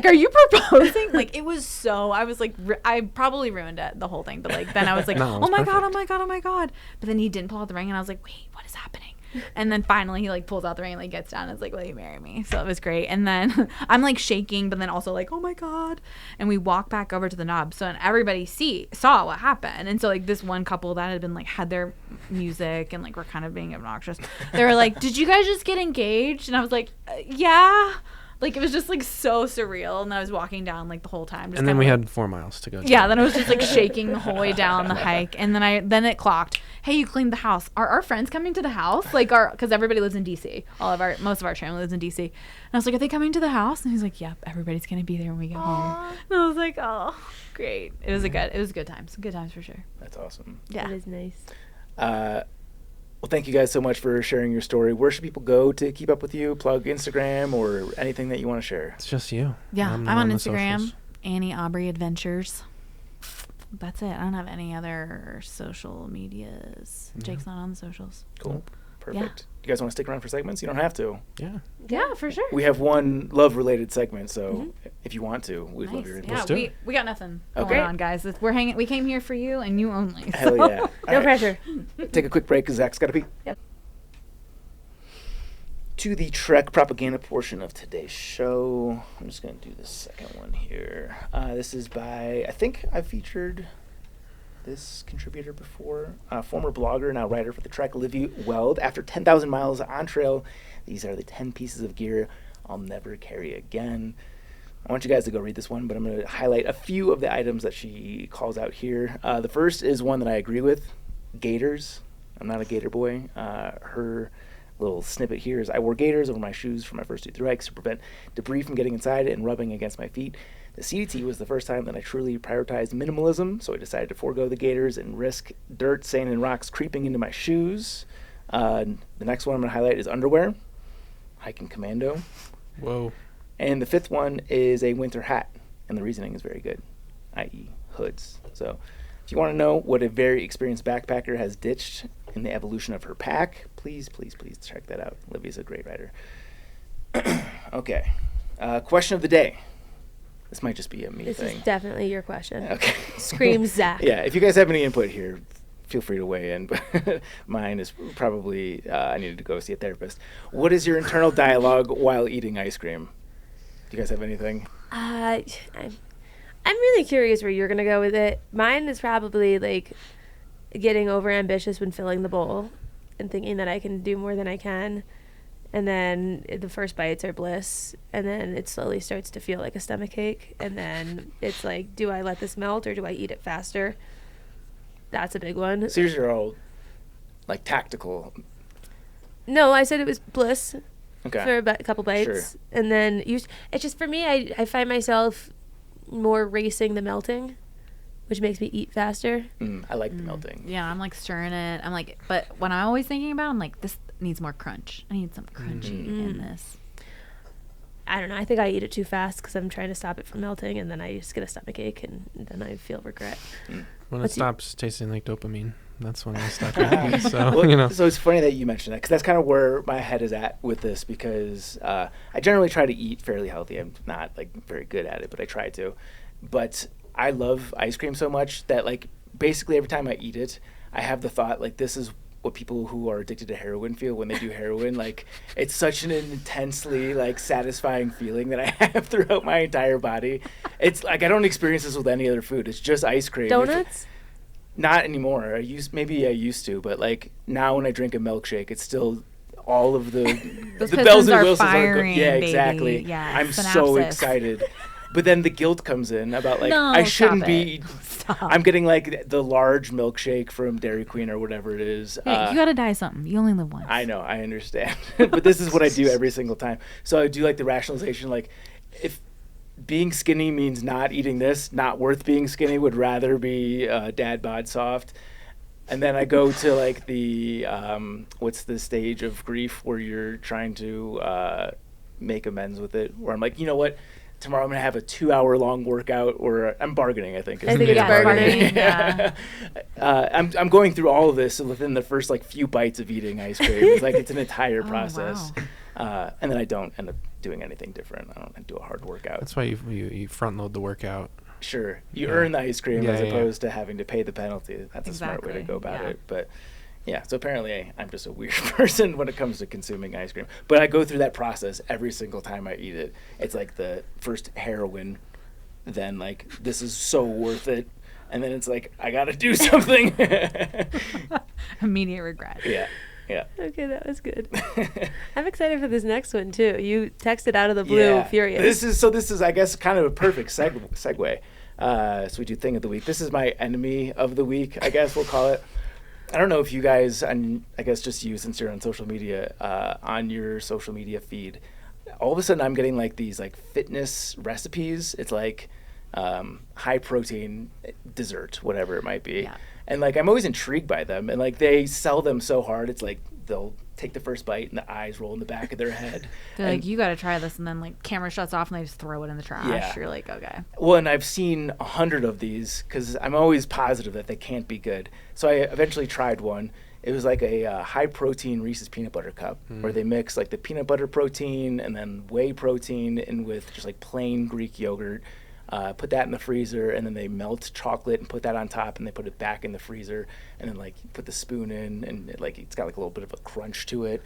are you proposing? Like, it was so, I was like, I probably ruined it, the whole thing. But like, then I was like, No, it oh was my God, oh perfect. my God, oh my God. But then he didn't pull out the ring. And I was like, wait, what is happening? And then finally he like pulls out the ring and like gets down and is like, will you marry me? So it was great. And then I'm like shaking, but then also like, oh my God. And we walk back over to the knob. So and everybody saw what happened. And so like this one couple that had been like had their music and like were kind of being obnoxious. They were like, did you guys just get engaged? And I was like, yeah. Like, it was just, like, so surreal. And I was walking down, like, the whole time. Just And then kinda, we like, had 4 miles to go. yeah, then I was just, like, shaking the whole way down the hike. And then it clocked. Hey, you cleaned the house. Are our friends coming to the house? Like, because everybody lives in D.C. Most of our family lives in D.C. And I was like, are they coming to the house? And he's like, yep, everybody's going to be there when we get home. And I was like, oh, great. It was good times. Good times for sure. That's awesome. Yeah. That is nice. Well, thank you guys so much for sharing your story. Where should people go to keep up with you? Plug Instagram or anything that you want to share? It's just you. Yeah, I'm on the Instagram, socials. Annie Aubrey Adventures. That's it. I don't have any other social medias. Jake's not on the socials. Cool. Perfect. You guys want to stick around for segments? You don't have to. Yeah. Yeah, for sure. We have one love-related segment, so if you want to, we'd love your input. Yeah, Let's do it. we got nothing Okay. going on, guys. We're hanging. We came here for you and you only. Hell so- yeah. All No right. pressure. Take a quick break because Zach's got to pee. Yep. to the Trek propaganda portion of today's show. I'm just going to do the second one here. This is by, I think I featured this contributor before, former blogger, now writer for the Trek, Livy Weld. After 10,000 miles on trail, these are the 10 pieces of gear I'll never carry again. I want you guys to go read this one, but I'm going to highlight a few of the items that she calls out here. The first is one that I agree with, gaiters. I'm not a gator boy. Her little snippet here is, I wore gaiters over my shoes for my first 2 thru-hikes to prevent debris from getting inside and rubbing against my feet. The CDT was the first time that I truly prioritized minimalism, so I decided to forego the gaiters and risk dirt, sand, and rocks creeping into my shoes. The next one I'm going to highlight is underwear, hiking commando. Whoa. And the fifth one is a winter hat, and the reasoning is very good, i.e. hoods. So if you want to know what a very experienced backpacker has ditched in the evolution of her pack, please check that out. Livy's a great writer. Okay. Question of the day. This might just be a me thing. This is definitely your question. Okay. Scream Zach. Yeah, if you guys have any input here, feel free to weigh in. But mine is probably I needed to go see a therapist. What is your internal dialogue while eating ice cream? Do you guys have anything? I'm really curious where you're going to go with it. Mine is probably like getting over ambitious when filling the bowl and thinking that I can do more than I can. And then the first bites are bliss, and then it slowly starts to feel like a stomach ache, and then it's like, do I let this melt or do I eat it faster? That's a big one. So yours are all like tactical. No, I said it was bliss Okay. for a couple bites, Sure. and then it's just for me. I find myself more racing the melting, which makes me eat faster. I like the melting. Yeah, I'm like stirring it. I'm like, but when I'm always thinking about it, I'm like, this needs more crunch. I need some crunchy in this. I don't know. I think I eat it too fast because I'm trying to stop it from melting, and then I just get a stomach ache, and then I feel regret. When What's it stops tasting like dopamine, that's when I stop eating. So, Well, so it's funny that you mentioned that, because that's kind of where my head is at with this, because I generally try to eat fairly healthy. I'm not like very good at it, but I try to. But I love ice cream so much that like basically every time I eat it, I have the thought like, this is what people who are addicted to heroin feel when they do heroin. Like, it's such an intensely like satisfying feeling that I have throughout my entire body. It's like I don't experience this with any other food. It's just ice cream. Donuts? Not anymore. I used to, but like now when I drink a milkshake, it's still all of the Those the bells and whistles firing, yeah, baby. exactly. Yeah, I'm so synapses. excited. But then the guilt comes in about like, No, I shouldn't stop be. it. Stop. I'm getting like the large milkshake from Dairy Queen or whatever it is. Hey, you gotta die something. You only live once. I know, I understand. But this is what I do every single time. So I do like the rationalization, like if being skinny means not eating this, not worth being skinny, would rather be dad bod soft. And then I go to like the, what's the stage of grief where you're trying to make amends with it, where I'm like, you know what? Tomorrow I'm going to have a 2-hour-long workout, or I'm bargaining, I think. I think it's bargaining. Yeah. I'm going through all of this within the first like few bites of eating ice cream. It's like it's an entire Oh, process. And then I don't end up doing anything different. I don't do a hard workout. that's why you front load the workout. Sure, you Yeah. earn the ice cream Yeah, as yeah, opposed to having to pay the penalty. That's a smart way to Exactly, go about yeah. it. But yeah, so apparently I'm just a weird person when it comes to consuming ice cream. But I go through that process every single time I eat it. It's like the first heroin, then like this is so worth it, and then it's like I gotta do something. Immediate regret. Yeah. Okay, that was good. I'm excited for this next one too. You texted out of the blue, furious. This is I guess kind of a perfect segue. So we do thing of the week. This is my enemy of the week, I guess we'll call it. I don't know if you guys, and I guess just you since you're on social media, on your social media feed, all of a sudden I'm getting like these like fitness recipes. It's like high protein dessert, whatever it might be. Yeah. And like I'm always intrigued by them, and like they sell them so hard. It's like they'll take the first bite and the eyes roll in the back of their head. They're And- like, you gotta try this, and then like camera shuts off and they just throw it in the trash. Yeah. You're like, okay. Well, and I've seen 100 of these because I'm always positive that they can't be good. So I eventually tried one. It was like a high protein Reese's peanut butter cup where they mix like the peanut butter protein and then whey protein in with just like plain Greek yogurt. Put that in the freezer, and then they melt chocolate and put that on top, and they put it back in the freezer, and then like put the spoon in, and it's got like a little bit of a crunch to it.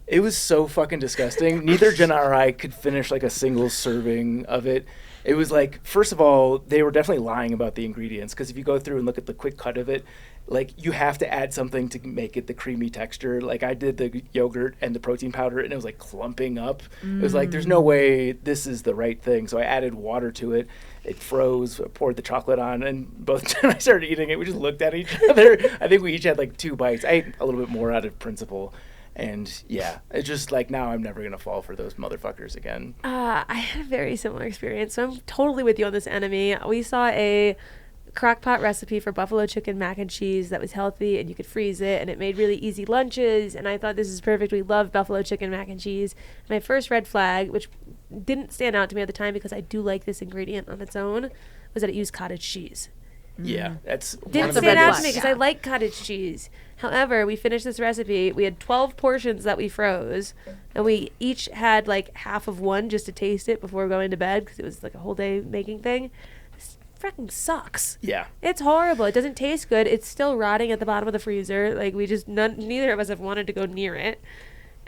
It was so fucking disgusting. Neither Jenna or I could finish like a single serving of it. It was like, first of all, they were definitely lying about the ingredients, because if you go through and look at the quick cut of it, like you have to add something to make it the creamy texture. Like I did the yogurt and the protein powder and it was like clumping up. It was like, there's no way this is the right thing. So I added water to it. It froze, I poured the chocolate on, and both Jen and I started eating it. We just looked at each other. I think we each had like 2 bites. I ate a little bit more out of principle. And yeah, it's just like, now I'm never going to fall for those motherfuckers again. I had a very similar experience. So I'm totally with you on this, enemy. We saw a crock-pot recipe for buffalo chicken mac and cheese that was healthy, and you could freeze it, and it made really easy lunches. And I thought, this is perfect. We love buffalo chicken mac and cheese. My first red flag, which didn't stand out to me at the time because I do like this ingredient on its own, was that it used cottage cheese. Yeah, that's one Didn't of the stand red out to flags. me because I like cottage cheese. However, we finished this recipe. We had 12 portions that we froze, and we each had like half of one just to taste it before going to bed, because it was like a whole day making thing. This freaking sucks. Yeah. It's horrible. It doesn't taste good. It's still rotting at the bottom of the freezer. Like, we just, neither of us have wanted to go near it.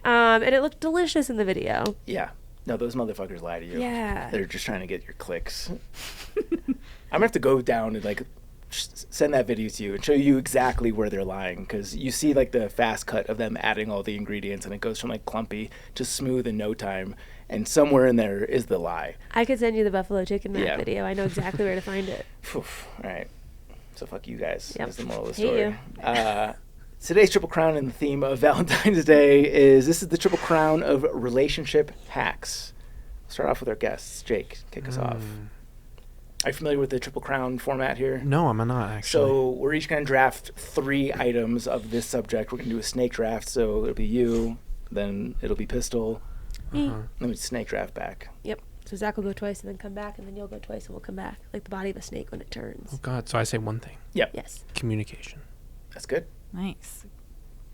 And it looked delicious in the video. Yeah. No, those motherfuckers lie to you. Yeah. They're just trying to get your clicks. I'm going to have to go down and like send that video to you and show you exactly where they're lying, because you see like the fast cut of them adding all the ingredients, and it goes from like clumpy to smooth in no time, and somewhere in there is the lie. I could send you the buffalo chicken mac Yeah. video. I know exactly where to find it. All right. So fuck you guys. Yep. That's the moral of the Hate story. Today's Triple Crown, in the theme of Valentine's Day, is the Triple Crown of relationship hacks. We'll start off with our guests. Jake, kick us off. Are you familiar with the Triple Crown format here? No, I'm not actually. So we're each going to draft 3 items of this subject. We're going to do a snake draft. So it'll be you, then it'll be Pistol, Me. then we snake draft back. Yep. So Zach will go twice and then come back, and then you'll go twice and we'll come back. Like the body of a snake when it turns. Oh God! So I say one thing: Yep. Yes. communication. That's good. Nice.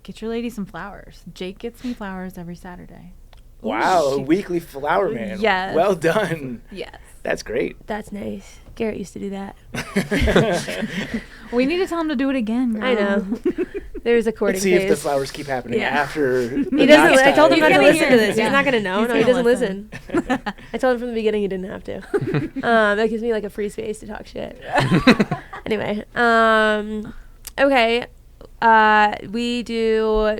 Get your lady some flowers. Jake gets me flowers every Saturday. Wow, a shit. weekly flower man. Yes. Well done. Yes. That's great. That's nice. Garrett used to do that. We need to tell him to do it again. Girl. I know. There's a courting Let's see if the phase. flowers keep happening Yeah. after. He doesn't. I told him He's not to gonna listen hear to it. this. Yeah. He's not gonna know. He's No, he gonna doesn't listen. I told him from the beginning he didn't have to. That gives me like a free space to talk shit. Anyway, okay. We do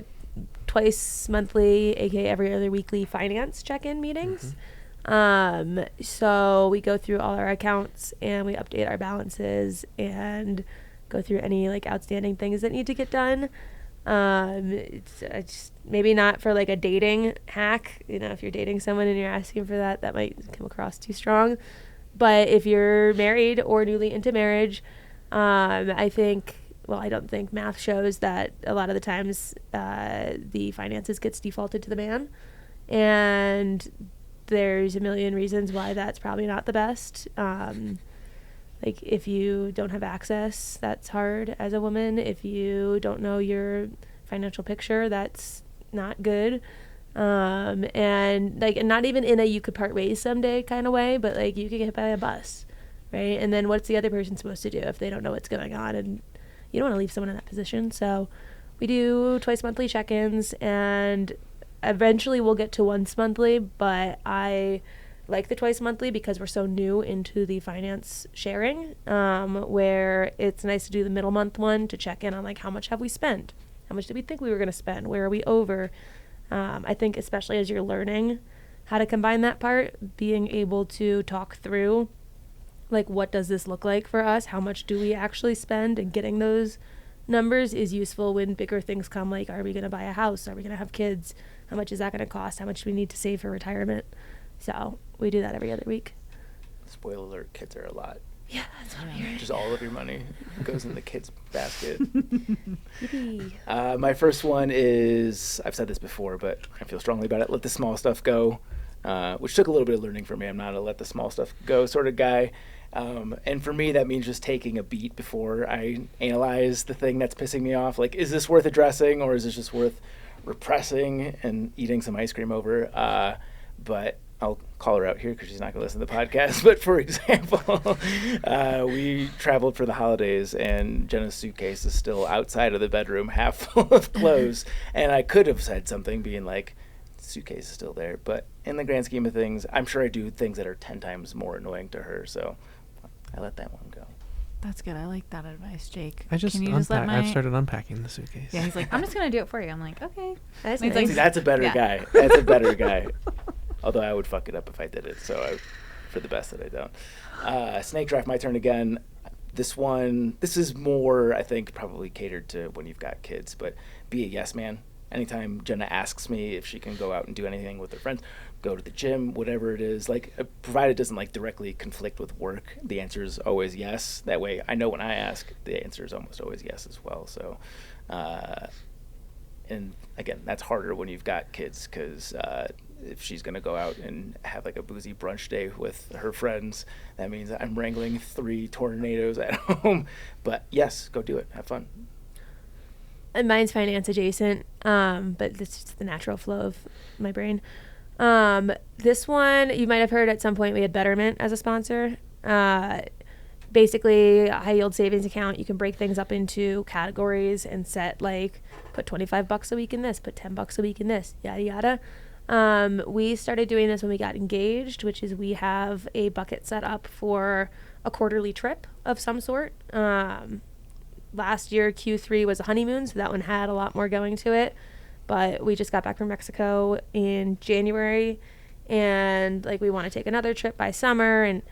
twice monthly, aka every other weekly, finance check-in meetings. So we go through all our accounts and we update our balances and go through any like outstanding things that need to get done. It's just maybe not for like a dating hack. You know, if you're dating someone and you're asking for that, that might come across too strong. But if you're married or newly into marriage, I think, well, I don't think, math shows that a lot of the times the finances gets defaulted to the man. And there's a million reasons why that's probably not the best. Like, if you don't have access, that's hard as a woman. If you don't know your financial picture, that's not good. And like, not even in a you could part ways someday kind of way, but like, you could get hit by a bus, right? And then what's the other person supposed to do if they don't know what's going on? And you don't want to leave someone in that position. So we do twice monthly check-ins, and eventually we'll get to once monthly, but I like the twice monthly because we're so new into the finance sharing, where it's nice to do the middle month one to check in on like, how much have we spent? How much did we think we were going to spend? Where are we over? I think especially as you're learning how to combine that part, being able to talk through like, what does this look like for us? How much do we actually spend? And getting those numbers is useful when bigger things come, like, are we going to buy a house? Are we going to have kids? How much is that going to cost? How much do we need to save for retirement? So we do that every other week. Spoiler alert, kids are a lot. Yeah, that's what I'm hearing. Just all of your money goes in the kids' basket. Yippee. My first one is, I've said this before, but I feel strongly about it. Let the small stuff go, which took a little bit of learning for me. I'm not a let the small stuff go sort of guy. And for me, that means just taking a beat before I analyze the thing that's pissing me off. Like, is this worth addressing, or is this just worth repressing and eating some ice cream over? But I'll call her out here because she's not going to listen to the podcast. But for example, we traveled for the holidays, and Jenna's suitcase is still outside of the bedroom, half full of clothes. And I could have said something being like, suitcase is still there. But in the grand scheme of things, I'm sure I do things that are 10 times more annoying to her. So I let that one go. That's good. I like that advice, Jake. Can you just let I've started unpacking the suitcase. Yeah, he's like, I'm just gonna do it for you. I'm like, okay. That's He's nice. like, See, that's a better guy. That's a better guy. Although I would fuck it up if I did it. So for the best that I don't. Snake draft, my turn again. This is more, I think, probably catered to when you've got kids, but be a yes man. Anytime Jenna asks me if she can go out and do anything with her friends, go to the gym, whatever it is, like, provided it doesn't like directly conflict with work, the answer is always yes. That way I know when I ask, the answer is almost always yes as well. So, and again, that's harder when you've got kids, because if she's going to go out and have like a boozy brunch day with her friends, that means I'm wrangling 3 tornadoes at home. But yes, go do it. Have fun. And mine's finance adjacent, but it's just the natural flow of my brain. This one, you might have heard at some point we had Betterment as a sponsor. Basically, a high yield savings account, you can break things up into categories and set like, put $25 a week in this, put $10 a week in this, yada yada. We started doing this when we got engaged, which is we have a bucket set up for a quarterly trip of some sort. Last year, Q3 was a honeymoon, so that one had a lot more going to it. But we just got back from Mexico in January, and like we want to take another trip by summer, and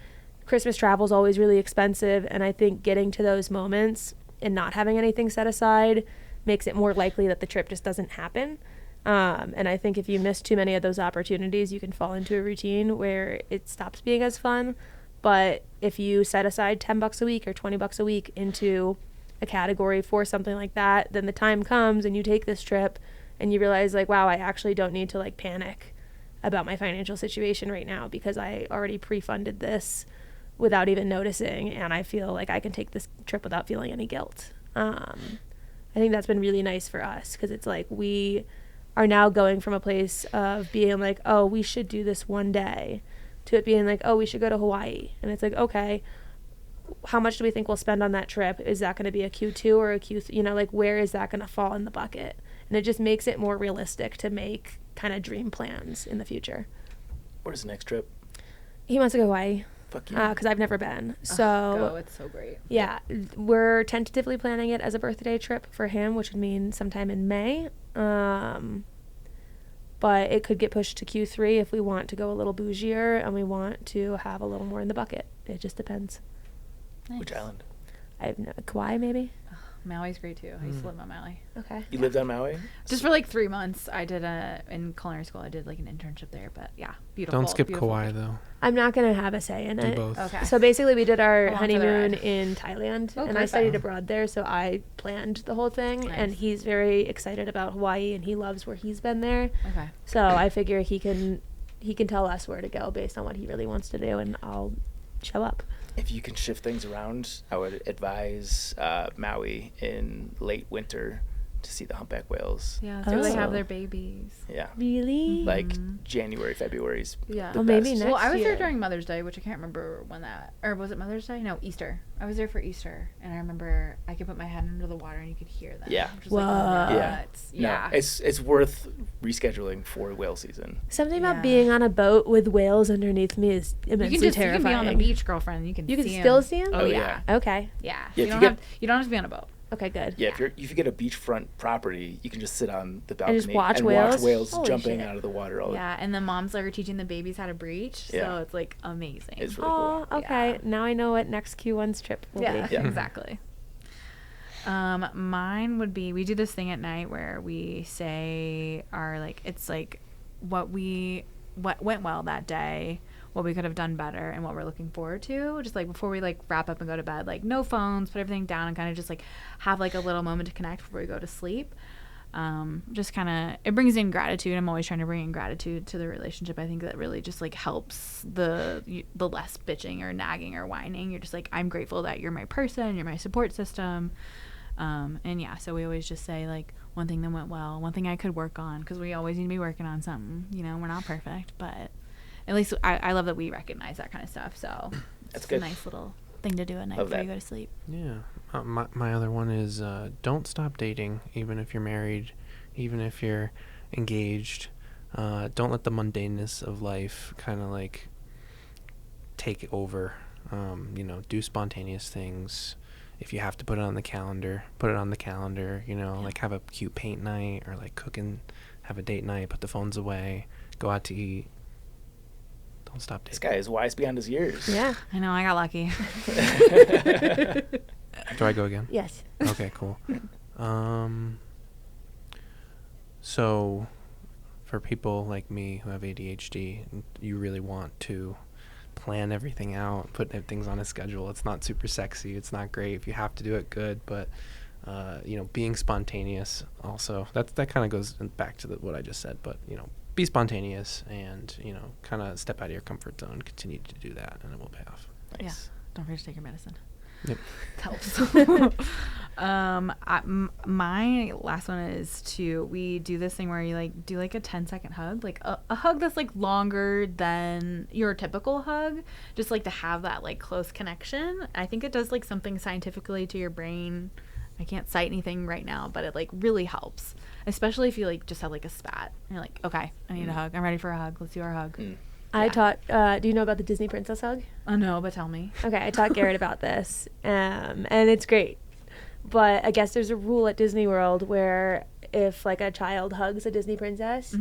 Christmas travel is always really expensive. And I think getting to those moments and not having anything set aside makes it more likely that the trip just doesn't happen. And I think if you miss too many of those opportunities, you can fall into a routine where it stops being as fun. But if you set aside $10 a week or $20 a week into a category for something like that, then the time comes and you take this trip and you realize like, wow, I actually don't need to like panic about my financial situation right now because I already pre-funded this without even noticing, and I feel like I can take this trip without feeling any guilt. I think that's been really nice for us, because it's like we are now going from a place of being like, oh, we should do this one day, to it being like, oh, we should go to Hawaii. And it's like, okay, how much do we think we'll spend on that trip? Is that going to be a Q2 or a Q3? You know, like, where is that going to fall in the bucket? And it just makes it more realistic to make kind of dream plans in the future. Where's the next trip? He wants to go to Hawaii. Fuck you. Because I've never been. So go, it's so great. Yeah, we're tentatively planning it as a birthday trip for him, which would mean sometime in May. But it could get pushed to Q3 if we want to go a little bougier and we want to have a little more in the bucket. It just depends. Nice. Which island? I have no, Kauai maybe. Maui's great too. I used to live on Maui. Okay. You lived on Maui? Just for like 3 months. I did in culinary school. I did like an internship there. But yeah, beautiful. Don't skip beautiful. Kauai though. I'm not gonna have a say in Do it. both. Okay. So basically, we did our Along for the honeymoon ride. in Thailand, Oh, and I perfect. studied abroad there, so I planned the whole thing. Nice. And he's very excited about Hawaii, and he loves where he's been there. Okay. So I figure he can tell us where to go based on what he really wants to do, and I'll show up. If you can shift things around, I would advise Maui in late winter to see the humpback whales. Yeah, that's where they have Oh. their babies. Yeah. Really? Like January, February's Yeah. the Well, maybe best. next Well, I was there year. during Mother's Day, which I can't remember when that, or was it Mother's Day? No, Easter. I was there for Easter, and I remember I could put my head under the water and you could hear them. Yeah. Which was like Whoa. nuts. Yeah. No, it's worth rescheduling for whale season. Something Yeah. about being on a boat with whales underneath me is you immensely can terrifying. be on the beach, girlfriend. You can see still 'em. see them? Oh, Oh, yeah. Okay. Yeah. Yeah, You if don't you you don't have to be on a boat. Okay, good. Yeah, if you get a beachfront property, you can just sit on the balcony just watch and whales? watch whales Holy jumping shit. out of the water. Yeah, and the moms are teaching the babies how to breach, Yeah. so it's like amazing. It's really Oh, cool. okay. Yeah. Now I know what next Q1's trip will Yeah, be. Yeah. exactly. Mine would be, we do this thing at night where we say it's like what went well that day, what we could have done better, and what we're looking forward to. Just like before we like wrap up and go to bed, like no phones, put everything down, and kind of just like have like a little moment to connect before we go to sleep. Just kind of, it brings in gratitude. I'm always trying to bring in gratitude to the relationship. I think that really just like helps the less bitching or nagging or whining. You're just like, I'm grateful that you're my person, you're my support system. And yeah, so we always just say like one thing that went well, one thing I could work on, because we always need to be working on something. You know, we're not perfect, but at least I love that we recognize that kind of stuff. So That's it's good. a nice little thing to do at night Love before that. you go to sleep. Yeah. My other one is don't stop dating, even if you're married, even if you're engaged. don't let the mundaneness of life kind of like take over. Do spontaneous things. If you have to put it on the calendar, put it on the calendar. Like have a cute paint night, or like cook and have a date night. Put the phones away. Go out to eat. Don't stop dating. This guy is wise beyond his years. Yeah. I know, I got lucky. Do I go again? Yes. Okay, cool. So for people like me who have ADHD, you really want to plan everything out, put things on a schedule. It's not super sexy. It's not great. If you have to do it, good. But, being spontaneous also, that kind of goes back to what I just said. But, be spontaneous and, kind of step out of your comfort zone. Continue to do that, and it will pay off. Nice. Yeah. Don't forget to take your medicine. Yep. Helps. My last one is we do this thing where you do a 10-second hug, like a hug that's like longer than your typical hug, just like to have that like close connection. I think it does like something scientifically to your brain. I can't cite anything right now, but it like really helps, especially if you like just have like a spat and you're like, okay, I need a hug. I'm ready for a hug. Let's do our hug. I taught, do you know about the Disney princess hug? Oh, no, but tell me. Okay, I taught Garrett about this, and it's great. But I guess there's a rule at Disney World where if, like, a child hugs a Disney princess,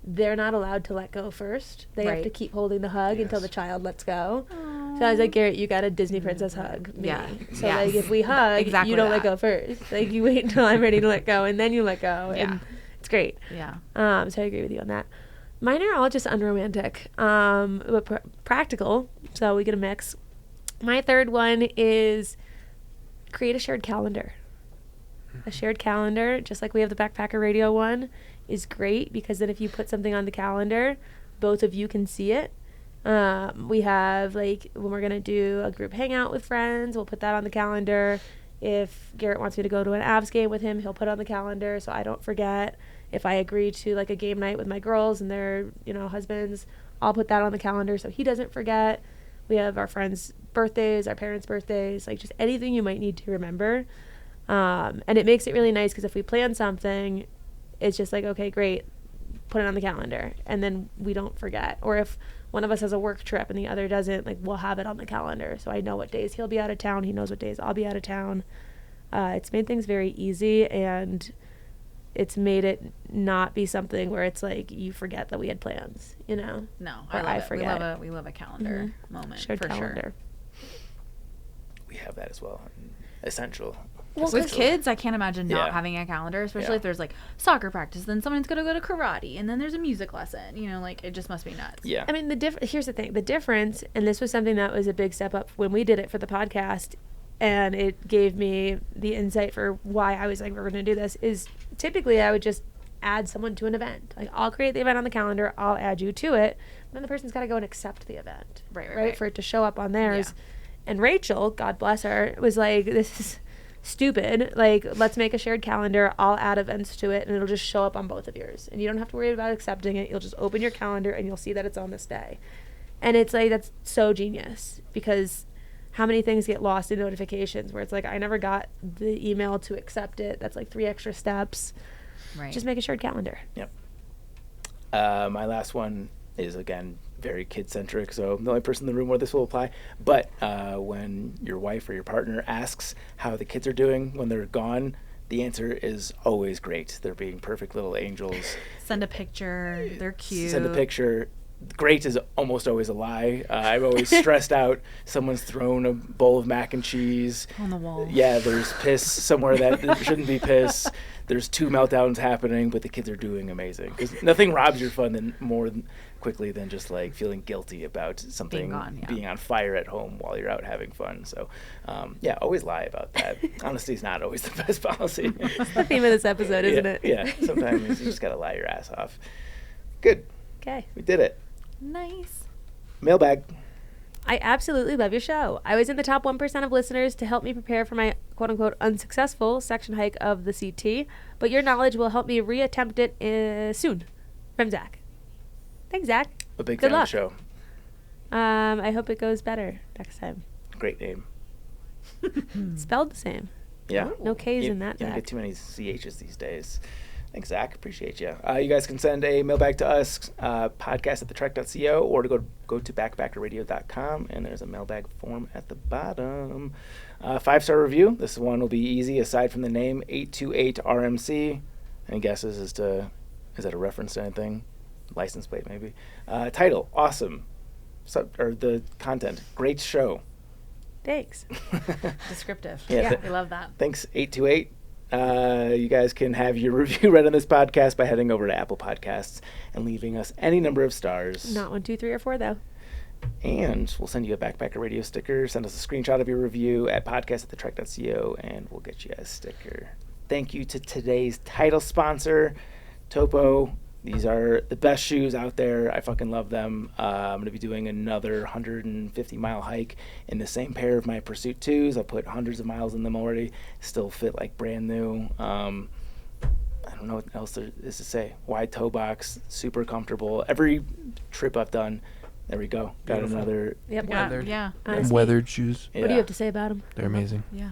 they're not allowed to let go first. They have to keep holding the hug until the child lets go. Aww. So I was like, Garrett, you got a Disney princess hug. Me. Yeah. So, like, if we hug, you don't let go first. Like, you wait until I'm ready to let go, and then you let go. Yeah. And it's great. Yeah. So I agree with you on that. Mine are all just unromantic, but practical, so we get a mix. My third one is create a shared calendar. A shared calendar, just like we have the Backpacker Radio one, is great because then if you put something on the calendar, both of you can see it. We have, like, when we're going to do a group hangout with friends, we'll put that on the calendar. If Garrett wants me to go to an Avs game with him, he'll put it on the calendar so I don't forget. If I agree to like a game night with my girls and their, husbands, I'll put that on the calendar so he doesn't forget. We have our friends' birthdays, our parents' birthdays, like just anything you might need to remember. And it makes it really nice because if we plan something, it's just like, okay, great, put it on the calendar. And then we don't forget. Or if one of us has a work trip and the other doesn't, like we'll have it on the calendar. So I know what days he'll be out of town. He knows what days I'll be out of town. It's made things very easy, and it's made it not be something where it's like you forget that we had plans, No, I forget. We love a calendar moment. Shared for calendar. Sure. We have that as well. Essential. Well, with kids, I can't imagine not having a calendar, especially if there's like soccer practice, then someone's going to go to karate, and then there's a music lesson. It just must be nuts. Yeah. I mean, here's the thing. The difference, and this was something that was a big step up when we did it for the podcast, and it gave me the insight for why I was like, we're going to do this, is typically I would just add someone to an event. Like, I'll create the event on the calendar, I'll add you to it, and then the person's got to go and accept the event. Right? For it to show up on theirs. Yeah. And Rachel, God bless her, was like, this is stupid. Like, let's make a shared calendar. I'll add events to it, and it'll just show up on both of yours. And you don't have to worry about accepting it. You'll just open your calendar, and you'll see that it's on this day. And it's like, that's so genius, because how many things get lost in notifications where it's like, I never got the email to accept it. That's like 3 extra steps. Right. Just make a shared calendar. Yep. My last one is, again, very kid-centric, so I'm the only person in the room where this will apply. But when your wife or your partner asks how the kids are doing when they're gone, the answer is always great. They're being perfect little angels. Send a picture. They're cute. Send a picture. Great is almost always a lie. I'm always stressed out. Someone's thrown a bowl of mac and cheese on the wall. Yeah, there's piss somewhere that there shouldn't be piss. There's 2 meltdowns happening, but the kids are doing amazing. Because nothing robs your fun more quickly than just like feeling guilty about something being on fire at home while you're out having fun. So, always lie about that. Honesty is not always the best policy. It's the theme of this episode, isn't it? Yeah, sometimes you just gotta lie your ass off. Good. Okay. We did it. Nice. Mailbag. I absolutely love your show. I was in the top 1% of listeners to help me prepare for my quote-unquote unsuccessful section hike of the CT, but your knowledge will help me reattempt it soon. From Zach. Thanks, Zach. A big Good fan luck. of the show. I hope it goes better next time. Great name. Spelled the same. Yeah. No K's in that, You don't Zach. get too many CHs these days. Thanks, Zach. Appreciate you. You guys can send a mailbag to us, podcast@thetrek.co, or to go to backpackerradio.com, and there's a mailbag form at the bottom. 5-star review. This one will be easy, aside from the name, 828RMC. Any guesses is that a reference to anything? License plate, maybe. Title, awesome. Or the content, great show. Thanks. Descriptive. Yeah. We love that. Thanks, 828. You guys can have your review read on this podcast by heading over to Apple Podcasts and leaving us any number of stars. Not 1, 2, 3, or 4, though. And we'll send you a Backpacker Radio sticker. Send us a screenshot of your review at podcast@thetrek.co, and we'll get you a sticker. Thank you to today's title sponsor, Topo. These are the best shoes out there. I fucking love them. I'm going to be doing another 150-mile hike in the same pair of my Pursuit 2s. I put hundreds of miles in them already. Still fit like brand new. I don't know what else there is to say. Wide toe box, super comfortable. Every trip I've done, there we go. Got Beautiful. another. Yep. Yeah. Honestly, Weathered shoes. Yeah. What do you have to say about them? They're amazing. Yeah.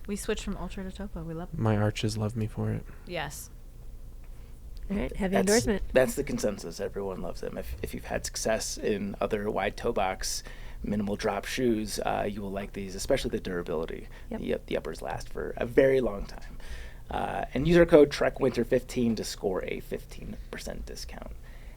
We switched from Ultra to Topo. We love them. My arches love me for it. Yes. All right, heavy endorsement. That's the consensus. Everyone loves them. If you've had success in other wide toe box, minimal drop shoes, you will like these, especially the durability. Yep. The uppers last for a very long time. And use our code TrekWinter15 to score a 15% discount.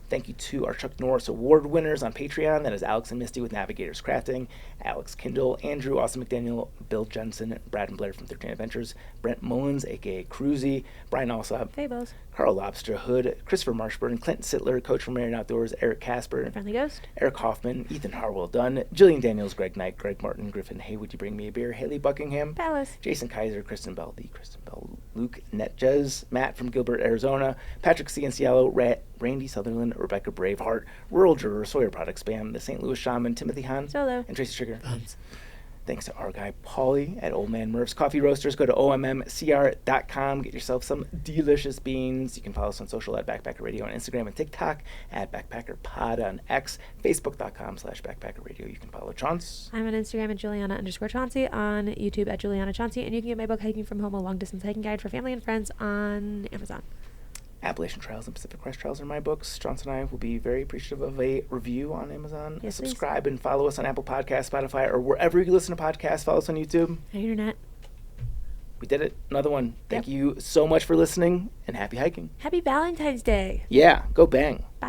Thank you to our Chuck Norris Award winners on Patreon. That is Alex and Misty with Navigators Crafting, Alex Kindle, Andrew Austin McDaniel, Bill Jensen, Brad and Blair from 13 Adventures, Brent Mullins, a.k.a. Cruzy, Brian Alsop, Fables. Carl Lobster Hood, Christopher Marshburn, Clinton Sittler, Coach from Marion Outdoors, Eric Casper, Friendly Ghost. Eric Hoffman, Ethan Harwell Dunn, Jillian Daniels, Greg Knight, Greg Martin, Griffin Hey, Would You Bring Me a Beer, Haley Buckingham, Palace. Jason Kaiser, Kristen Bell, Luke Netjez, Matt from Gilbert, Arizona, Patrick Ciancialo, Randy Sutherland, Rebecca Braveheart, Rural Juror, Sawyer Product Spam, the St. Louis Shaman, Timothy Hahn, Solo. and Tracy Trigger. Thanks to our guy Paulie at Old Man Murph's Coffee Roasters. Go to ommcr.com. Get yourself some delicious beans. You can follow us on social at Backpacker Radio on Instagram and TikTok, at Backpacker Pod on X, Facebook.com/Backpacker Radio. You can follow Chance. I'm on Instagram at Juliana_Chauncey, on YouTube at Juliana Chauncey, and you can get my book Hiking from Home, a long-distance hiking guide for family and friends, on Amazon. Appalachian Trails and Pacific Crest Trails are my books. Chance and I will be very appreciative of a review on Amazon. Yes, subscribe and follow us on Apple Podcasts, Spotify, or wherever you listen to podcasts. Follow us on YouTube. Internet. We did it. Another one. Thank you so much for listening, and happy hiking. Happy Valentine's Day. Yeah, go bang. Bye.